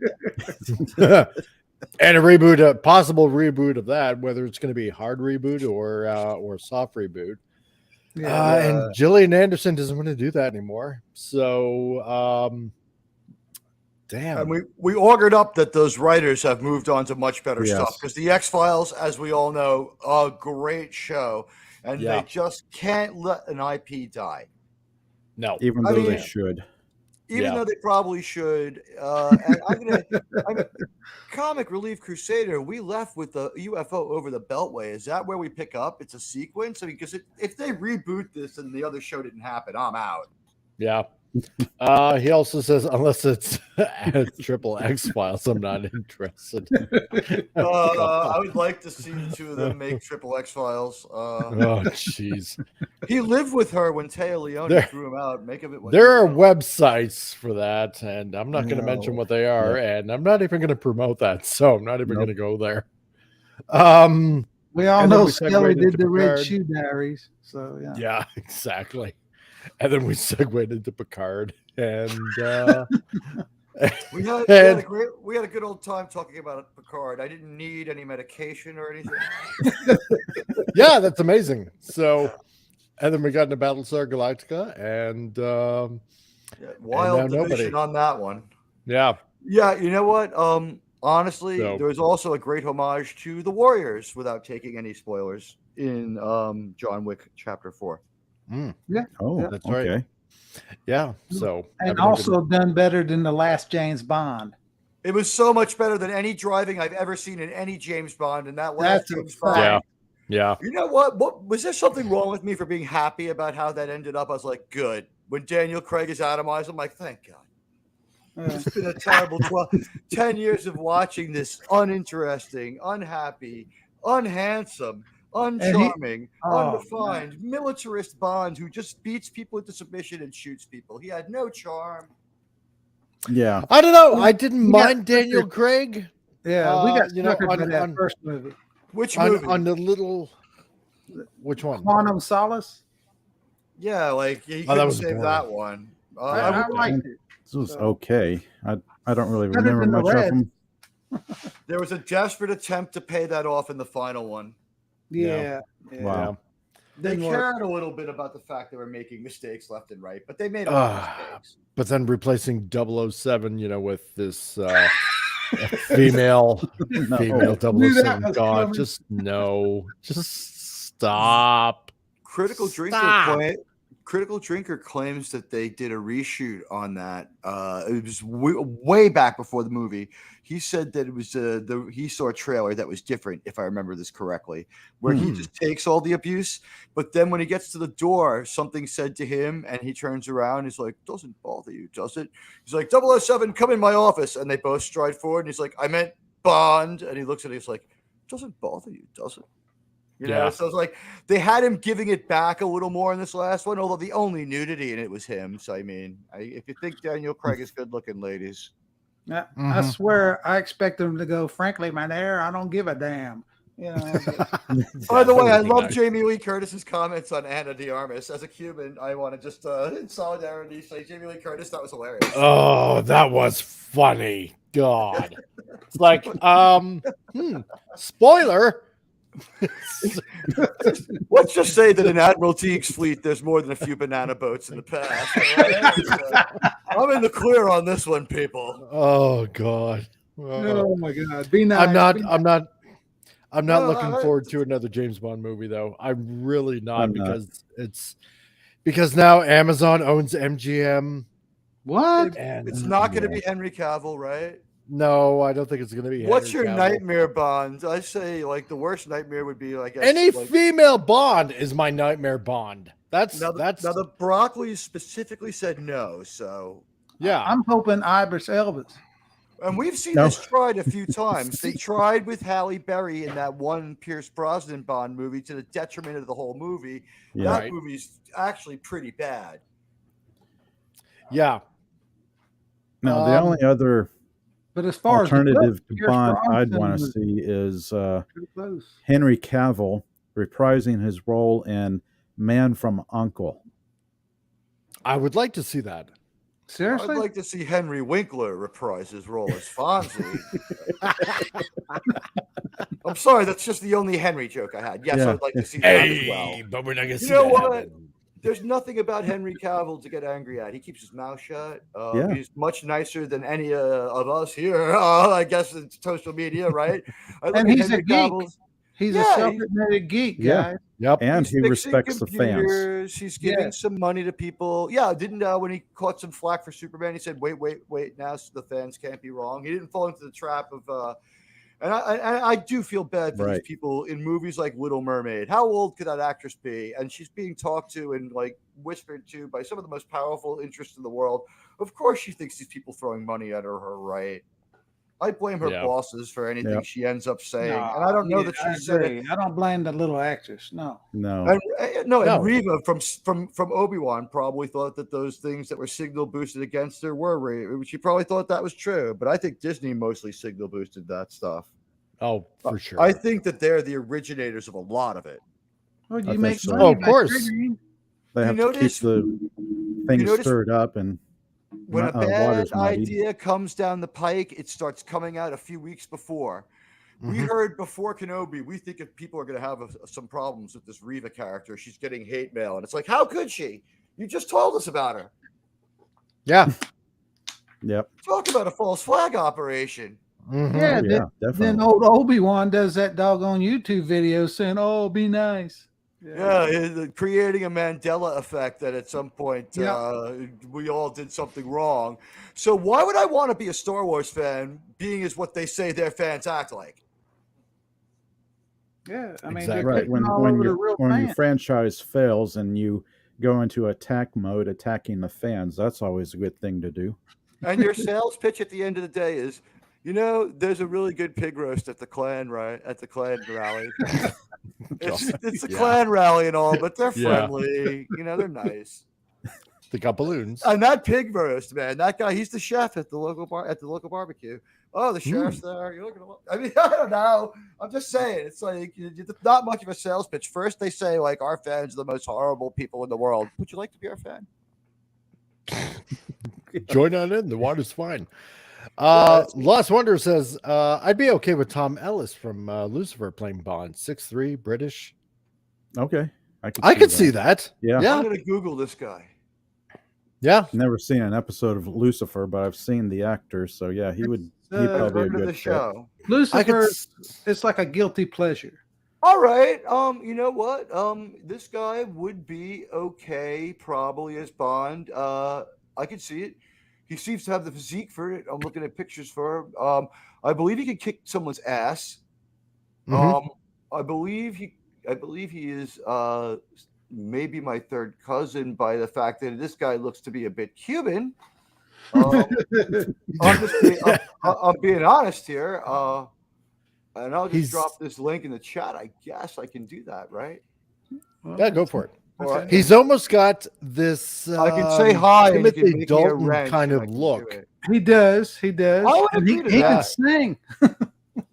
And a reboot, a possible reboot of that, whether it's going to be a hard reboot or soft reboot. And Gillian Anderson doesn't want to do that anymore. So, damn. And we augured up that those writers have moved on to much better Yes. stuff because the X-Files, as we all know, a great show, and they just can't let an IP die, No. Even I though mean- they should. even though they probably should. And Comic Relief Crusader, we left with the UFO over the Beltway. Is that where we pick up? It's a sequence? I mean, because if they reboot this and the other show didn't happen, I'm out. Yeah. He also says, unless it's triple X-Files, I'm not interested. I would like to see the two of them make triple X-Files. Oh, jeez. He lived with her when Taya Leone There- threw him out. Make of it what There are you will. websites for that, and I'm not going to mention No. what they are, and I'm not even going to promote that, so I'm not even Nope. going to go there. We all And then know we segued Skelly into did the Red Picard. Shoe Diaries. So, yeah. Yeah, exactly. And then we segued into Picard, and We had And- a good old time talking about Picard. I didn't need any medication or anything. yeah, that's amazing. So, and then we got into Battlestar Galactica, and Yeah, wild now division nobody. on that one. yeah, Yeah, you know what? Honestly, So- there was also a great homage to the Warriors without taking any spoilers in John Wick Chapter 4. Oh, That's right. okay. yeah. So, And having a good- also done better than the last James Bond. It was so much better than any driving I've ever seen in any James Bond. And that last That's a James fact. Bond. Yeah. You know what? What was there something wrong with me for being happy about how that ended up? I was like, good. When Daniel Craig is atomized, I'm like, thank God. It's been a terrible 10 years of watching this uninteresting, unhappy, unhandsome, uncharming, unrefined, militarist Bond who just beats people into submission and shoots people. He had no charm. Yeah. I don't know. I didn't We got mind Daniel Craig. Yeah, we got you know, suckered by that first movie. Which movie? On the little. Which one? Quantum Solace. Yeah, like he that couldn't was save boring. that one. I liked it. This was okay. I don't really Better remember than the much of Red. them. There was a desperate attempt to pay that off in the final one. Yeah. Wow. They Didn't work. cared a little bit about the fact they were making mistakes left and right, but they made a lot of mistakes. But then replacing 007, you know, with this female No. female Knew that 007. was God, coming. just no. Just stop. Critical Stop. Critical Drinker claims that they did a reshoot on that. It was way back before the movie. He said that it was he saw a trailer that was different, if I remember this correctly, where he just takes all the abuse, but then when he gets to the door, something said to him, and he turns around. He's like, "Doesn't bother you, does it?" He's like, 007, come in my office, and they both stride forward, and he's like, "I meant Bond," and he looks at it, he's like, "Doesn't bother you, does it?" You know, so it's like they had him giving it back a little more in this last one, although the only nudity in it was him. So, I mean, if you think Daniel Craig is good looking, ladies. Yeah, I swear I expect him to go, frankly, my dear, I don't give a damn. You know, By the way, I love Jamie Lee Curtis's comments on Anna de Armas. As a Cuban, I want to just, in solidarity, say Jamie Lee Curtis, that was hilarious. Oh, that was funny. God. It's like, spoiler. Let's just say that in Admiral Teague's fleet, there's more than a few banana boats in the past. Right? I'm in the clear on this one, people. Oh God. oh my God. Be nice. I'm not looking forward to another James Bond movie though. I'm really not because now Amazon owns MGM. What? And it's not going to be Henry Cavill, right? No, I don't think it's going to be. What's Henry your Cavill. nightmare Bond? I say like the worst nightmare would be like any female Bond is my nightmare Bond. That's now the Broccoli specifically said no, so yeah. I'm hoping Idris Elba. And we've seen this tried a few times. They tried with Halle Berry in that one Pierce Brosnan Bond movie to the detriment of the whole movie. Yeah. That movie's actually pretty bad. Yeah. Now the only other but as far alternative as to Bond I'd want to see is Henry Cavill reprising his role in Man from U.N.C.L.E. I would like to see that. Seriously? I'd like to see Henry Winkler reprise his role as Fonzie. I'm sorry, that's just the only Henry joke I had. Yes, I'd like to see that as well. But we're not gonna see You know that what? happen. There's nothing about Henry Cavill to get angry at. He keeps his mouth shut. He's much nicer than any of us here. I guess it's social media, right? And he's a geek. He's a self-admitted geek, guys. Yep. And he respects the fans. He's giving some money to people. Yeah, didn't when he caught some flack for Superman, he said, wait, now the fans can't be wrong. He didn't fall into the trap of and I do feel bad for these people in movies like Little Mermaid. How old could that actress be? And she's being talked to and like whispered to by some of the most powerful interests in the world. Of course she thinks these people throwing money at her are right. I blame her bosses for anything she ends up saying. And I don't know that she said it. I don't blame the little actress. No. And Reva from Obi-Wan probably thought that those things that were signal boosted against her were. She probably thought that was true, but I think Disney mostly signal boosted that stuff. Oh, for sure. I think that they're the originators of a lot of it. Well, you make so. money Oh, of course. They have to keep the things stirred up and when a bad idea comes down the pike, it starts coming out a few weeks before. We heard before Kenobi, we think if people are going to have some problems with this Reva character, she's getting hate mail. And it's like, how could she? You just told us about her. Yeah. Yep. Talk about a false flag operation. Yeah, definitely. then old Obi-Wan does that doggone YouTube video saying, "Oh, be nice." Creating a Mandela effect that at some point we all did something wrong. So why would I want to be a Star Wars fan, being as what they say their fans act like? Yeah, I mean, Exactly. they're Right. taking all over the real When your fans. franchise fails and you go into attack mode, attacking the fans, that's always a good thing to do. And your sales pitch at the end of the day is, there's a really good pig roast at the Klan, right? At the Klan rally. It's a Klan rally and all, but they're friendly. They're nice. They got balloons. And that pig roast, man, that guy, he's the chef at the local barbecue. Oh, the sheriff's there. You're looking. I mean, I don't know. I'm just saying, it's like not much of a sales pitch. First, they say like our fans are the most horrible people in the world. Would you like to be our fan? Join on in. The water's fine. Lost Wonder says, I'd be okay with Tom Ellis from Lucifer playing Bond. 6'3", British. Okay. I could see that. Yeah. I'm going to Google this guy. Yeah. Never seen an episode of Lucifer, but I've seen the actor. So, yeah, he'd probably be a good show. Lucifer, it's like a guilty pleasure. All right. You know what? This guy would be okay probably as Bond. I could see it. He seems to have the physique for it. I'm looking at pictures for him. I believe he could kick someone's ass. I believe he is maybe my third cousin by the fact that this guy looks to be a bit Cuban. I'm being honest here. And I'll just drop this link in the chat. I guess I can do that, right? Yeah, go for it. Okay. He's almost got this I can say hi and Timothy Dalton kind of look. He does. He does. I would And he agree to can that. sing.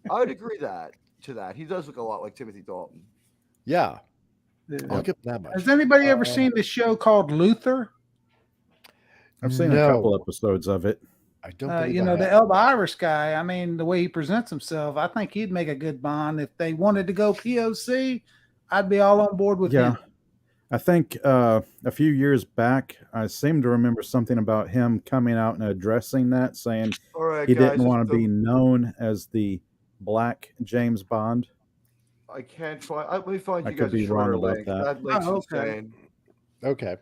I would agree to that. He does look a lot like Timothy Dalton. Yeah. Yeah. I'll give him that much. Has anybody ever seen the show called Luther? I've seen a couple episodes of it. I don't the Elba Irish guy, I mean, the way he presents himself, I think he'd make a good Bond. If they wanted to go POC, I'd be all on board with him. I think a few years back, I seem to remember something about him coming out and addressing that, saying he didn't want to be known as the Black James Bond. I can't find. Let me find I you could guys be a shorter wrong about link. that. That link's okay. insane. Okay.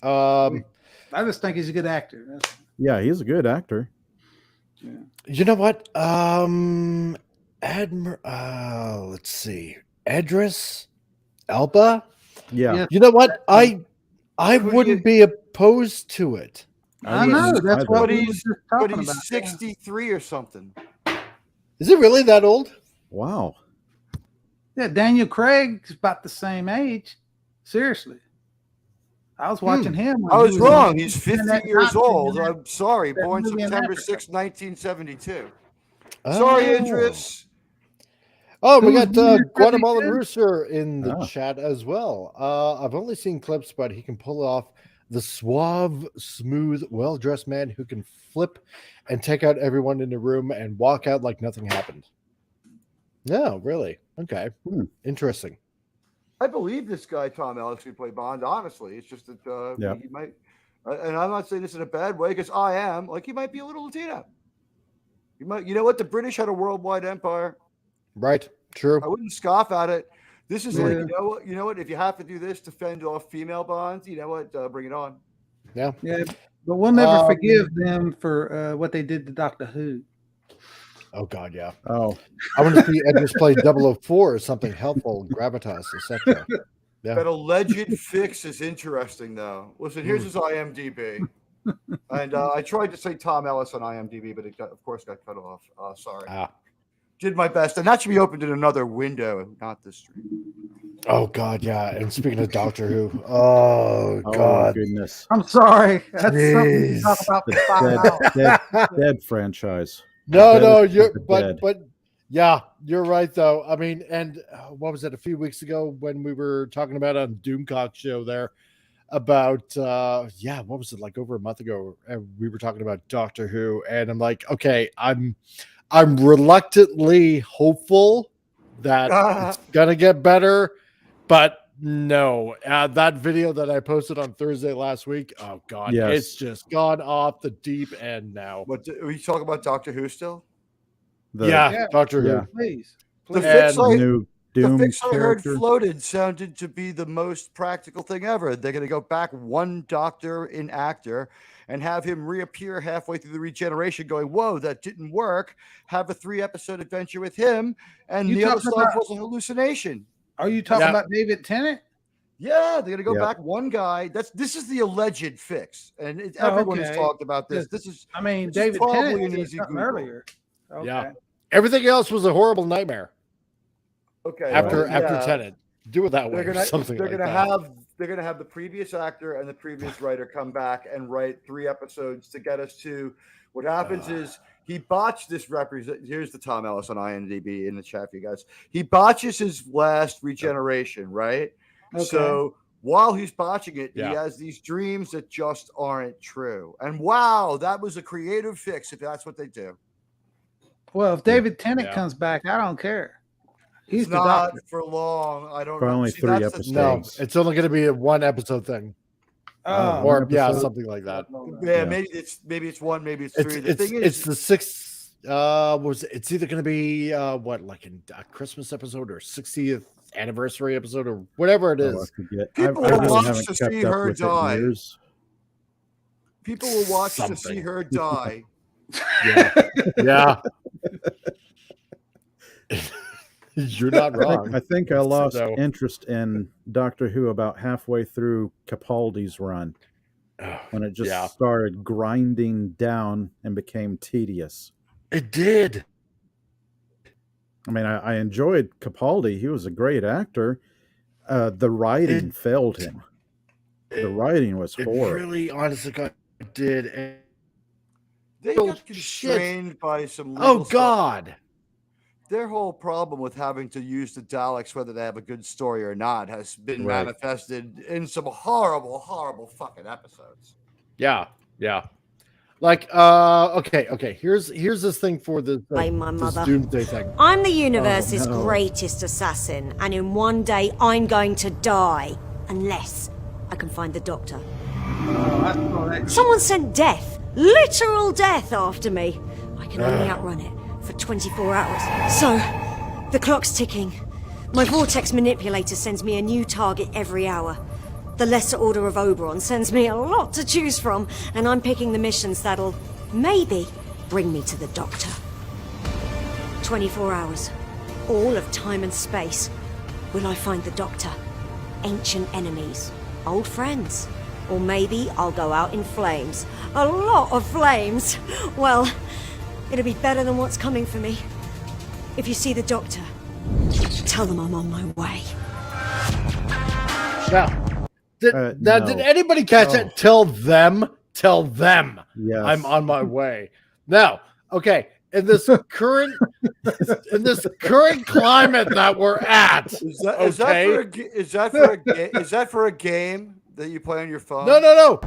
I just think he's a good actor. Yeah, he's a good actor. You know what? Let's see. Idris Elba? Yeah. You know what? I wouldn't be opposed to it. I know. That's what we were just talking But he's about. 63 or something. Is it really that old? Wow. Yeah, Daniel Craig's about the same age. Seriously. I was watching him. when I he was wrong. in- He's in 50 that years Nazi old. in that- I'm sorry. that Born movie in September Africa. 6, 1972. Sorry, Oh. Idris. Oh, we Who's got Leonard Guatemala Bradley? Rooster in the Oh. chat as well. I've only seen clips, but he can pull off the suave, smooth, well-dressed man who can flip and take out everyone in the room and walk out like nothing happened. No, really? Okay. Interesting. I believe this guy, Tom Ellis, could play Bond. Honestly, it's just that he might. And I'm not saying this in a bad way because I am. Like, he might be a little Latino. He might. You know what? The British had a worldwide empire. Right. True. I wouldn't scoff at it. This is like, Yeah. you know what? If you have to do this to fend off female Bonds, you know what? Bring it on. Yeah. Yeah, but we'll never forgive them for what they did to Doctor Who. Oh, God, yeah. Oh, I want to see Edwards play 004 or something helpful, gravitas, etc. Yeah. That alleged fix is interesting, though. Listen, here's his IMDb. And I tried to say Tom Ellis on IMDb, but it of course got cut off. Sorry. Did my best. And that should be opened in another window, not this stream. Oh, God, yeah. And speaking of Doctor Who, oh, God. goodness. I'm sorry. That's something to Jeez. talk about The for 5 hours. dead franchise. No, you're the but dead. yeah, you're right though. I mean, and what was it a few weeks ago when we were talking about on Doomcock show there about what was it like over a month ago? And we were talking about Doctor Who, and I'm like, okay, I'm reluctantly hopeful that it's gonna get better, but no, that video that I posted on Thursday last week, oh God, Yes. it's just gone off the deep end now. But are you talking about Doctor Who still? The Yeah, Doctor Who. yeah. Please. The Please. fix, And like, new Doom fix I heard character. floated sounded to be the most practical thing ever. They're going to go back one doctor in actor and have him reappear halfway through the regeneration going, whoa, that didn't work. Have a 3-episode adventure with him. And You the other talking stuff about- was a hallucination. Are you talking Yeah. about David Tennant? Yeah, they're going to go Yep. back one guy. This is the alleged fix. And Oh, everyone has okay. talked about this. Yes. This is I mean, This is David probably Tennant an said easy something Google. earlier. Okay. Yeah. Everything else was a horrible nightmare okay. after yeah. Tenet. Do it that way. They're gonna Something they're like gonna that. have the previous actor and the previous writer come back and write 3 episodes to get us to what happens is he botched this here's the Tom Ellis on IMDb in the chat for you guys. He botches his last regeneration, right? Okay. So while he's botching it, Yeah. he has these dreams that just aren't true. And wow, that was a creative fix if that's what they do. Well, if David Tennant Yeah. comes back, I don't care. He's It's the not doctor. for long. I don't For know. only See, 3 that's the episodes. thing. No, it's only going to be a 1-episode thing, Oh, One or yeah, episode? something like that. Yeah, Yeah. maybe it's 1, maybe it's It's 3. The thing it's is, the 6th. It's either going to be like a Christmas episode or 60th anniversary episode or whatever it Oh, is. I forget. People I will really watch haven't to kept see up her with it in die. years. people will watch to see Something. her die. Yeah. You're not I wrong. think, I think I lost So- interest in Doctor Who about halfway through Capaldi's run when it just Yeah. started grinding down and became tedious. It did. I mean, I enjoyed Capaldi. He was a great actor. The writing failed him. The writing was It horrible. really, honestly, God, did. And- They Oh, got shit. constrained by some. oh legal stuff. God. Their whole problem with having to use the Daleks, whether they have a good story or not, has been Right. manifested in some horrible, horrible fucking episodes. Yeah. Like, okay. Here's this thing for the Blame my this mother. doomsday thing. I'm the universe's no. greatest assassin, and in one day I'm going to die. Unless I can find the doctor. Oh, I saw that. Someone sent death, literal death, after me. I can only outrun it for 24 hours. So, the clock's ticking. My vortex manipulator sends me a new target every hour. The Lesser Order of Oberon sends me a lot to choose from, and I'm picking the missions that'll, maybe, bring me to the doctor. 24 hours. All of time and space. Will I find the doctor? Ancient enemies? Old friends? Or maybe I'll go out in flames. A lot of flames! Well, it'll be better than what's coming for me. If you see the doctor, tell them I'm on my way. Now, did No. anybody catch that? Tell them. Yes. I'm on my way. Now, okay, in this current climate that we're at. Is that Okay. is that for a game that you play on your phone? No.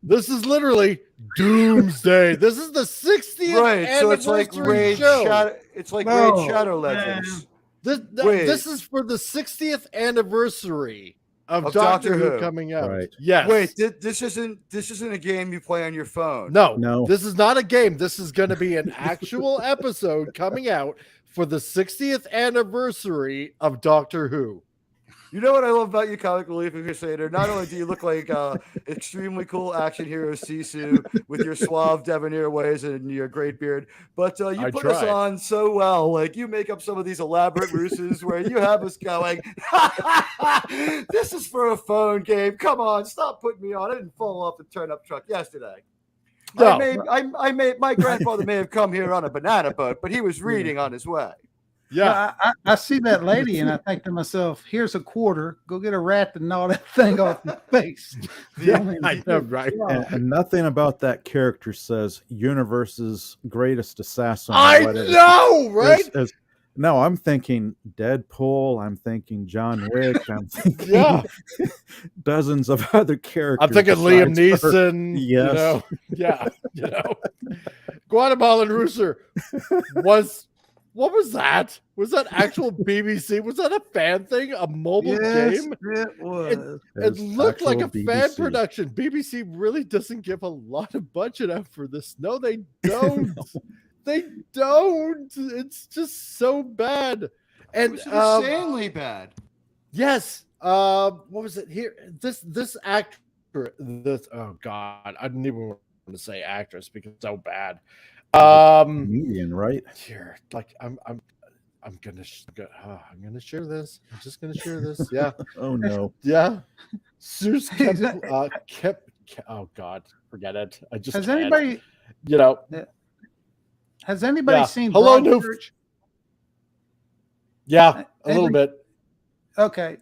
This is literally Doomsday. This is the 60th Right, so it's like anniversary Raid show. Shadow. It's like No, Raid Shadow man. Legends. This Wait. is for the 60th anniversary of Of Doctor Doctor Who Who. coming out. Right. Yes. Wait, this isn't a game you play on your phone. No, this is not a game. This is going to be an actual episode coming out for the 60th anniversary of Doctor Who. You know what I love about you, Comic Relief Crusader? Not only do you look like extremely cool action hero Sisu with your suave debonair ways and your great beard, but you I put us tried. on so well. Like you make up some of these elaborate ruses where you have us going, this is for a phone game. Come on, stop putting me on. I didn't fall off the turnip truck yesterday. No. My grandfather may have come here on a banana boat, but he was reading on his way. Yeah. I see that lady and I think to myself, here's a quarter. Go get a rat to gnaw that thing off your face. Yeah, I know, right? And nothing about that character says universe's greatest assassin. or I whatever. know, right? No, I'm thinking Deadpool. I'm thinking John Wick. I'm thinking Yeah. dozens of other characters. I'm thinking Liam besides her. Neeson. Yes. Guatemalan Rooster what was that? Was that actual BBC? Was that a fan thing? A mobile Yes, game? it was. It looked like a actual fan BBC. production. BBC really doesn't give a lot of budget out for this. No, they don't. They don't. It's just so bad. It And was insanely bad. yes. What was it here? This actor. This oh god, I didn't even want to say actress because it's so bad. Comedian, right? Here, like I'm gonna share this. I'm just gonna share this. Yeah. Oh no. Yeah. Zeus kept. Oh God, forget it. I just Has can't. anybody You know. has anybody Yeah. seen Hello, new. Broadchurch? Yeah, a little bit. Okay.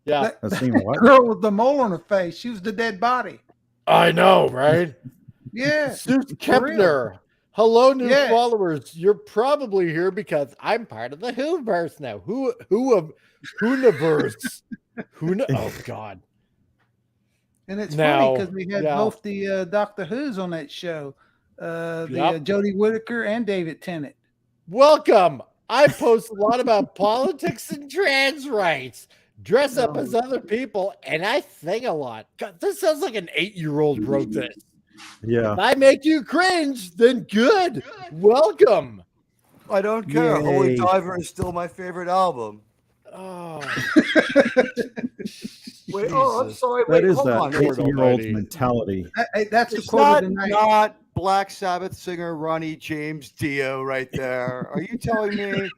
Yeah, I've seen what? Girl with the mole on her face. She was the dead body. I know, right? Yeah. Zeus for real. Kepner. Hello, new Yeah. followers. You're probably here because I'm part of the Whoverse now. Whooniverse. Oh God. And it's Now, funny because we had yeah. both the Doctor Who's on that show, Yep. Jodie Whittaker and David Tennant. Welcome. I post a lot about politics and trans rights. Dress up as other people, and I sing a lot. God, this sounds like an 8-year-old wrote this. Yeah. If I make you cringe, then good. Welcome. I don't care. Holy Yay. Diver is still my favorite album. Oh, Wait, oh, I'm Jesus. sorry. That Wait, is hold that on. Lord 18-year-old almighty. mentality. That's the It's quote not, of the night. not Black Sabbath singer Ronnie James Dio right there. Are you telling me?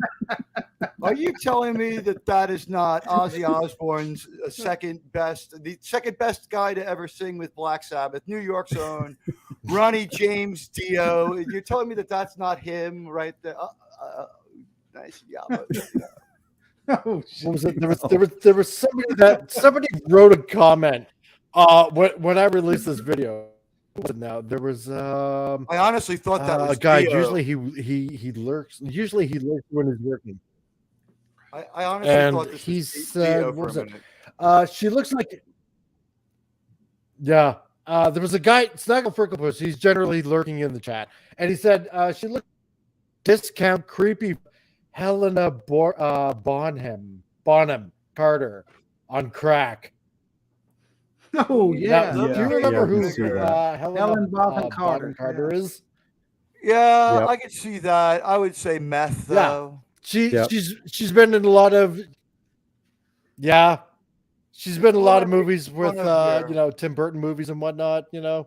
Are you telling me that that is not Ozzy Osbourne's the second best guy to ever sing with Black Sabbath, New York's own Ronnie James Dio? You're telling me that that's not him right there? Nice, yeah. But, Oh, What was it? There was somebody wrote a comment. When I released this video, now there was I honestly thought that was a guy. Dio. Usually he lurks. Usually he lurks when he's working. I honestly And thought this he was said, Dio what for was a it? minute. She looks like. Yeah. There was a guy, Snuggle Fricklepuss. He's generally lurking in the chat, and he said she looked discount creepy Helena Bonham Carter on crack. Oh yeah. Now, do you Yeah, remember I can who see that. Helena Helen Bonham Carter Carter, is? Yeah, Yep. I could see that. I would say meth Yeah. though. Yep. She's been in a lot of she's been in a lot of movies with Tim Burton movies and whatnot. Yeah.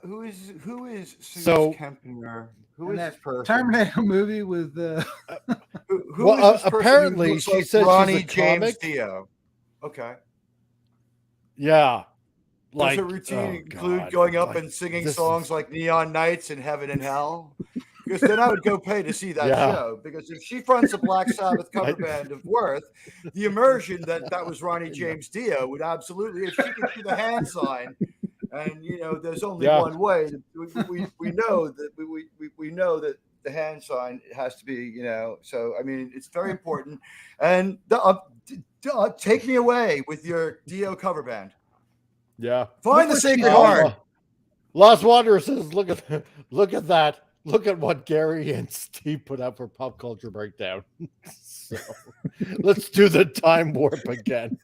Who is Suze So- Kempner? Who And is this that person? Terminator movie with Who Well, is this person who apparently looks she like said she's Ronnie a James comic. Dio. Okay. Yeah. Does her routine include going up and singing songs like Neon Nights and Heaven and Hell? Because then I would go pay to see that Yeah. show. Because if she fronts a Black Sabbath cover band of Worth, the immersion that was Ronnie James Dio would absolutely, if she could do the hand sign, and there's only one way. We know that we know that the hand sign has to be, So I mean, it's very important. And take me away with your Dio cover band. Yeah. Find the Sacred Heart. Lost Wanderer says, look at that. Look at what Gary and Steve put out for Pop Culture Breakdown. So let's do the time warp again.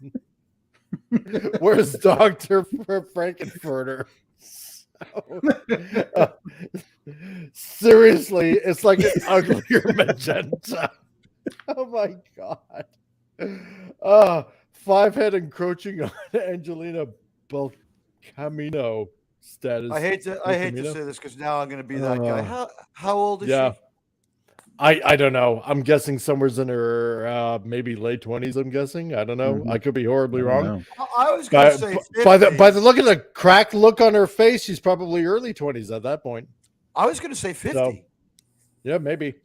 Where's Dr. Frankenfurter? Seriously, it's like an uglier magenta. Oh my god. Five-head encroaching on Angelina Belcamino status. I hate to say this because now I'm going to be that guy. How old is she? I don't know. I'm guessing somewhere's in her maybe late 20s. I'm guessing. I don't know. Mhm. I could be horribly wrong. I was going to say 50s. By the look at the cracked look on her face, she's probably early 20s at that point. I was going to say 50. So, yeah, maybe.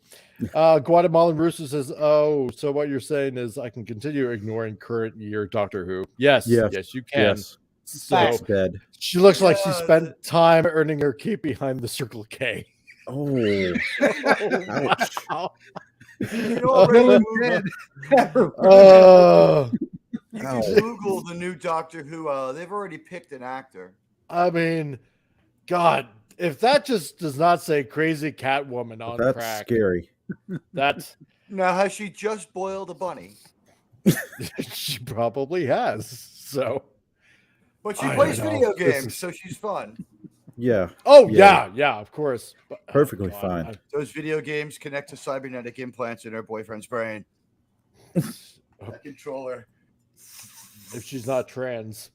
Guatemalan Rooster says, "Oh, so what you're saying is I can continue ignoring current year Doctor Who?" Yes, you can. Yes. So It's dead. she looks like she spent time earning her keep behind the Circle K. Oh. Wow. You already moved. You can Google the new Doctor Who. They've already picked an actor. I mean, God, if that just does not say crazy Catwoman on That's crack, scary. that's Now, has she just boiled a bunny? she probably has. So, But she I plays don't know. video This games, is- so she's fun. Yeah. Oh yeah, of course. But, Perfectly God, fine. Those video games connect to cybernetic implants in her boyfriend's brain. That controller. If she's not trans,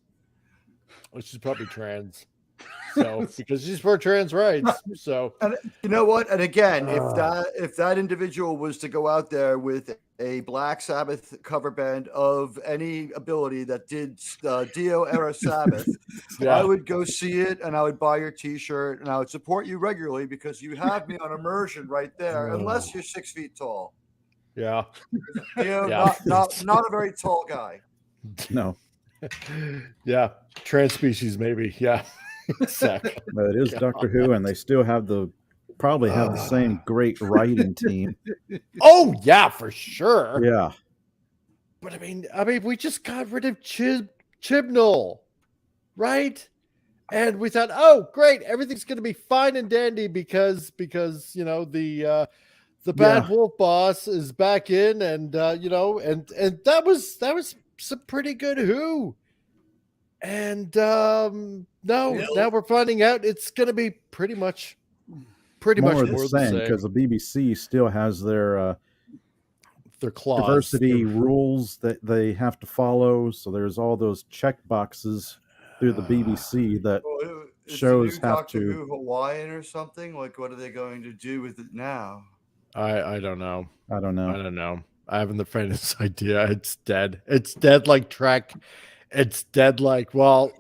well, she's probably trans. So because she's for trans rights. So And you know what? And again, if that individual was to go out there with a Black Sabbath cover band of any ability that did Dio era Sabbath, yeah. I would go see it and I would buy your T-shirt and I would support you regularly because you have me on immersion right there. Unless you're 6 feet tall. Yeah. Dio, Yeah. not a very tall guy. No, Yeah. Trans species, maybe. Yeah. Exactly. but it is Doctor Who, and they still have probably have the same great writing team. Oh yeah, for sure. Yeah. But I mean, we just got rid of Chibnall, right? And we thought, oh, great, everything's going to be fine and dandy because you know the bad wolf boss is back in, and you know, and that was some pretty good Who. And now we're finding out it's going to be pretty much More more of the same because the BBC still has their clause, diversity rules that they have to follow. So there's all those check boxes through the BBC that shows have Doctor to. Who Hawaiian or something. Like, what are they going to do with it now? I don't know. I don't know. I don't know. I haven't the faintest idea. It's dead. It's dead like Trek. It's dead like, well,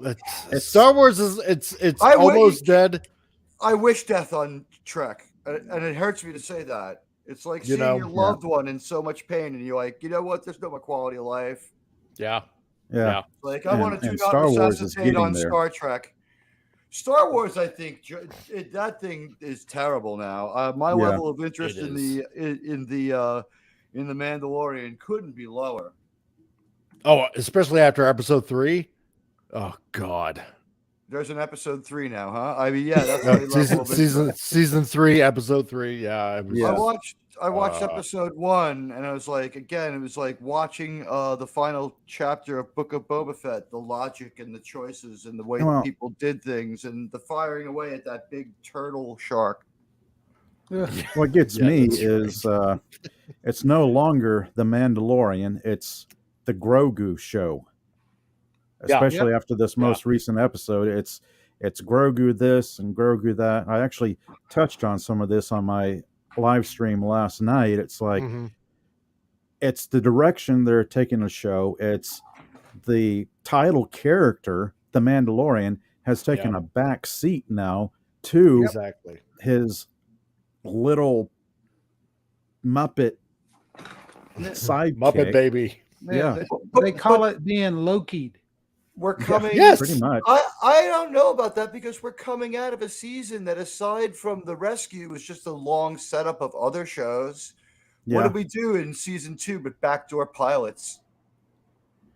Star Wars is it's almost dead. I wish death on Trek, and it hurts me to say that. It's like seeing your loved one in so much pain, and you're like, you know what? There's no more quality of life. Yeah. Like I want to do Star not Wars is resuscitate getting on there. Star Trek. Star Wars, I think that thing is terrible now. My level of interest in the Mandalorian couldn't be lower. Oh, especially after episode 3. Oh God. There's an episode 3 now, huh? I mean, yeah, that's my level of interest. season 3, episode 3. Yeah, I watched episode 1, and I was like, again, it was like watching the final chapter of Book of Boba Fett, the logic and the choices and the way that people did things, and the firing away at that big turtle shark. What gets me is it's no longer the Mandalorian; it's the Grogu show. Especially after this most recent episode, it's Grogu this and Grogu that. I actually touched on some of this on my live stream last night. It's like it's the direction they're taking the show. It's the title character, the Mandalorian, has taken a back seat now to his little Muppet sidekick. Muppet baby. Yeah, they call it being Loki'd. We're coming. Yes, pretty much. I don't know about that because we're coming out of a season that, aside from the rescue, was just a long setup of other shows. Yeah. What did we do in season 2 but backdoor pilots?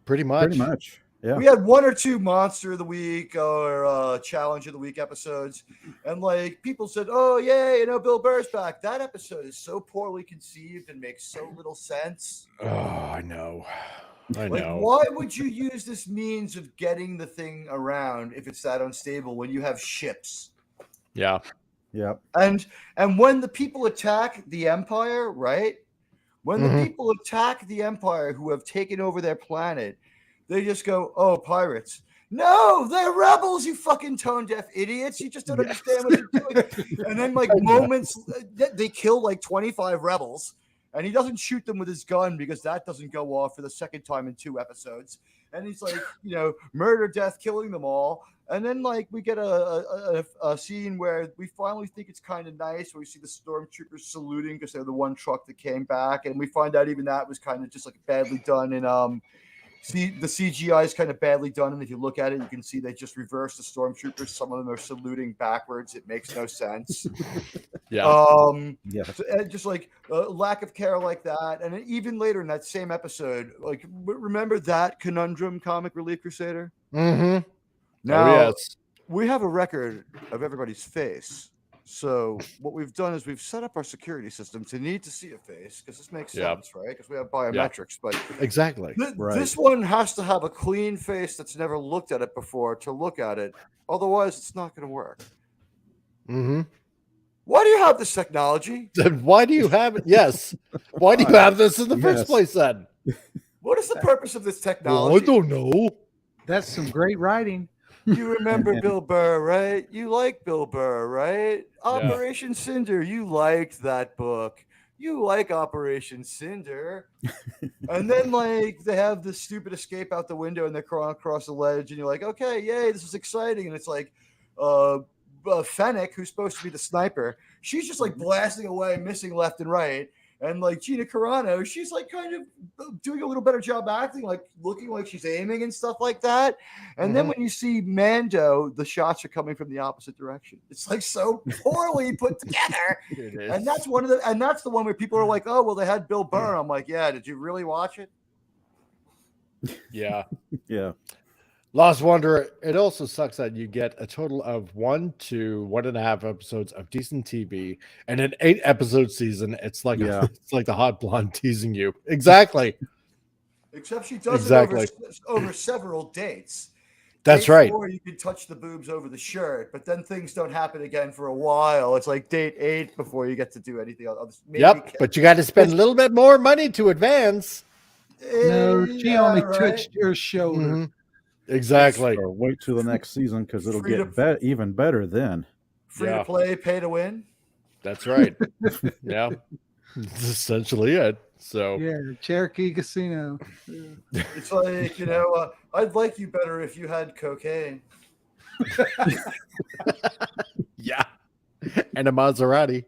Pretty much. Yeah. We had 1 or 2 Monster of the Week or Challenge of the Week episodes, and like people said, "Oh yeah, you know, Bill Burr's back." That episode is so poorly conceived and makes so little sense. Oh, I know. Why would you use this means of getting the thing around if it's that unstable when you have ships? Yeah. Yep. And when the people attack the Empire, right? When the people attack the Empire who have taken over their planet, they just go, "Oh, pirates." No, they're rebels, you fucking tone-deaf idiots. You just don't understand what you're doing. And then moments, they kill like 25 rebels. And he doesn't shoot them with his gun because that doesn't go off for the second time in 2 episodes. And he's like, murder, death, killing them all. And then we get a scene where we finally think it's kind of nice, where we see the stormtroopers saluting because they're the one truck that came back. And we find out even that was kind of just badly done. And the CGI is kind of badly done. And if you look at it, you can see they just reversed the stormtroopers. Some of them are saluting backwards. It makes no sense. Just lack of care like that. And even later in that same episode, remember that conundrum, Comic Relief Crusader? Mm-hmm. Now, we have a record of everybody's face. So what we've done is we've set up our security system to need to see a face, because this makes sense, right? Because we have biometrics. But exactly. This one has to have a clean face that's never looked at it before to look at it. Otherwise, it's not going to work. Mm-hmm. Why do you have this technology? Then why do you have it? Yes. Why do you have this in the first place then? What is the purpose of this Well, technology? I don't know. That's some great writing. You remember And- Bill Burr, right? You like Bill Burr, right? Yeah. Operation Cinder, you liked that book. You like Operation Cinder. And then, like, they have this stupid escape out the window and they're crawling across the ledge, and you're like, okay, yay, this is exciting. And it's like, Fennec, who's supposed to be the sniper, she's just like blasting away, missing left and right. And like Gina Carano, she's like kind of doing a little better job acting, like looking like she's aiming and stuff like that. And then when you see Mando, the shots are coming from the opposite direction. It's like so poorly put together. It is. And that's the one where people are like, oh, well, they had Bill Burr. I'm like, yeah, did you really watch it? Yeah. yeah. Lost Wanderer, it also sucks that you get a total of 1 to 1.5 episodes of decent TV and an 8-episode season. It's like it's like the hot blonde teasing you. Exactly. Except she does Exactly. it over several dates. That's Date right. 4, you can touch the boobs over the shirt, but then things don't happen again for a while. It's like date 8 before you get to do anything else. But you got to spend a little bit more money to advance. No, she only touched your shoulder. Mhm. Exactly. Or wait till the next season because it'll Free get even better then. Free to play, pay to win. That's right. Yeah. That's essentially it. So Yeah, Cherokee Casino. It's like, I'd like you better if you had cocaine. yeah. And a Maserati.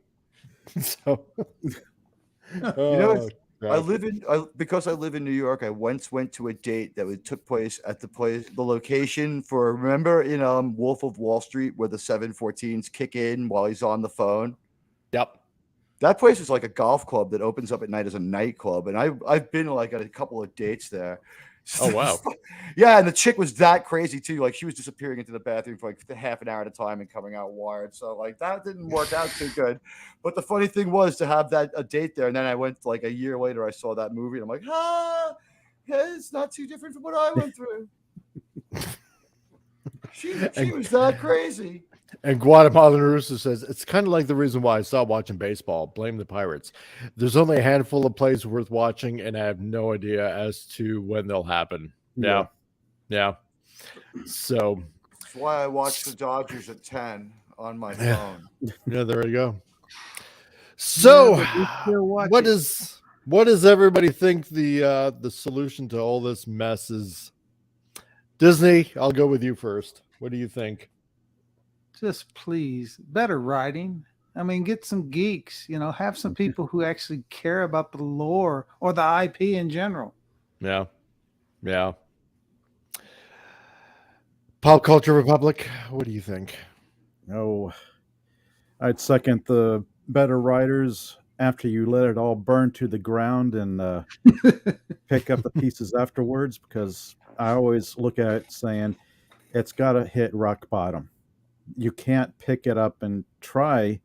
So because I live in New York, I once went to a date that took place at the location for, remember in Wolf of Wall Street where the 714s kick in while he's on the phone? Yep. That place is like a golf club that opens up at night as a nightclub, and I've been like at a couple of dates there. Oh wow. Yeah, and the chick was that crazy too. Like she was disappearing into the bathroom for like half an hour at a time and coming out wired. So like that didn't work out too good. But the funny thing was to have a date there, and then I went like a year later. I saw that movie, and I'm like, yeah, it's not too different from what I went through. She was that crazy. And Guatemalan Rooster says, it's kind of like the reason why I stopped watching baseball. Blame the Pirates. There's only a handful of plays worth watching, and I have no idea as to when they'll happen. Yeah. So that's why I watch the Dodgers at 10 on my phone. Yeah, there we go. So what does everybody think the solution to all this mess is? Disney, I'll go with you first. What do you think? Just please, better writing. I mean, get some geeks, have some people who actually care about the lore or the IP in general. Yeah. Pop Culture Republic, what do you think? Oh, I'd second the better writers after you let it all burn to the ground and pick up the pieces afterwards, because I always look at it saying it's got to hit rock bottom. You can't pick it up and try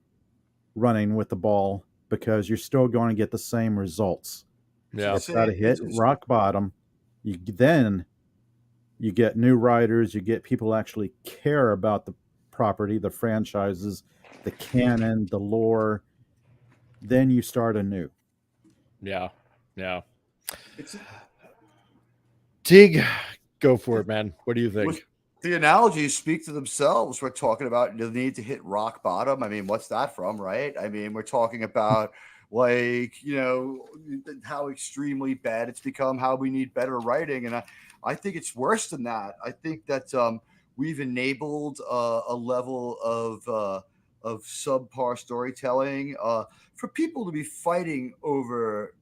running with the ball because you're still going to get the same results. Yeah. It's got to hit rock bottom. Then you get new writers, you get people who actually care about the property, the franchises, the canon, the lore. Then you start anew. Yeah. Teague, go for it, man. What do you think? The analogies speak to themselves. We're talking about the need to hit rock bottom. I mean, what's that from, right? I mean, we're talking about like, how extremely bad it's become, how we need better writing. And I think it's worse than that. I think that we've enabled a level of subpar storytelling for people to be fighting over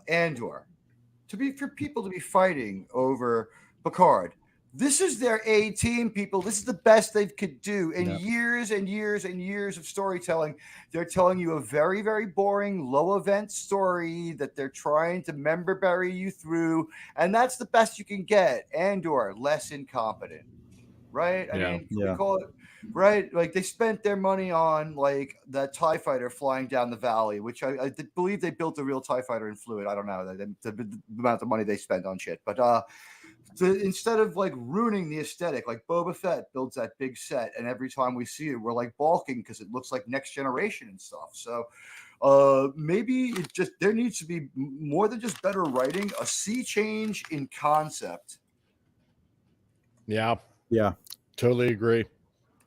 Andor, for people to be fighting over Picard. This is their A team, people. This is the best they could do in years and years and years of storytelling. They're telling you a very, very boring, low event story that they're trying to member bury you through. And that's the best you can get. Andor, less incompetent, right? I mean, we call it, right? Like they spent their money on like that TIE fighter flying down the valley, which I believe they built a real TIE fighter and flew it. I don't know the amount of money they spent on shit, but instead of like ruining the aesthetic, like Boba Fett builds that big set, and every time we see it, we're like balking because it looks like Next Generation and stuff. So maybe it just there needs to be more than just better writing, a sea change in concept. Yeah, Yeah. totally agree.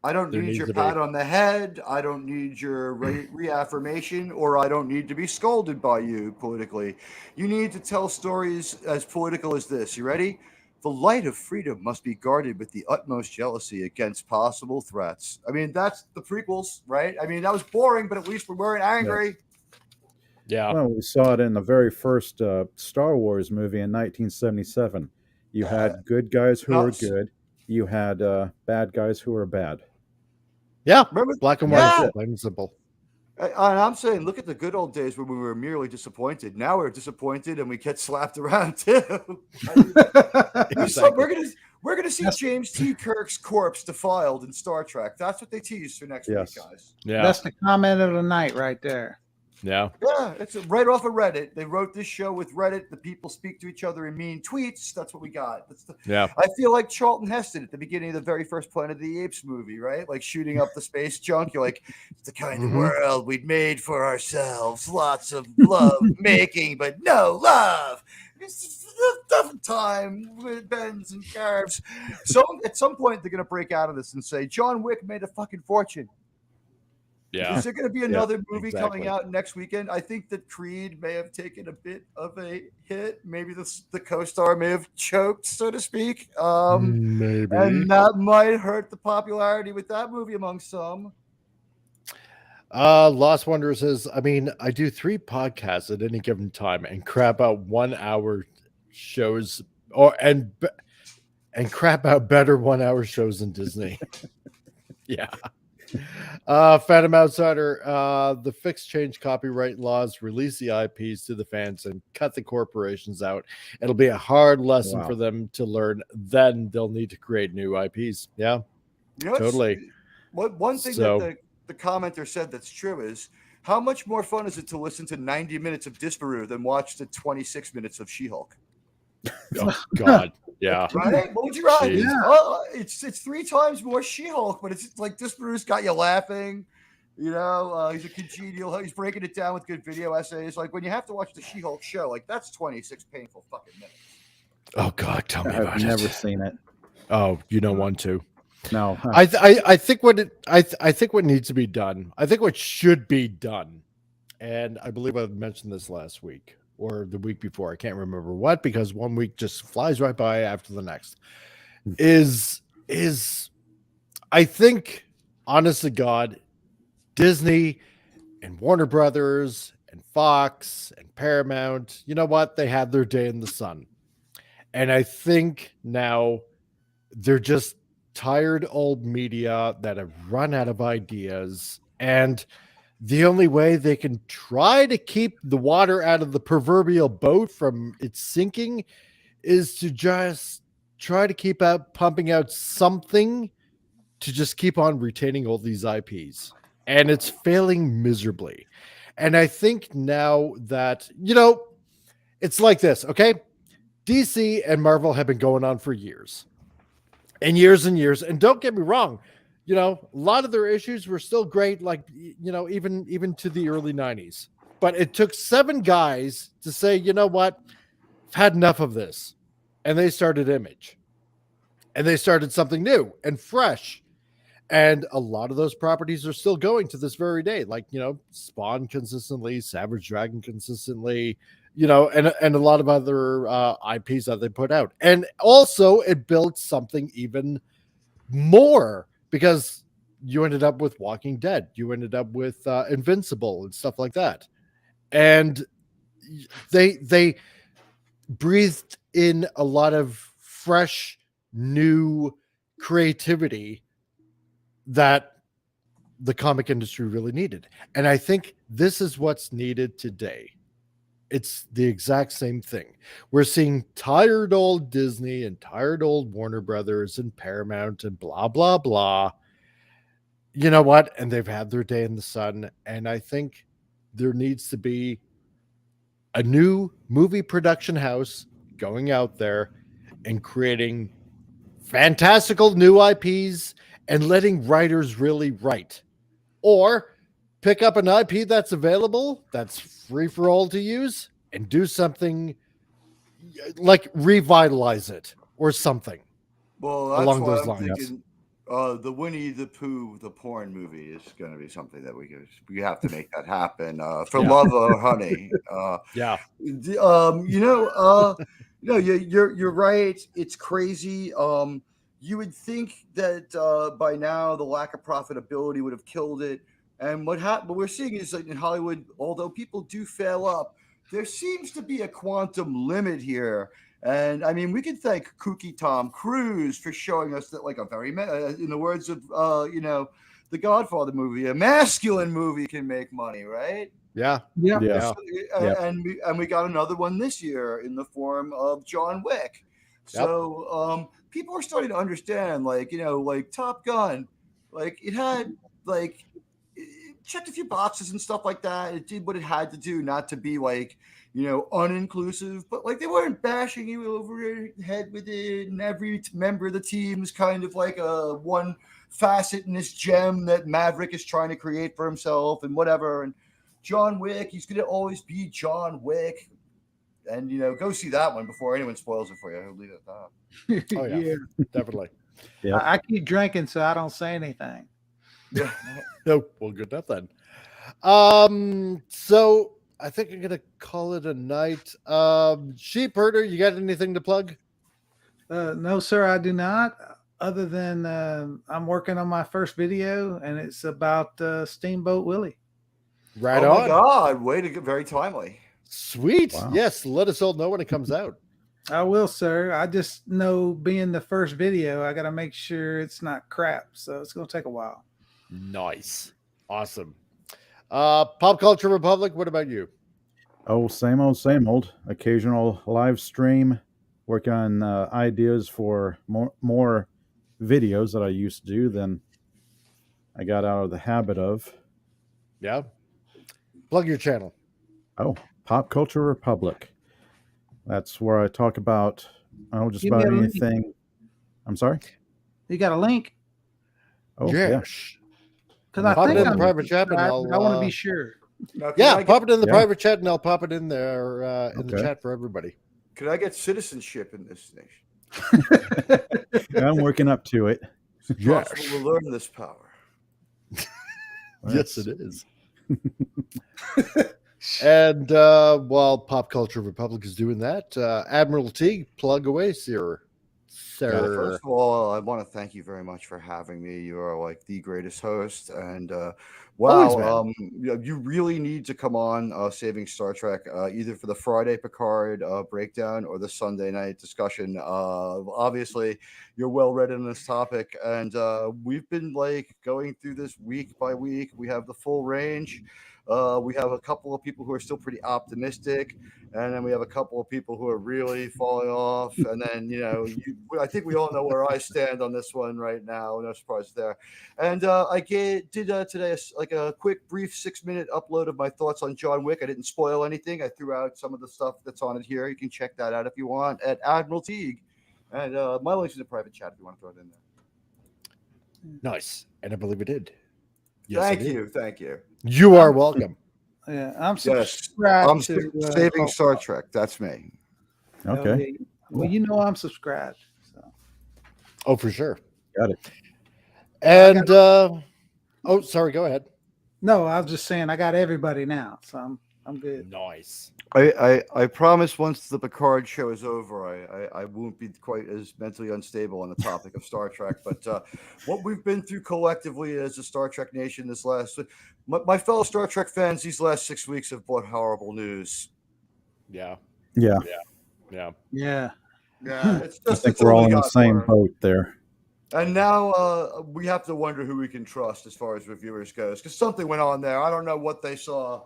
I don't There need needs your to be. pat on the head. I don't need your reaffirmation, or I don't need to be scolded by you politically. You need to tell stories as political as this. You ready? The light of freedom must be guarded with the utmost jealousy against possible threats. I mean, that's the prequels, right? I mean, that was boring, but at least we weren't angry. Yeah. Well, we saw it in the very first Star Wars movie in 1977. You had good guys who were good. You had bad guys who were bad. Yeah. Remember, Black and yeah. white, plain and simple. And I'm saying, look at the good old days when we were merely disappointed. Now we're disappointed and we get slapped around too. I mean, Exactly. we're gonna see James T. Kirk's corpse defiled in Star Trek. That's what they teased for next week, guys. Yeah. That's the comment of the night right there. Yeah. Yeah, it's right off of Reddit. They wrote this show with Reddit. The people speak to each other in mean tweets. That's what we got. Yeah. I feel like Charlton Heston at the beginning of the very first Planet of the Apes movie, right? Like shooting up the space junk. You're like, it's the kind of world we'd made for ourselves. Lots of love making, but no love. It's a different time with bends and curves. So at some point, they're going to break out of this and say, John Wick made a fucking fortune. Yeah. Is there going to be another movie coming exactly. out next weekend? I think that Creed may have taken a bit of a hit. Maybe the co-star may have choked, so to speak. Maybe. And that might hurt the popularity with that movie among some. Lost Wonder says, I mean, I do 3 podcasts at any given time and crap out 1 hour shows and crap out better 1 hour shows than Disney. Yeah. Phantom Outsider, the fix change copyright laws, release the IPs to the fans and cut the corporations out. It'll be a hard lesson for them to learn. Then they'll need to create new IPs. Yeah, you know, totally. One thing that the commenter said that's true is, how much more fun is it to listen to 90 minutes of Disparu than watch the 26 minutes of She-Hulk? Oh God, yeah. Right? What would you rather? Yeah. It's 3 times more She-Hulk, but it's like Disparu's got you laughing. You know, he's a congenial. He's breaking it down with good video essays. Like when you have to watch the She-Hulk show, like that's 26 painful fucking minutes. Oh God, tell me about it. I've never seen it. Oh, you don't want to. No, I think I think what needs to be done. I think what should be done, and I believe I mentioned this last week or the week before. I can't remember what, because one week just flies right by after the next. Is I think, honest to God, Disney and Warner Brothers and Fox and Paramount, you know what? They had their day in the sun. And I think now they're just tired old media that have run out of ideas, and the only way they can try to keep the water out of the proverbial boat from its sinking is to just try to keep pumping out something to just keep on retaining all these IPs, and it's failing miserably. And I think now that, it's like this, okay? DC and Marvel have been going on for years and years and years. And don't get me wrong, a lot of their issues were still great, like, even to the early 90s. But it took 7 guys to say, you know what, I've had enough of this. And they started Image. And they started something new and fresh. And a lot of those properties are still going to this very day. Like, Spawn consistently, Savage Dragon consistently, and a lot of other IPs that they put out. And also it built something even more, because you ended up with Walking Dead. You ended up with Invincible and stuff like that. And they breathed in a lot of fresh, new creativity that the comic industry really needed. And I think this is what's needed today. It's the exact same thing. We're seeing tired old Disney and tired old Warner Brothers and Paramount and blah, blah, blah. You know what? And they've had their day in the sun. And I think there needs to be a new movie production house going out there in creating fantastical new IPs and letting writers really write. Or pick up an IP that's available, that's free for all to use, and do something like revitalize it or something. Well, that's along why those I'm lines. thinking the Winnie the Pooh, the porn movie, is going to be something that we have to make that happen for Yeah. love or honey. Yeah. You're right. It's crazy. You would think that by now the lack of profitability would have killed it. And what we're seeing is that in Hollywood, although people do fail up, there seems to be a quantum limit here. And I mean, we can thank kooky Tom Cruise for showing us that, like, a very, in the words of, the Godfather movie, a masculine movie can make money, right? Yeah. Yeah. Yeah. And we got another one this year in the form of John Wick. So people are starting to understand, like Top Gun, like it had it checked a few boxes and stuff like that. It did what it had to do, not to be uninclusive, but like they weren't bashing you over your head with it, and every member of the team is kind of like a one facet in this gem that Maverick is trying to create for himself and whatever. And John Wick, he's going to always be John Wick. And, go see that one before anyone spoils it for you. I'll leave it at that. Oh, yeah. Definitely. Yeah. I keep drinking, so I don't say anything. Yeah. No, well, good enough then. So I think I'm gonna call it a night. Sheep Herder, you got anything to plug? No, sir, I do not. Other than I'm working on my first video, and it's about Steamboat Willie. Right Oh on. my God, way to get very timely. Sweet. Wow. Yes, let us all know when it comes out. I will, sir. I just know, being the first video, I got to make sure it's not crap. So it's going to take a while. Nice. Awesome. Pop Culture Republic, what about you? Oh, same old, same old. Occasional live stream. Work on ideas for more videos that I used to do than I got out of the habit of. Yeah. Plug your channel. Oh, Pop Culture Republic. That's where I talk about just Give me about a link. anything. I'm sorry? You got a link? Oh, yeah. Yes. Because I Pop it think in the I'm private chat and subscribed, but I want to be sure. Now, Yeah, pop it in the Yeah. private chat and I'll pop it in there in the Okay. chat for everybody. Could I get citizenship in this nation? I'm working up to it. It's possible to learn this power. Yes, it is. And while Pop Culture Republic is doing that, Admiral T, plug away, sir. First of all, I want to thank you very much for having me. You are like the greatest host, and Always, you really need to come on Saving Star Trek, either for the Friday Picard breakdown or the Sunday night discussion. Obviously, you're well read in this topic, and we've been going through this week by week. We have the full range. We have a couple of people who are still pretty optimistic, and then we have a couple of people who are really falling off. And then, I think we all know where I stand on this one right now. No surprise there. And I did today a quick, brief 6-minute upload of my thoughts on John Wick. I didn't spoil anything. I threw out some of the stuff that's on it here. You can check that out if you want at Admiral Teague. And my link's in the private chat if you want to throw it in there. Nice. And I believe it did. Yes, Thank it did. you. Thank you. You are welcome. Yeah, I'm Yes, subscribed I'm to Saving Star Trek. That's me. Okay. yeah. Well, I'm subscribed. So. Oh, for sure. Got it. And sorry, go ahead. No, I was just saying I got everybody now, so I'm good. Nice. I promise once the Picard show is over, I won't be quite as mentally unstable on the topic of Star Trek. But what we've been through collectively as a Star Trek nation this last, my fellow Star Trek fans, these last 6 weeks have brought horrible news. Yeah. Yeah. Yeah. Yeah. Yeah, it's I just think it's we're all only in the got same worse. boat there. And now we have to wonder who we can trust as far as reviewers goes, because something went on there. I don't know what they saw.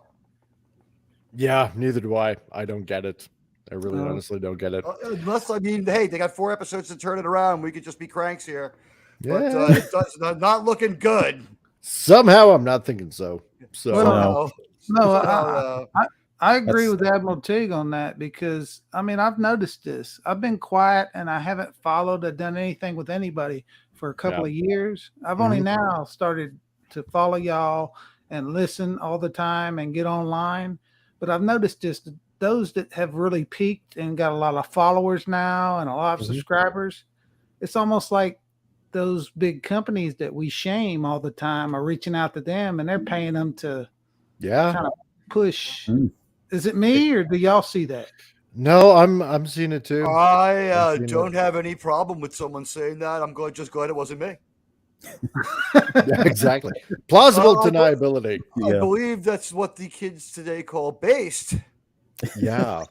Yeah, neither do I. I don't get it. I really honestly don't get it. Unless, hey, they got 4 episodes to turn it around. We could just be cranks here. Yeah. But it's not looking good. Somehow I'm not thinking so. So Well, No, I agree with Admiral Teague on that because I mean I've noticed this. I've been quiet and I haven't followed or done anything with anybody for a couple of years. I've only now started to follow y'all and listen all the time and get online. But I've noticed just those that have really peaked and got a lot of followers now and a lot of subscribers. It's almost like those big companies that we shame all the time are reaching out to them and they're paying them to kind of push. Is it me or do y'all see that? No, I'm seeing it too. I don't have any problem with someone saying that. I'm just glad it wasn't me. Yeah, exactly. Plausible deniability. I believe that's what the kids today call based. Yeah.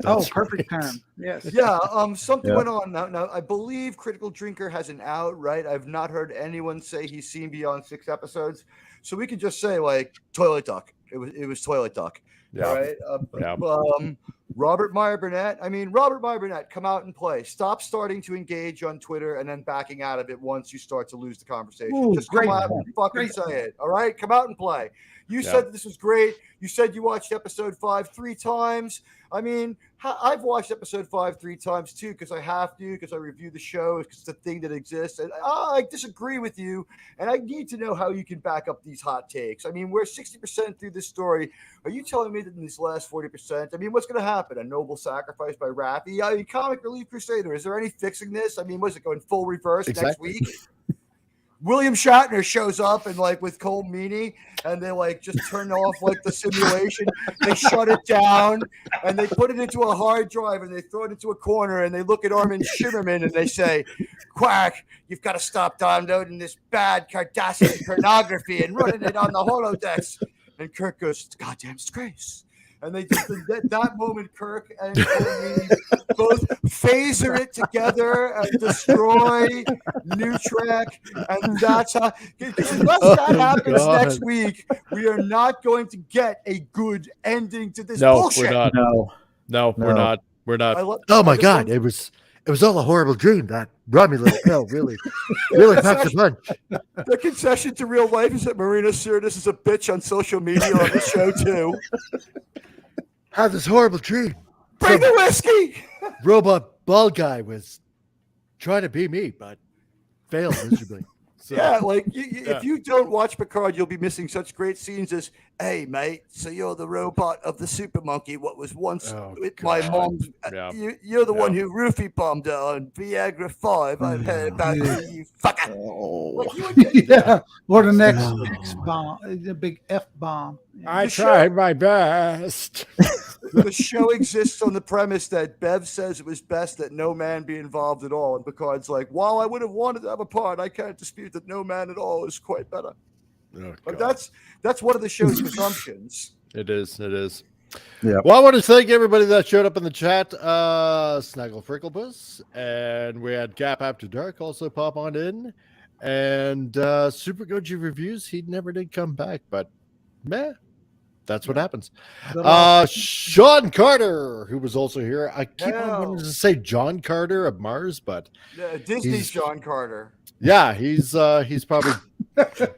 Perfect term. Yes. Yeah. Something went on now. I believe Critical Drinker has an out, right? I've not heard anyone say he's seen beyond 6 episodes, so we could just say like Toilet Duck. It was Toilet Duck. Yeah. All right. Robert Meyer Burnett. I mean, Robert Meyer Burnett, come out and play. Stop starting to engage on Twitter and then backing out of it once you start to lose the conversation. Ooh, just come out and fucking say it. All right. Come out and play. You said this was great. You said you watched episode 5 3 times. I mean, I've watched episode 5 3 times too because I have to, because I review the show. It's a thing that exists. And I disagree with you. And I need to know how you can back up these hot takes. I mean, we're 60% through this story. Are you telling me that in these last 40%, I mean, what's going to happen? A noble sacrifice by Raffi? I mean, Comic Relief Crusader. Is there any fixing this? I mean, was it going full reverse next week? William Shatner shows up and like with Cole Meany and they like just turn off like the simulation. They shut it down and they put it into a hard drive and they throw it into a corner and they look at Armin Shimmerman and they say, Quack, you've got to stop downloading this bad Cardassian pornography and running it on the holodecks. And Kirk goes, it's a goddamn disgrace. And they just at that moment, Kirk and Cole both phaser it together and destroy New Trek. And that's how, unless that happens next week, we are not going to get a good ending to this bullshit. We're not. No, we're not. We're not. Oh my God! It was all a horrible dream. That Romulan hell really packed a punch. The concession to real life is that Marina Sirtis is a bitch on social media on the show too. Had this horrible dream. Bring the whiskey. Robot bald guy was trying to be me, but failed miserably. So, yeah, like if you don't watch Picard, you'll be missing such great scenes as, "Hey, mate, so you're the robot of the super monkey, what was once with my mom's. You're the one who roofie bombed her on Viagra 5. I've heard about you fucker." Or the next X bomb, the big F bomb. I tried my best. The show exists on the premise that Bev says it was best that no man be involved at all. And Picard's like, while I would have wanted to have a part, I can't dispute that no man at all is quite better. But that's one of the show's presumptions. It is. Yeah. Well, I want to thank everybody that showed up in the chat. Snaggle Fricklepuss, and we had Gap After Dark also pop on in. And Super Goji Reviews, he never did come back, but meh. That's what happens. Sean Carter, who was also here. I keep on wanting to say John Carter of Mars, but Disney's John Carter. Yeah, he's probably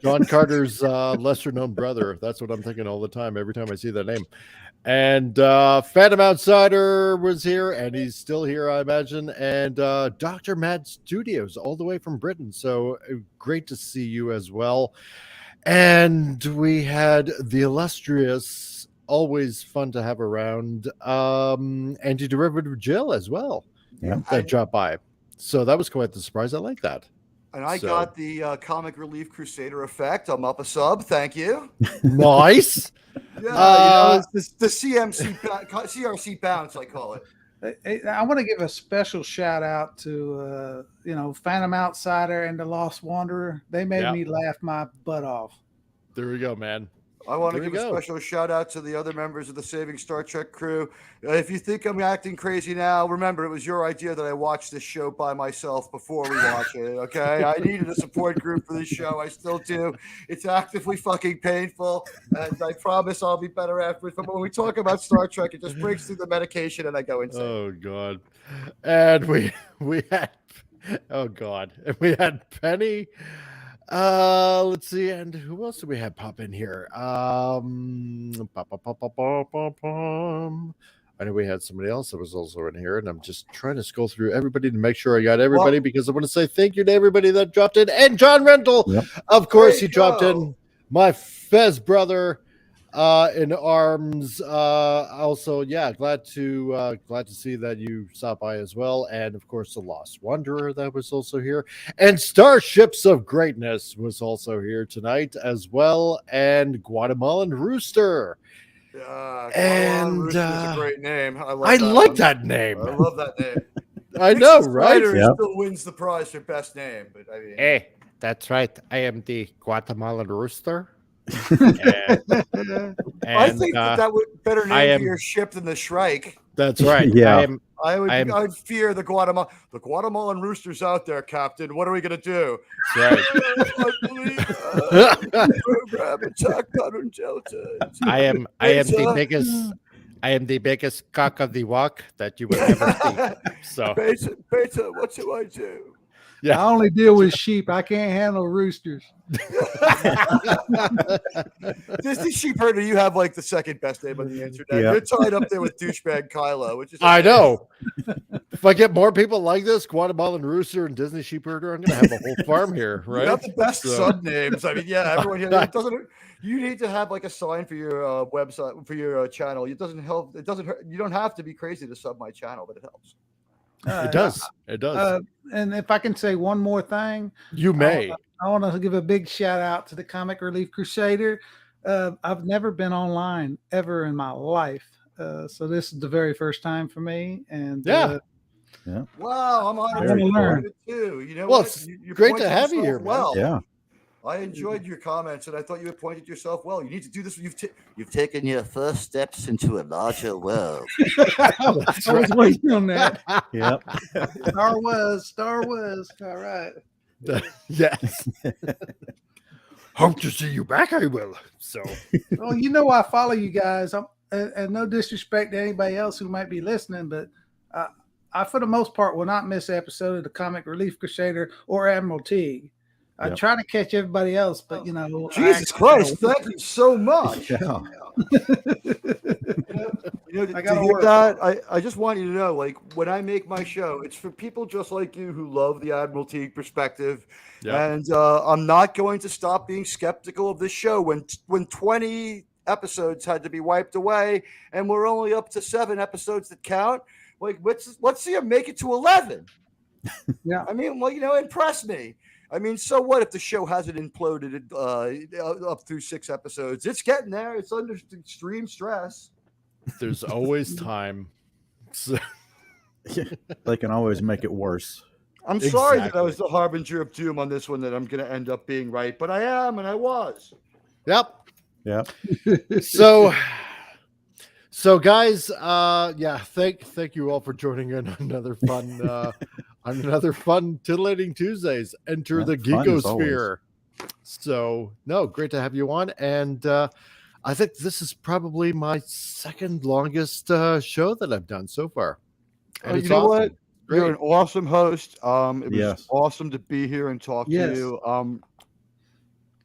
John Carter's lesser known brother. That's what I'm thinking all the time, every time I see that name. And Phantom Outsider was here, and he's still here, I imagine. And Dr. Mad Studios, all the way from Britain. So great to see you as well. And we had the illustrious, always fun to have around, Anti-Derivative Jill as well. Yeah, that dropped by. So that was quite the surprise. I like that. And I got the Comic Relief Crusader effect. I'm up a sub. Thank you. Nice. Yeah, it's the CRC bounce, I call it. I want to give a special shout out to Phantom Outsider and the Lost Wanderer. They made me laugh my butt off. There we go, man. I want to give a special shout out to the other members of the Saving Star Trek crew. If you think I'm acting crazy now, remember it was your idea that I watch this show by myself before we watch it. Okay, I needed a support group for this show. I still do. It's actively fucking painful, and I promise I'll be better afterwards. But when we talk about Star Trek, it just breaks through the medication, and I go insane. Oh God! And we had we had Penny. Let's see, and who else do we have pop in here? I know we had somebody else that was also in here, and I'm just trying to scroll through everybody to make sure I got everybody because I want to say thank you to everybody that dropped in. And John Rental, of course, he dropped in. My Fez brother in arms. Also, yeah, glad to see that you stopped by as well. And of course, the Lost Wanderer that was also here, and Starships of Greatness was also here tonight as well, and Guatemalan Rooster. And Rooster's a great name. I like that name. I love that name. I know, right? Still wins the prize for best name, but I mean, hey, that's right. I am the Guatemalan Rooster. and, I think that would better name for your ship than the Shrike. That's right. Yeah. I'd fear the Guatemalan Rooster's out there, Captain. What are we gonna do? Right. Program attack pattern Delta. I am the biggest cock of the walk that you will ever see. So Beta, what do I do? Yeah, I only deal with sheep. I can't handle roosters. Disney sheep herder, you have like the second best name on the internet. You're tied up there with douchebag Kylo, which is I know. If I get more people like this, Guatemalan Rooster and Disney sheep herder, I'm gonna have a whole farm here, right? You have the best sub names. I mean, yeah, everyone here it doesn't. You need to have like a sign for your website for your channel. It doesn't help. It doesn't hurt. You don't have to be crazy to sub my channel, but it helps. It does. It does. And if I can say one more thing, you may. I want to give a big shout out to the Comic Relief Crusader. I've never been online ever in my life, so this is the very first time for me. And yeah. Wow, I'm honored to learn it too. You know, well, it's great to have you here. Well, yeah. I enjoyed your comments, and I thought you had pointed yourself well. You need to do this. You've taken your first steps into a larger world. I was waiting on that. Yep. Star was. All right. Yes. Hope to see you back. I will. So. Well, you know, I follow you guys. And no disrespect to anybody else who might be listening, but I, for the most part, will not miss an episode of the Comic Relief Crusader or Admiral Teague. I try to catch everybody else, but you know, Jesus Christ, thank you so much. Yeah. I just want you to know, like, when I make my show, it's for people just like you who love the Admiral Teague perspective. Yeah. And I'm not going to stop being skeptical of this show when 20 episodes had to be wiped away and we're only up to 7 episodes that count. Like, let's see him make it to 11. Yeah. I mean, well, you know, impress me. I mean, so what if the show hasn't imploded up through 6 episodes? It's getting there. It's under extreme stress. There's always time. So. They can always make it worse. I'm sorry that I was the harbinger of doom on this one, that I'm going to end up being right, but I am, and I was. Yep. Yep. So guys, thank you all for joining in on another fun Titillating Tuesdays. Enter the Geekosphere. So great to have you on, and I think this is probably my second longest show that I've done so far. And you know awesome. what? Great. You're an awesome host. It was awesome to be here and talk to you.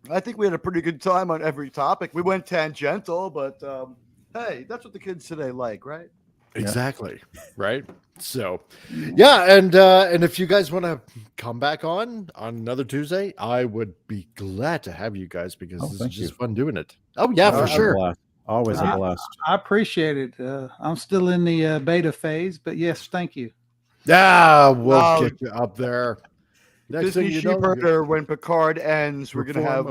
I think we had a pretty good time on every topic. We went tangential, but hey, that's what the kids today like, right? Exactly. Right. So, and if you guys want to come back on another Tuesday, I would be glad to have you guys because this is just fun doing it. Oh yeah, for sure. Always a blast. I appreciate it. I'm still in the beta phase, but yes, thank you. Yeah, we'll get you up there. Next Disney Sheepherder, when Picard ends, we're going to have.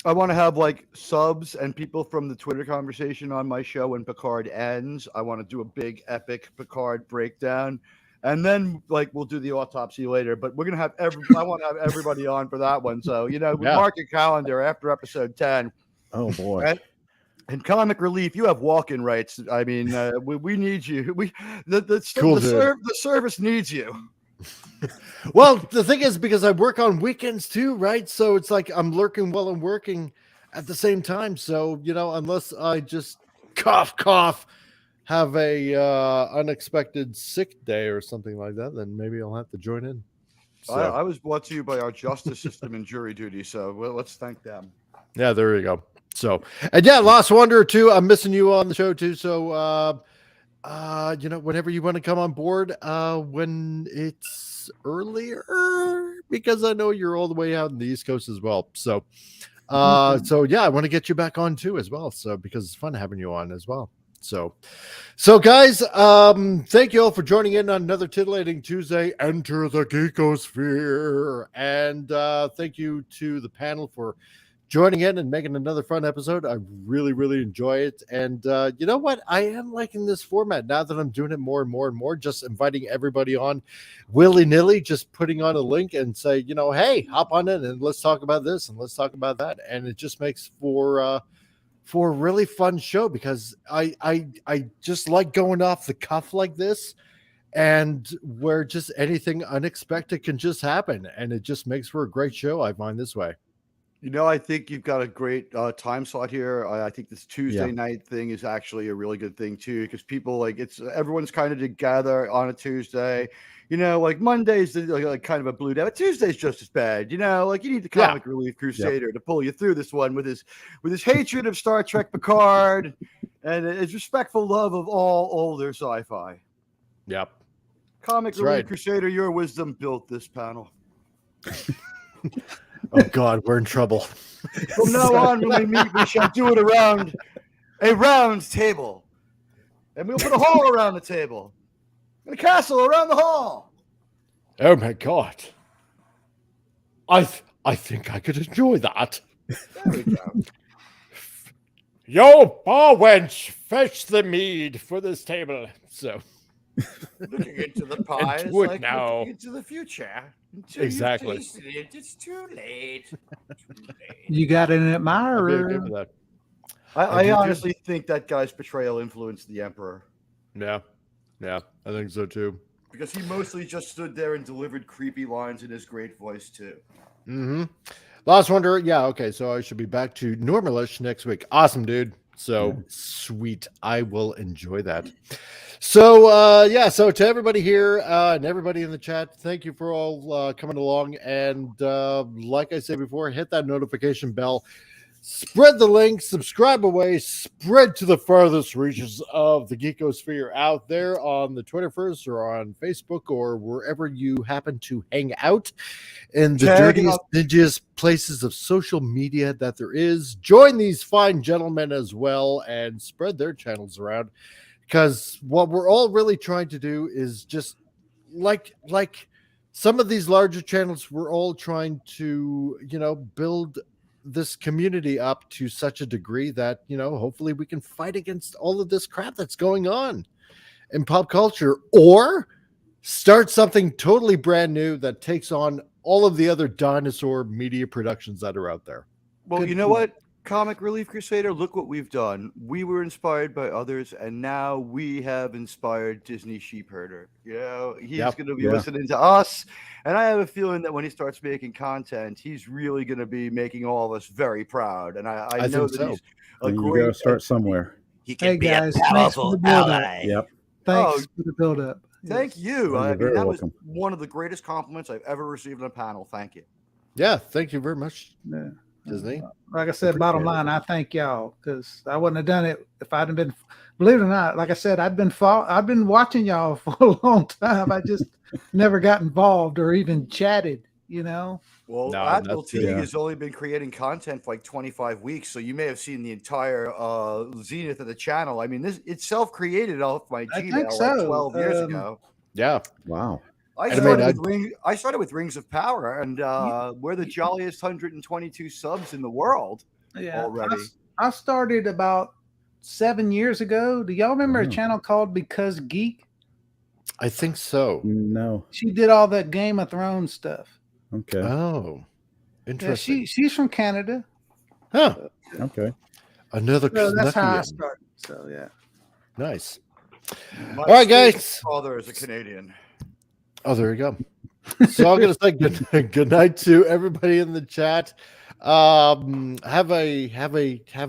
I want to have like subs and people from the Twitter conversation on my show when Picard ends. I want to do a big epic Picard breakdown, and then like we'll do the autopsy later. But we're gonna have I want to have everybody on for that one. So mark your calendar after episode 10. Oh boy. And Comic Relief, you have walk-in rights. I mean, we need you. The service needs you. Well, the thing is, because I work on weekends too, right? So it's like I'm lurking while I'm working at the same time. So unless I just cough, have a unexpected sick day or something like that, then maybe I'll have to join in. So. I was brought to you by our justice system and jury duty. So let's thank them. Yeah, there you go. So, and yeah, Lost Wanderer too. I'm missing you on the show too. So, whenever you want to come on board, when it's earlier, because I know you're all the way out in the East Coast as well. So, so yeah, I want to get you back on too as well. So, because it's fun having you on as well. So guys, thank you all for joining in on another Titillating Tuesday. Enter the Geekosphere, and thank you to the panel for joining in and making another fun episode. I really, really enjoy it. And you know what? I am liking this format now that I'm doing it more and more and more, just inviting everybody on willy-nilly, just putting on a link and say, hey, hop on in and let's talk about this and let's talk about that. And it just makes for a really fun show, because I just like going off the cuff like this, and where just anything unexpected can just happen. And it just makes for a great show, I find, this way. I think you've got a great time slot here. I think this Tuesday night thing is actually a really good thing too, because people everyone's kind of together on a Tuesday. Like Monday's like kind of a blue day, but Tuesday's just as bad. You need the Comic Relief Crusader to pull you through this one with his hatred of Star Trek Picard and his respectful love of all older sci-fi. Yep. Comic Relief Crusader, your wisdom built this panel. Oh God, we're in trouble. From now on, when we meet, we shall do it around a round table, and we'll put a hall around the table, and a castle around the hall. Oh my God, I think I could enjoy that. There we go. Yo, bar wench, fetch the mead for this table. So, looking into the pie is like now. Looking into the future. Exactly. It's too late. You got an admirer. I honestly think that guy's portrayal influenced the Emperor. Yeah, I think so too. Because he mostly just stood there and delivered creepy lines in his great voice too. Mm-hmm. Last Wonder, yeah, okay. So I should be back to normalish next week. Awesome, dude. So sweet. I will enjoy that. So so to everybody here and everybody in the chat, thank you for all coming along. And like I said before, hit that notification bell. Spread the link, subscribe away, spread to the farthest reaches of the Geekosphere out there on the Twitterverse or on Facebook or wherever you happen to hang out in the dirtiest, dingiest places of social media that there is. Join these fine gentlemen as well and spread their channels around, because what we're all really trying to do is just like some of these larger channels, we're all trying to, build this community up to such a degree that, hopefully we can fight against all of this crap that's going on in pop culture, or start something totally brand new that takes on all of the other dinosaur media productions that are out there. Well, you know what? Comic Relief Crusader, look what we've done. We were inspired by others, and now we have inspired Disney Sheepherder. He's going to be listening to us, and I have a feeling that when he starts making content, he's really going to be making all of us very proud. And I know that he's a great. You got to start somewhere. He can be guys, a powerful ally. Yep. Thanks for the build-up. Thank you. You're very that welcome. was one of the greatest compliments I've ever received on a panel. Thank you. Yeah, thank you very much, Yeah. Disney. Like I said, bottom line, I thank y'all, because I wouldn't have done it if I'd have been. Believe it or not, like I said, I've been watching y'all for a long time. I just never got involved or even chatted. Well, Admiral T has only been creating content for like 25 weeks, so you may have seen the entire zenith of the channel. I mean, it's self-created off my Gmail like 12 years ago. Yeah. Wow. I started with Rings of Power, and we're the jolliest 122 subs in the world already. I started about 7 years ago. Do y'all remember a channel called Because Geek? I think so. No. She did all that Game of Thrones stuff. Okay. Oh, interesting. Yeah, she's from Canada. Huh. Okay. Another. So that's how I started. So yeah. Nice. My all right, guys. Father is a Canadian. Oh, there you go. So I'm gonna say good night to everybody in the chat. Have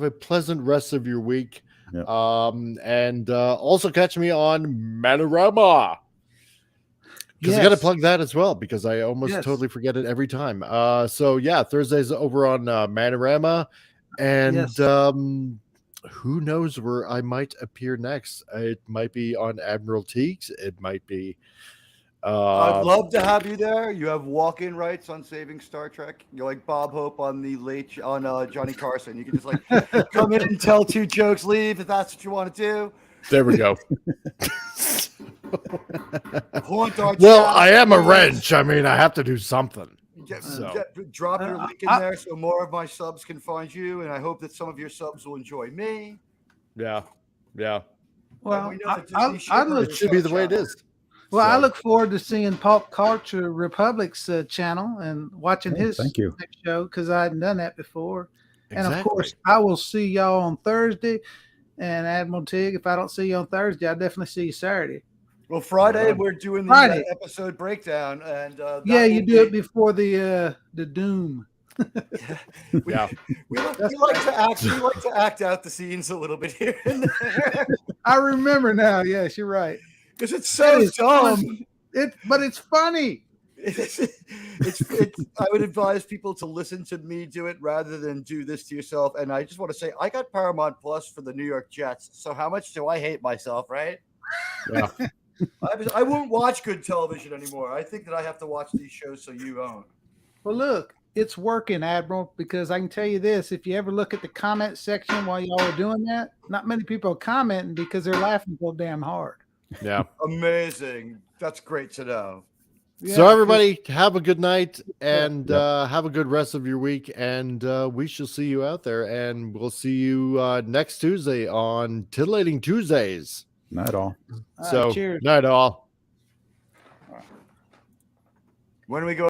a pleasant rest of your week. Yep. And also catch me on Manorama. Because I got to plug that as well, because I almost totally forget it every time. So yeah, Thursdays over on Manorama. And Yes. who knows where I might appear next? It might be on Admiral Teague's. It might be. I'd love to have you there. You have walk-in rights on Saving Star Trek. You're like Bob Hope on Johnny Carson. You can just like come in and tell 2 jokes, leave if that's what you want to do. There we go. Haunt our Well, chat, I am a please. wrench. I mean, I have to do something. Drop your link in there so more of my subs can find you, and I hope that some of your subs will enjoy me. Yeah. Well, We know that I Disney Shipper It should be the way it channel. is. Well, I So- look forward to seeing Pop Culture Republic's channel and watching his thank you. next show because I hadn't done that before. And of Exactly. course, I will see y'all on Thursday. And Admiral Tig, if I don't see you on Thursday, I'll definitely see you Saturday. Well, Friday we're doing the Friday. episode breakdown, and Yeah, you do it before the doom. Yeah. We like to act out the scenes a little bit here and there I remember now. Yes, you're right. because it's That so is dumb. funny. But it's funny. It's I would advise people to listen to me do it rather than do this to yourself. And I just want to say I got Paramount Plus for the New York Jets. So how much do I hate myself, right? Yeah. I won't watch good television anymore. I think that I have to watch these shows so you own. Well, look, it's working, Admiral, because I can tell you this. If you ever look at the comment section while y'all are doing that, not many people are commenting because they're laughing so damn hard. Yeah. Amazing. That's great to know. So Yeah, everybody have a good night and have a good rest of your week. And we shall see you out there. And we'll see you next Tuesday on Titillating Tuesdays. Not all. All right, So cheers. night all. When do we go?